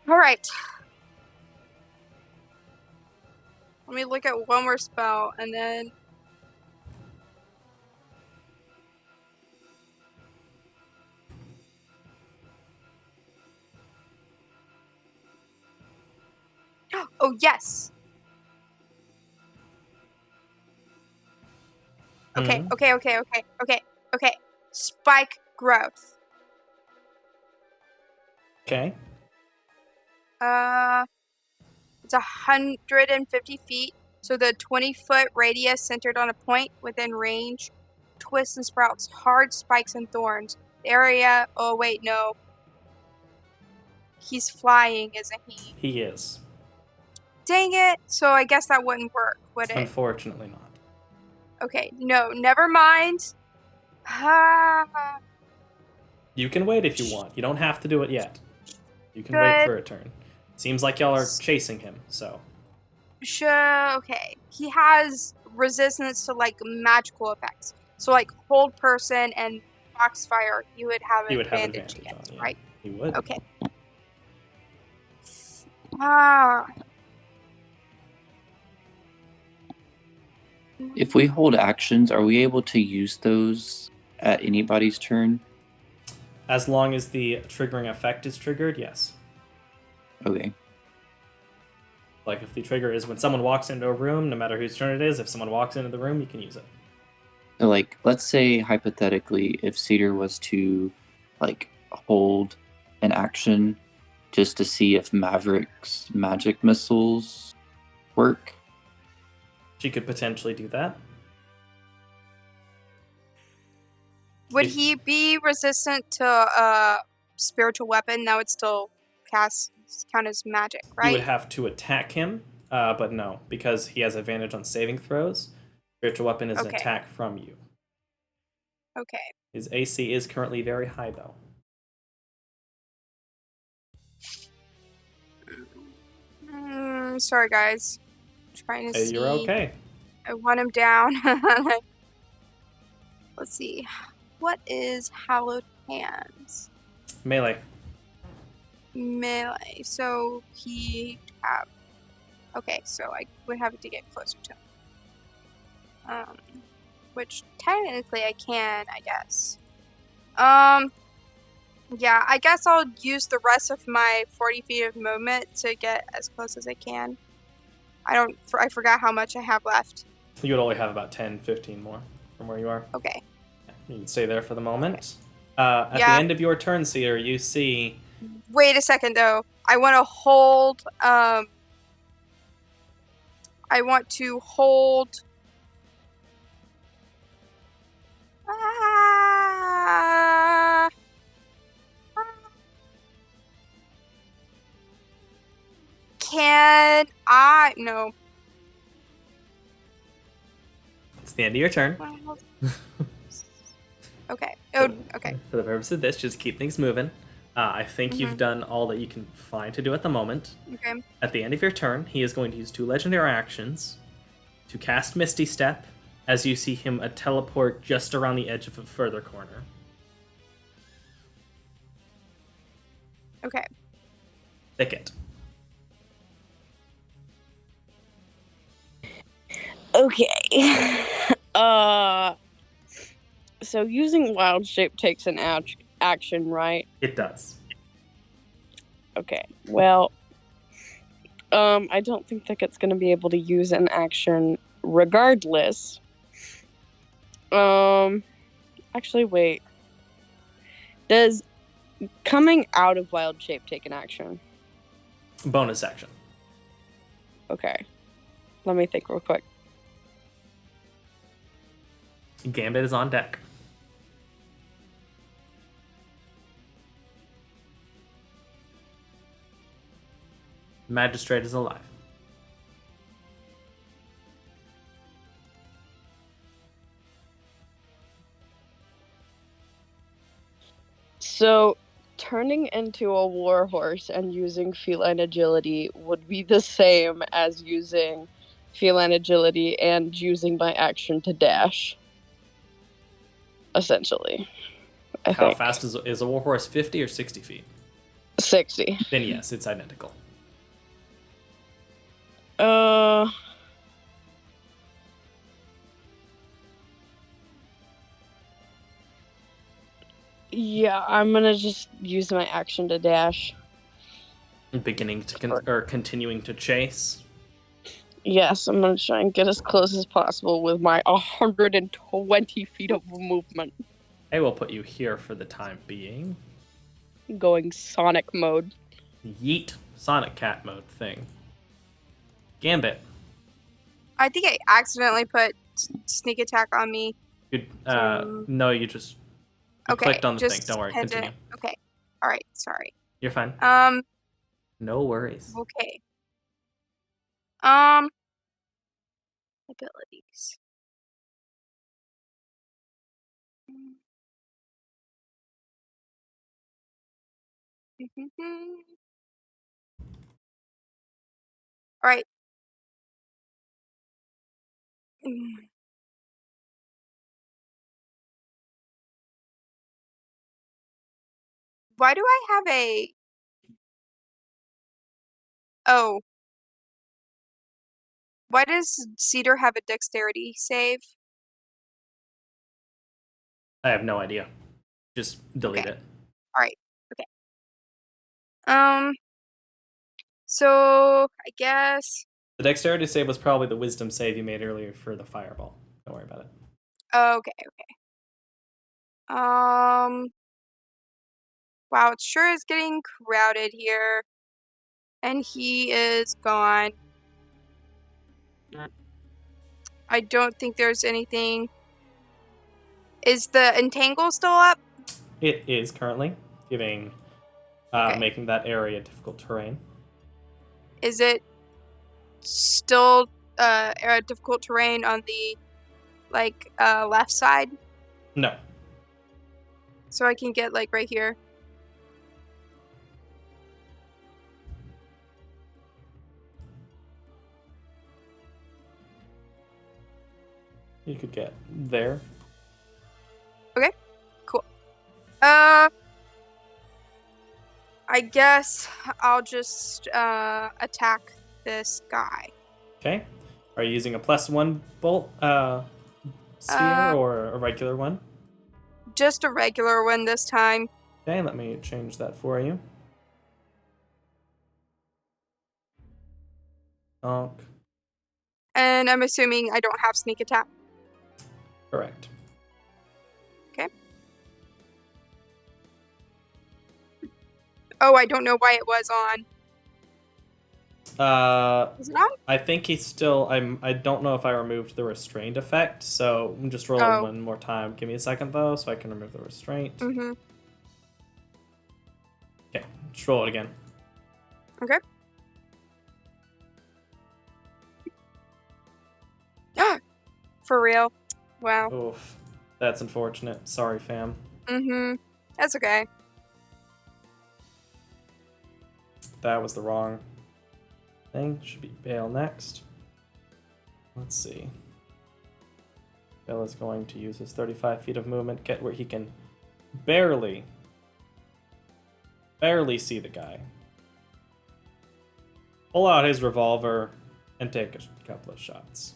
All right. Let me look at one more spell and then. Oh, yes. Okay. Spike growth. Okay. It's 150 feet. So the 20-foot radius centered on a point within range. Twists and sprouts, hard spikes and thorns. The area. Oh wait, no. He's flying, isn't he? He is. Dang it. So I guess that wouldn't work, would it? Unfortunately not. Okay, no, never mind. You can wait if you want. You don't have to do it yet. You can wait Good. for a turn. Seems like y'all are chasing him, so. Sure, okay. He has resistance to like magical effects. So like hold person and foxfire, you would have He would have advantage advantage on, against, yeah. right? He would. Okay. Ah. If we hold actions, are we able to use those at anybody's turn? As long as the triggering effect is triggered, yes. Okay. Like if the trigger is when someone walks into a room, no matter whose turn it is, if someone walks into the room, you can use it. So, like, let's say hypothetically, if Cedar was to, like, hold an action just to see if Maverick's magic missiles work. She could potentially do that. Would he be resistant to a spiritual weapon? That would still count as magic, right? You would have to attack him, but no, because he has advantage on saving throws. Spiritual weapon is an Okay. attack from you. Okay. His AC is currently very high, though. Sorry, guys. Trying to see. You're okay. I want him down. Let's see. What is Hallowed Hands? Melee. Melee. So he have. Okay, so I would have to get closer to him. Which technically I can, I guess. Yeah, I guess I'll use the rest of my 40 feet of movement to get as close as I can. I forgot how much I have left. You would only have about 10, 15 more from where you are. Okay. You can stay there for the moment. Okay. At the end of your turn, Cedar, you see... Wait a second, though. I want to hold, I want to hold... Can I... No. It's the end of your turn. Okay. Oh, okay. For the purpose of this, just keep things moving. I think you've done all that you can find to do at the moment. Okay. At the end of your turn, he is going to use 2 legendary actions to cast Misty Step as you see him teleport just around the edge of a further corner. Okay. Thicket. Okay. So using Wild Shape takes an action, right? It does. Okay. Well, I don't think Thicket's going to be able to use an action regardless. Actually, wait. Does coming out of Wild Shape take an action? Bonus action. Okay. Let me think real quick. Gambit is on deck. Magistrate is alive. So, turning into a warhorse and using feline agility would be the same as using feline agility and using my action to dash. Essentially. I How think. fast is a warhorse? 50 or 60 feet? 60. Then yes, it's identical. Yeah, I'm gonna just use my action to dash. Beginning to or continuing to chase. Yes, I'm gonna try and get as close as possible with my 120 feet of movement. I will put you here for the time being. Going Sonic mode. Yeet. Sonic Cat mode thing. Gambit. I think I accidentally put sneak attack on me. You, no, you just clicked on the thing. Don't worry, continue. Okay. All right. Sorry. You're fine. No worries. Okay. Abilities. All right. Why do I have a... Oh. Why does Cedar have a dexterity save? I have no idea. Just delete it. All right. Okay. So I guess... The dexterity save was probably the wisdom save you made earlier for the fireball. Don't worry about it. Okay. Wow, it sure is getting crowded here. And he is gone. I don't think there's anything... Is the entangle still up? It is currently giving, making that area difficult terrain. Is it still difficult terrain on the left side? No. So I can get right here. You could get there. I guess I'll just attack this guy. Okay. Are you using a +1 bolt sphere or a regular one? Just a regular one this time. Okay, let me change that for you. Donk. And I'm assuming I don't have sneak attack. Correct. Okay. Oh, I don't know why it was on. Is it on? I think he's still. I don't know if I removed the restraint effect, so I'm just rolling one more time. Give me a second though, so I can remove the restraint. Mm-hmm. Okay, just roll it again. Okay. For real? Wow. Oof, that's unfortunate. Sorry, fam. Mm-hmm. That's okay. That was the wrong thing. Should be Bale next. Let's see. Bale is going to use his 35 feet of movement, get where he can barely see the guy. Pull out his revolver and take a couple of shots.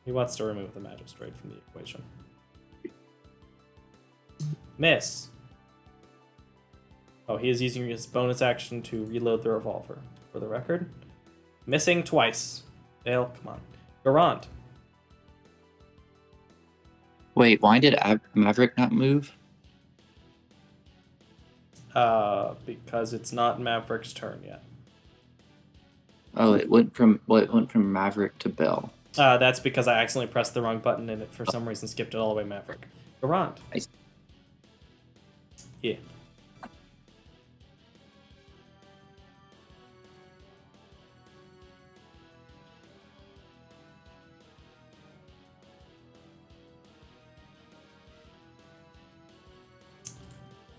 He wants to remove the magistrate from the equation. Miss. Oh, he is using his bonus action to reload the revolver. For the record, missing twice. Dale, come on. Garand. Wait, why did Maverick not move? Because it's not Maverick's turn yet. Oh, it went from Maverick to Bell. That's because I accidentally pressed the wrong button and it for some reason skipped it all the way Maverick. Garand. Yeah.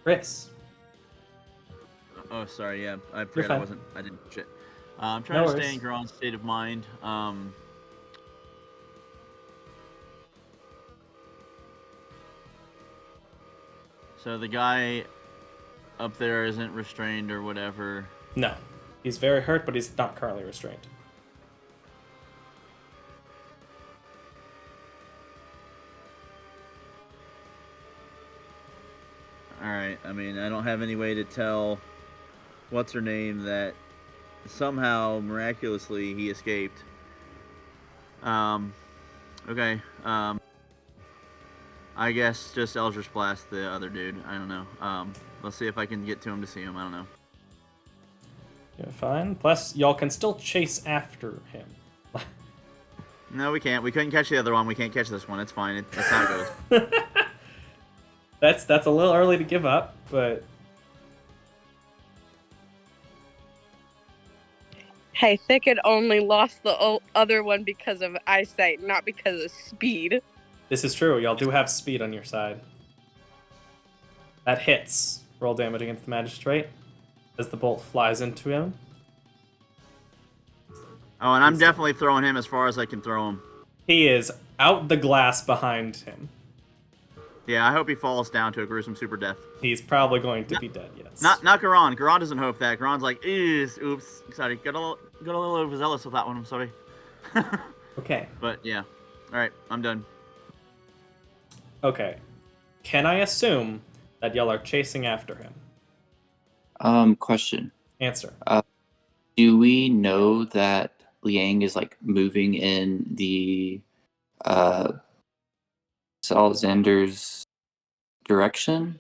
Chris. Oh, sorry. Yeah, I You're forgot fine. I didn't shit. I'm trying No to stay worries. in Garon's state of mind. So the guy up there isn't restrained or whatever. No. He's very hurt, but he's not currently restrained. Alright, I mean, I don't have any way to tell what's her name that somehow, miraculously, he escaped. Okay, I guess just Eldritch Blast the other dude. I don't know. Let's see if I can get to him to see him. I don't know. You're fine. Plus, y'all can still chase after him. No, we can't. We couldn't catch the other one. We can't catch this one. It's fine. That's how it goes. That's a little early to give up, but Hey, Thicket only lost the other one because of eyesight, not because of speed. this is true. Y'all do have speed on your side. That hits. Roll damage against the magistrate as the bolt flies into him. Oh, and I'm definitely throwing him as far as I can throw him. He is out the glass behind him. Yeah, I hope he falls down to a gruesome super death. He's probably going to be dead, yes. Not Garon. Garon doesn't hope that. Garon's like, oops, sorry. Got a little overzealous with that one. I'm sorry. Okay. But yeah. All right, I'm done. Okay. Can I assume that y'all are chasing after him? Question. Answer. Do we know that Liang is like moving in the Salzander's direction?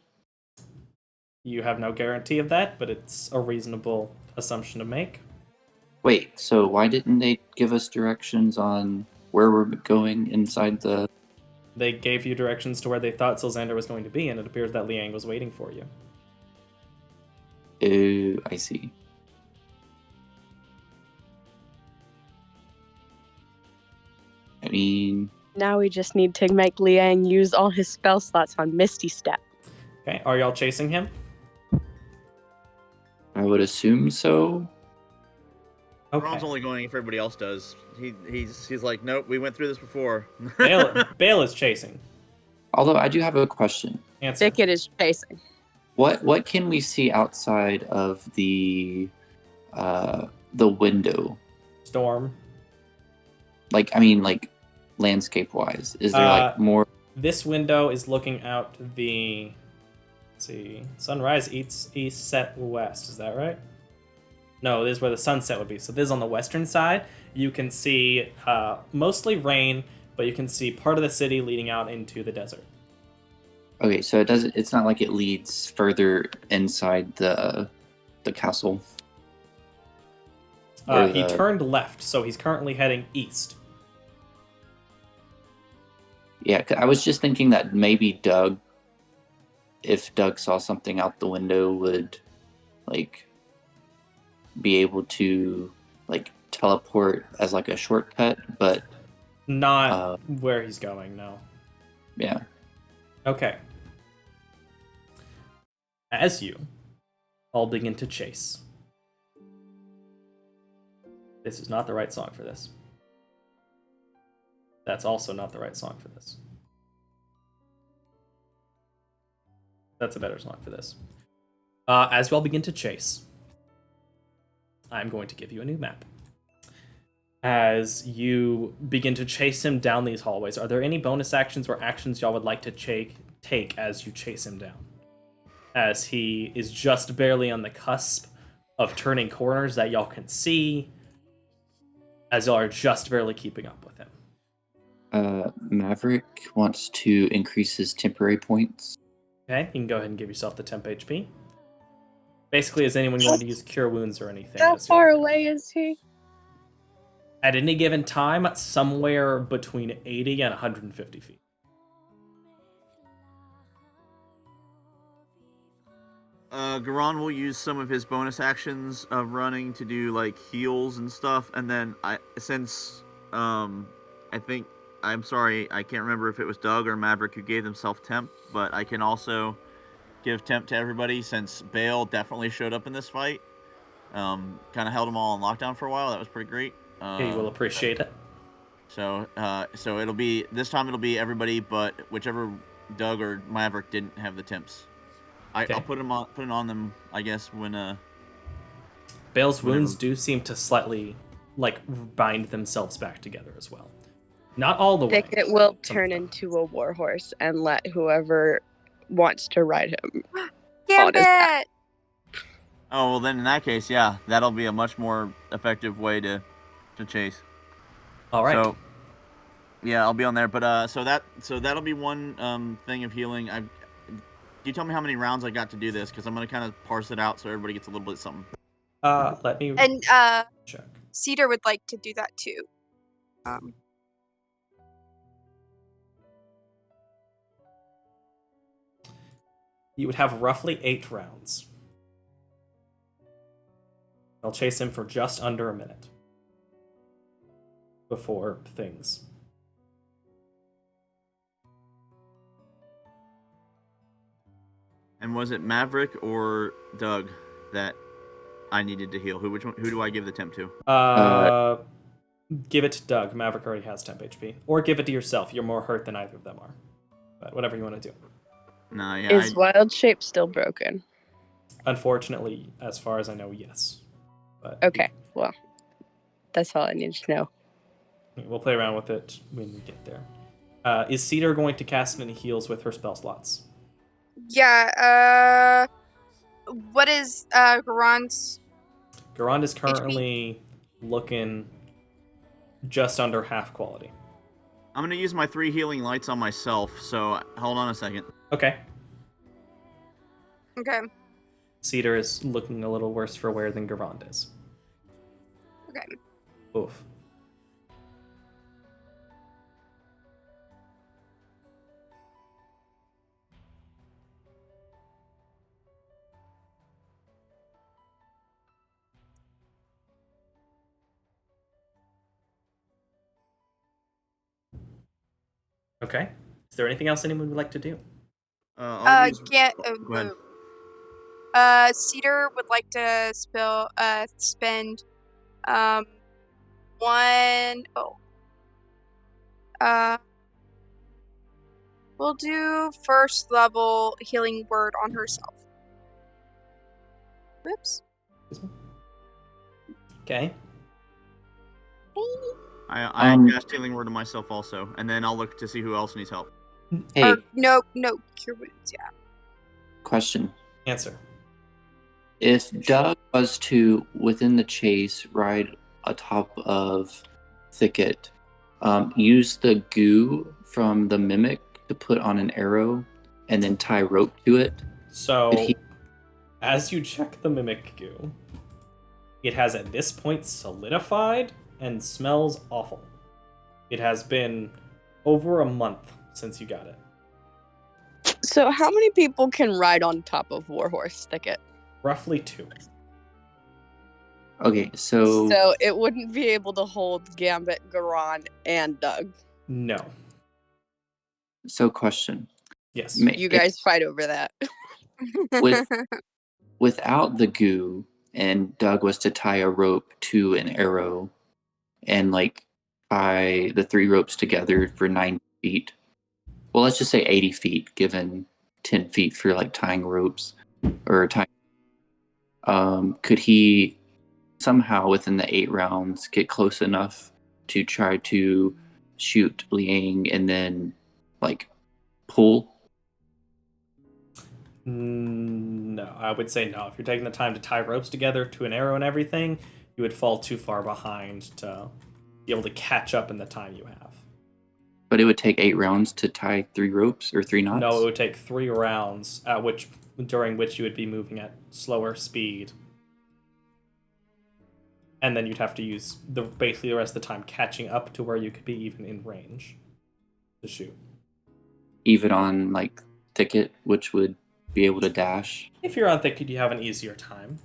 You have no guarantee of that, but it's a reasonable assumption to make. Wait, so why didn't they give us directions on where we're going inside the... They gave you directions to where they thought Sylzander was going to be, and it appears that Liang was waiting for you. Oh, I see. I mean... Now we just need to make Liang use all his spell slots on Misty Step. Okay, are y'all chasing him? I would assume so. Okay. Ron's only going if everybody else does. He's like, nope, we went through this before. Bale is chasing. Although I do have a question. Answer. Thicket is chasing. What can we see outside of the window? Storm. Like, I mean, like, landscape-wise, is there like more? This window is looking out the. Let's see, sunrise east, set west. Is that right? No, this is where the sunset would be. So this is on the western side. You can see mostly rain, but you can see part of the city leading out into the desert. Okay, so it doesn't. It's not like it leads further inside the castle. He turned left, so he's currently heading east. Yeah, I was just thinking that maybe Doug, if Doug saw something out the window, would like be able to like teleport as like a shortcut, but not where he's going. No. Yeah. Okay. As you all begin to chase. This is not the right song for this. That's also not the right song for this. That's a better song for this. As you all begin to chase, I'm going to give you a new map. As you begin to chase him down these hallways, are there any bonus actions or actions y'all would like to take as you chase him down? As he is just barely on the cusp of turning corners that y'all can see, as y'all are just barely keeping up with him. Maverick wants to increase his temporary points. Okay, you can go ahead and give yourself the temp HP. Basically, is anyone going to use Cure Wounds or anything? How far away is he? At any given time, somewhere between 80 and 150 feet. Garon will use some of his bonus actions of running to do like heals and stuff, and then I think I'm sorry, I can't remember if it was Doug or Maverick who gave themselves temp, but I can also give temp to everybody since Bale definitely showed up in this fight. Kind of held them all in lockdown for a while. That was pretty great. Okay, you will appreciate it. So it'll be this time. It'll be everybody, but whichever Doug or Maverick didn't have the temps. Okay. I'll put it on them, I guess, when Bale's wounds do seem to slightly like bind themselves back together as well. Not all the way. Thicket will turn into a warhorse and let whoever wants to ride him on his back. Oh, well then in that case, yeah, that'll be a much more effective way to chase. All right. So yeah, I'll be on there, but so that'll be one thing of healing. You tell me how many rounds I got to do this, because I'm gonna kind of parse it out so everybody gets a little bit of something. Let me check. Cedar would like to do that too. You would have roughly 8 rounds. I'll chase him for just under a minute before things. And was it Maverick or Doug that I needed to heal? Who do I give the temp to? Give it to Doug. Maverick already has temp HP. Or give it to yourself. You're more hurt than either of them are. But whatever you want to do. No, yeah. Is Wild Shape still broken? Unfortunately, as far as I know, yes. But okay, well, that's all I needed to know. We'll play around with it when we get there. Is Cedar going to cast any heals with her spell slots? Yeah, what is Garon's? Garand is currently looking just under half quality. I'm going to use my 3 healing lights on myself, so hold on a second. Okay. Okay. Cedar is looking a little worse for wear than Garand is. Okay. Oof. Okay. Is there anything else anyone would like to do? Go ahead. Cedar would like to spend We'll do first level healing word on herself. Whoops. Okay. I cast healing word to myself also, and then I'll look to see who else needs help. Hey, No, cure wounds, yeah. question. Answer. If Doug was to, within the chase, ride atop of Thicket, use the goo from the Mimic to put on an arrow and then tie rope to it, So, as you check the Mimic goo, it has at this point solidified and smells awful. It has been over a month since you got it. So how many people can ride on top of Warhorse Thicket? Roughly 2. Okay, so So it wouldn't be able to hold Gambit, Garon, and Doug. No. So question. Yes. You guys fight over that. Without the goo, and Doug was to tie a rope to an arrow and like tie the 3 ropes together for 9 feet. Well, let's just say 80 feet, given 10 feet for like tying ropes or tying. Could he somehow within the 8 rounds get close enough to try to shoot Liang and then like pull? No, I would say no. If you're taking the time to tie ropes together to an arrow and everything, you would fall too far behind to be able to catch up in the time you have. But it would take 8 rounds to tie 3 ropes or 3 knots? No, it would take 3 rounds, during which you would be moving at slower speed. And then you'd have to use basically the rest of the time catching up to where you could be even in range to shoot. Even on like Thicket, which would be able to dash? If you're on Thicket, you have an easier time.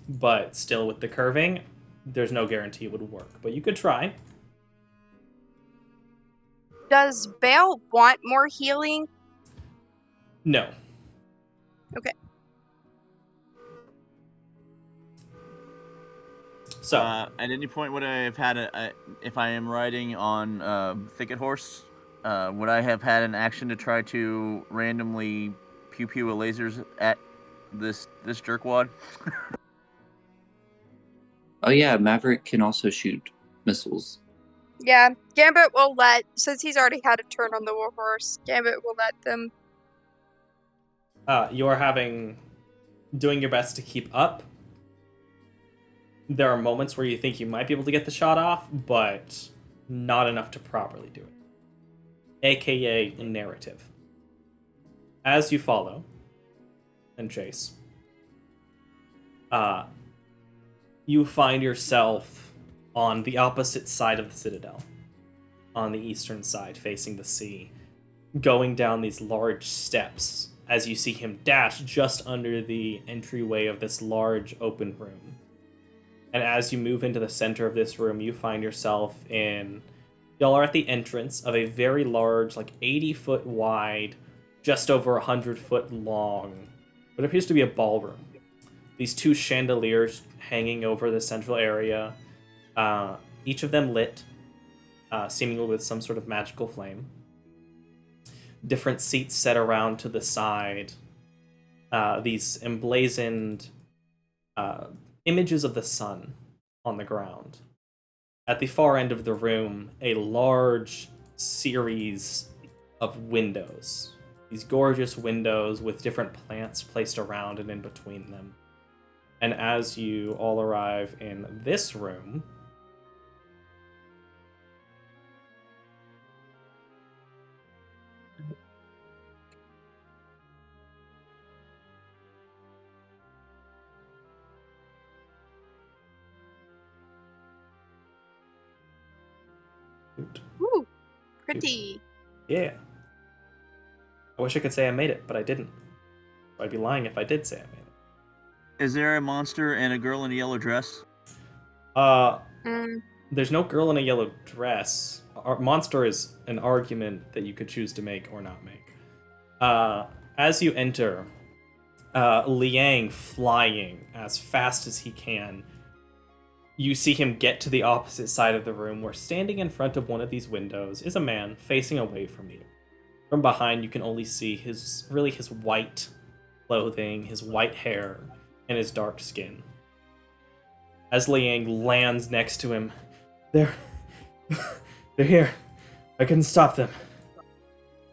But still, with the curving, there's no guarantee it would work. But you could try. Does Bale want more healing? No. Okay. So, at any point would I have had if I am riding on Thicket Horse, would I have had an action to try to randomly pew a lasers at this jerkwad? Oh yeah, Maverick can also shoot missiles. Yeah, Gambit will since he's already had a turn on the Warhorse, Gambit will let them. you're doing your best to keep up. There are moments where you think you might be able to get the shot off, but not enough to properly do it. AKA narrative. As you follow and chase, you find yourself on the opposite side of the Citadel, on the eastern side, facing the sea, going down these large steps as you see him dash just under the entryway of this large open room. And as you move into the center of this room, you find yourself y'all are at the entrance of a very large, like 80-foot wide, just over 100-foot long, what appears to be a ballroom. These 2 chandeliers hanging over the central area, each of them lit, seemingly with some sort of magical flame. Different seats set around to the side. These emblazoned images of the sun on the ground. At the far end of the room, a large series of windows. These gorgeous windows with different plants placed around and in between them. And as you all arrive in this room, Ooh, pretty. yeah. I wish I could say I made it, but I didn't. I'd be lying if I did say I made it. Is there a monster and a girl in a yellow dress? There's no girl in a yellow dress. Monster is an argument that you could choose to make or not make. As you enter, Liang flying as fast as he can, you see him get to the opposite side of the room, where standing in front of one of these windows is a man facing away from you. From behind, you can only see his white clothing, his white hair, and his dark skin. As Liang lands next to him, they're here. I couldn't stop them.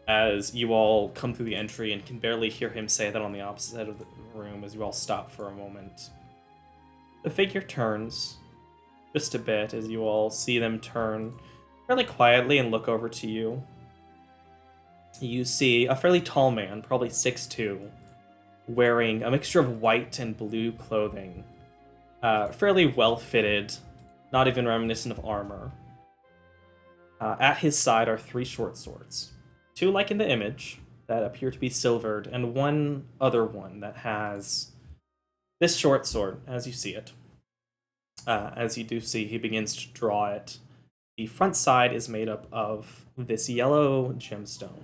As you all come through the entry and can barely hear him say that on the opposite side of the room as you all stop for a moment. The figure turns just a bit as you all see them turn fairly quietly and look over to you. You see a fairly tall man, probably 6'2", wearing a mixture of white and blue clothing. Fairly well-fitted, not even reminiscent of armor. At his side are 3 short swords. 2 like in the image, that appear to be silvered, and one other one that has this short sword, as you see it. As you do see, he begins to draw it. The front side is made up of this yellow gemstone.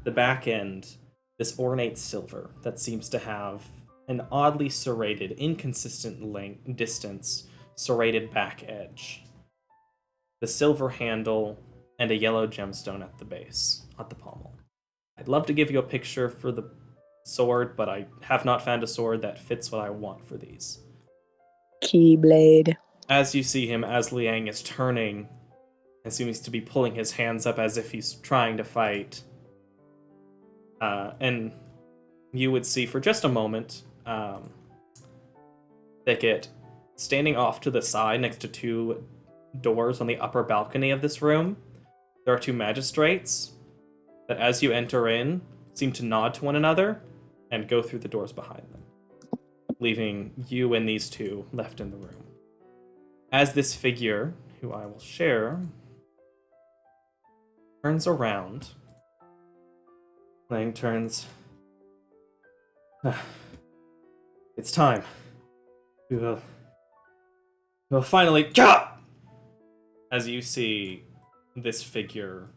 The back end, this ornate silver that seems to have an oddly serrated, inconsistent distance, serrated back edge. The silver handle, and a yellow gemstone at the base, at the pommel. I'd love to give you a picture for the sword, but I have not found a sword that fits what I want for these. Keyblade. As you see him, as Liang is turning, and seems to be pulling his hands up as if he's trying to fight, and you would see for just a moment, Thicket standing off to the side next to 2 doors on the upper balcony of this room. There are 2 magistrates that, as you enter in, seem to nod to one another and go through the doors behind them, leaving you and these 2 left in the room. As this figure, who I will share, turns around, Lang turns. It's time. We will finally. As you see, this figure,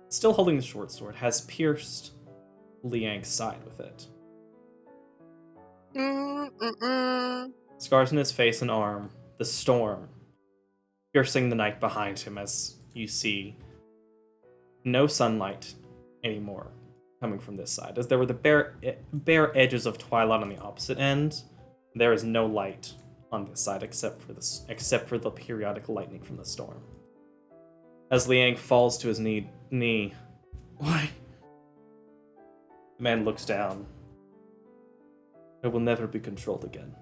still holding the short sword, has pierced Liang's side with it. Scars in his face and arm, the storm piercing the night behind him as you see no sunlight anymore coming from this side. As there were the bare edges of twilight on the opposite end, there is no light on this side except for the periodic lightning from the storm. As Liang falls to his knee, why? The man looks down. I will never be controlled again.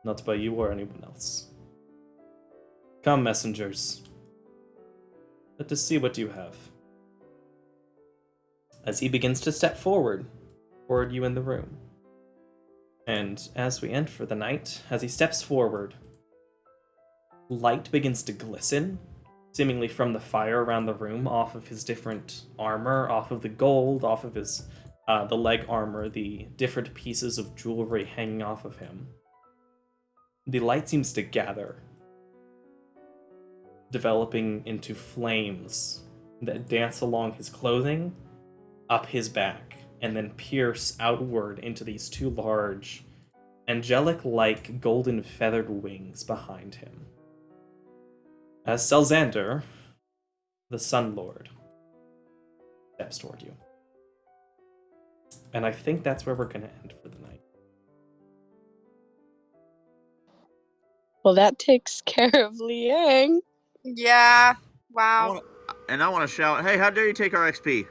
Not by you or anyone else. Come, messengers. Let us see what you have. As he begins to step forward toward you in the room. And as we enter the night, as he steps forward, light begins to glisten, seemingly from the fire around the room, off of his different armor, off of the gold, off of his the leg armor, the different pieces of jewelry hanging off of him. The light seems to gather, developing into flames that dance along his clothing, up his back, and then pierce outward into these 2 large, angelic-like golden feathered wings behind him. As Selxander, the Sun Lord, steps toward you. And I think that's where we're going to end for the night. Well, that takes care of Liang. Yeah. Wow. I want to shout, hey, how dare you take our XP?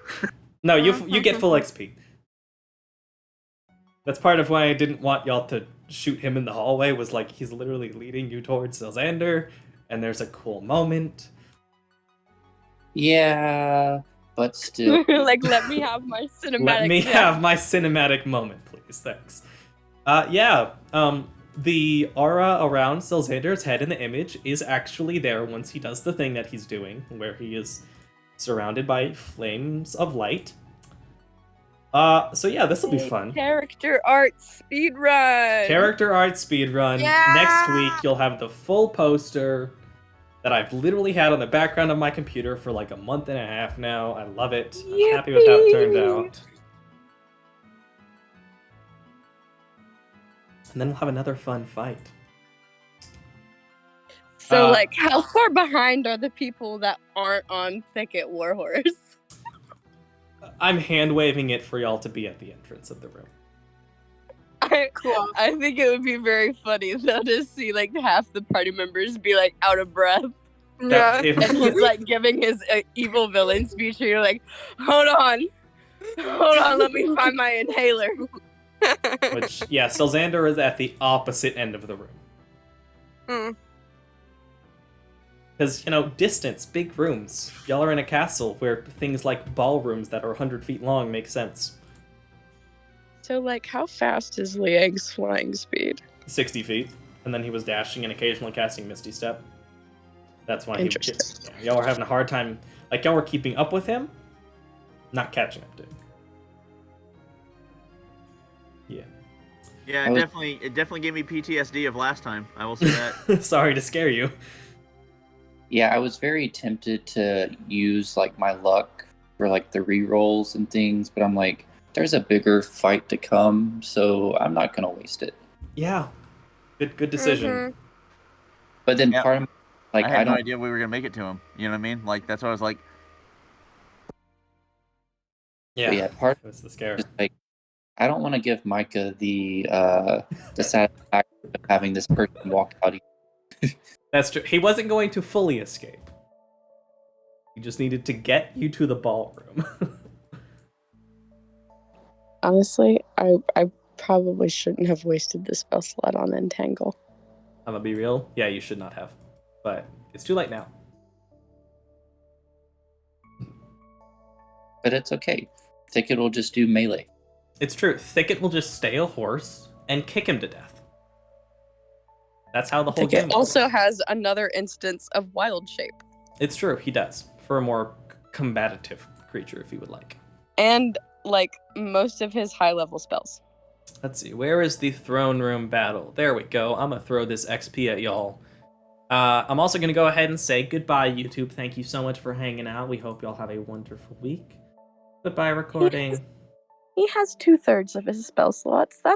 No, you get full XP. That's part of why I didn't want y'all to shoot him in the hallway, was like, he's literally leading you towards Selxander, and there's a cool moment. Yeah, but still. Like, let me have my cinematic. Let me have my cinematic moment, please. Thanks. The aura around Selxander's head in the image is actually there once he does the thing that he's doing, where he is surrounded by flames of light. So yeah, this will be fun. Character art speedrun. Character art speedrun. Yeah! Next week, you'll have the full poster that I've literally had on the background of my computer for like a month and a half now. I love it. I'm happy with how it turned out. And then we'll have another fun fight. So, like, how far behind are the people that aren't on Thicket Warhorse? I'm hand waving it for y'all to be at the entrance of the room. Cool. I think it would be very funny though to see like half the party members be like out of breath, Yeah. and he's like giving his evil villain speech. And you're like, hold on, let me find my inhaler. Which, yeah, Selxander is at the opposite end of the room. Hmm. Because, distance, big rooms. Y'all are in a castle where things like ballrooms that are 100 feet long make sense. So, like, how fast is Liang's flying speed? 60 feet. And then he was dashing and occasionally casting Misty Step. That's why y'all are having a hard time. Like, y'all were keeping up with him, not catching up to him. Yeah. Yeah, it definitely gave me PTSD of last time. I will say that. Sorry to scare you. Yeah, I was very tempted to use like my luck for like the rerolls and things, but I'm like, there's a bigger fight to come, so I'm not gonna waste it. Yeah, good decision. Mhm. But then Yep. part of me, like, I had no don't. idea we were gonna make it to him. You know what I mean? Like that's why I was like, Yeah, Part of that's the scare. just like, I don't want to give Micah the satisfaction of having this person walk out. That's true. He wasn't going to fully escape. He just needed to get you to the ballroom. Honestly, I probably shouldn't have wasted the spell slot on Entangle. I'm gonna be real. Yeah, you should not have. But it's too late now. But it's okay. Thicket will just do melee. It's true. Thicket will just stay a horse and kick him to death. That's how the whole game Thicket also works. has another instance of Wild Shape. It's true. He does. For a more combative creature, if you would like. And, like, most of his high-level spells. Let's see. Where is the throne room battle? There we go. I'm going to throw this XP at y'all. I'm also going to go ahead and say goodbye, YouTube. Thank you so much for hanging out. We hope y'all have a wonderful week. Goodbye, recording. He has 2/3 of his spell slots. That's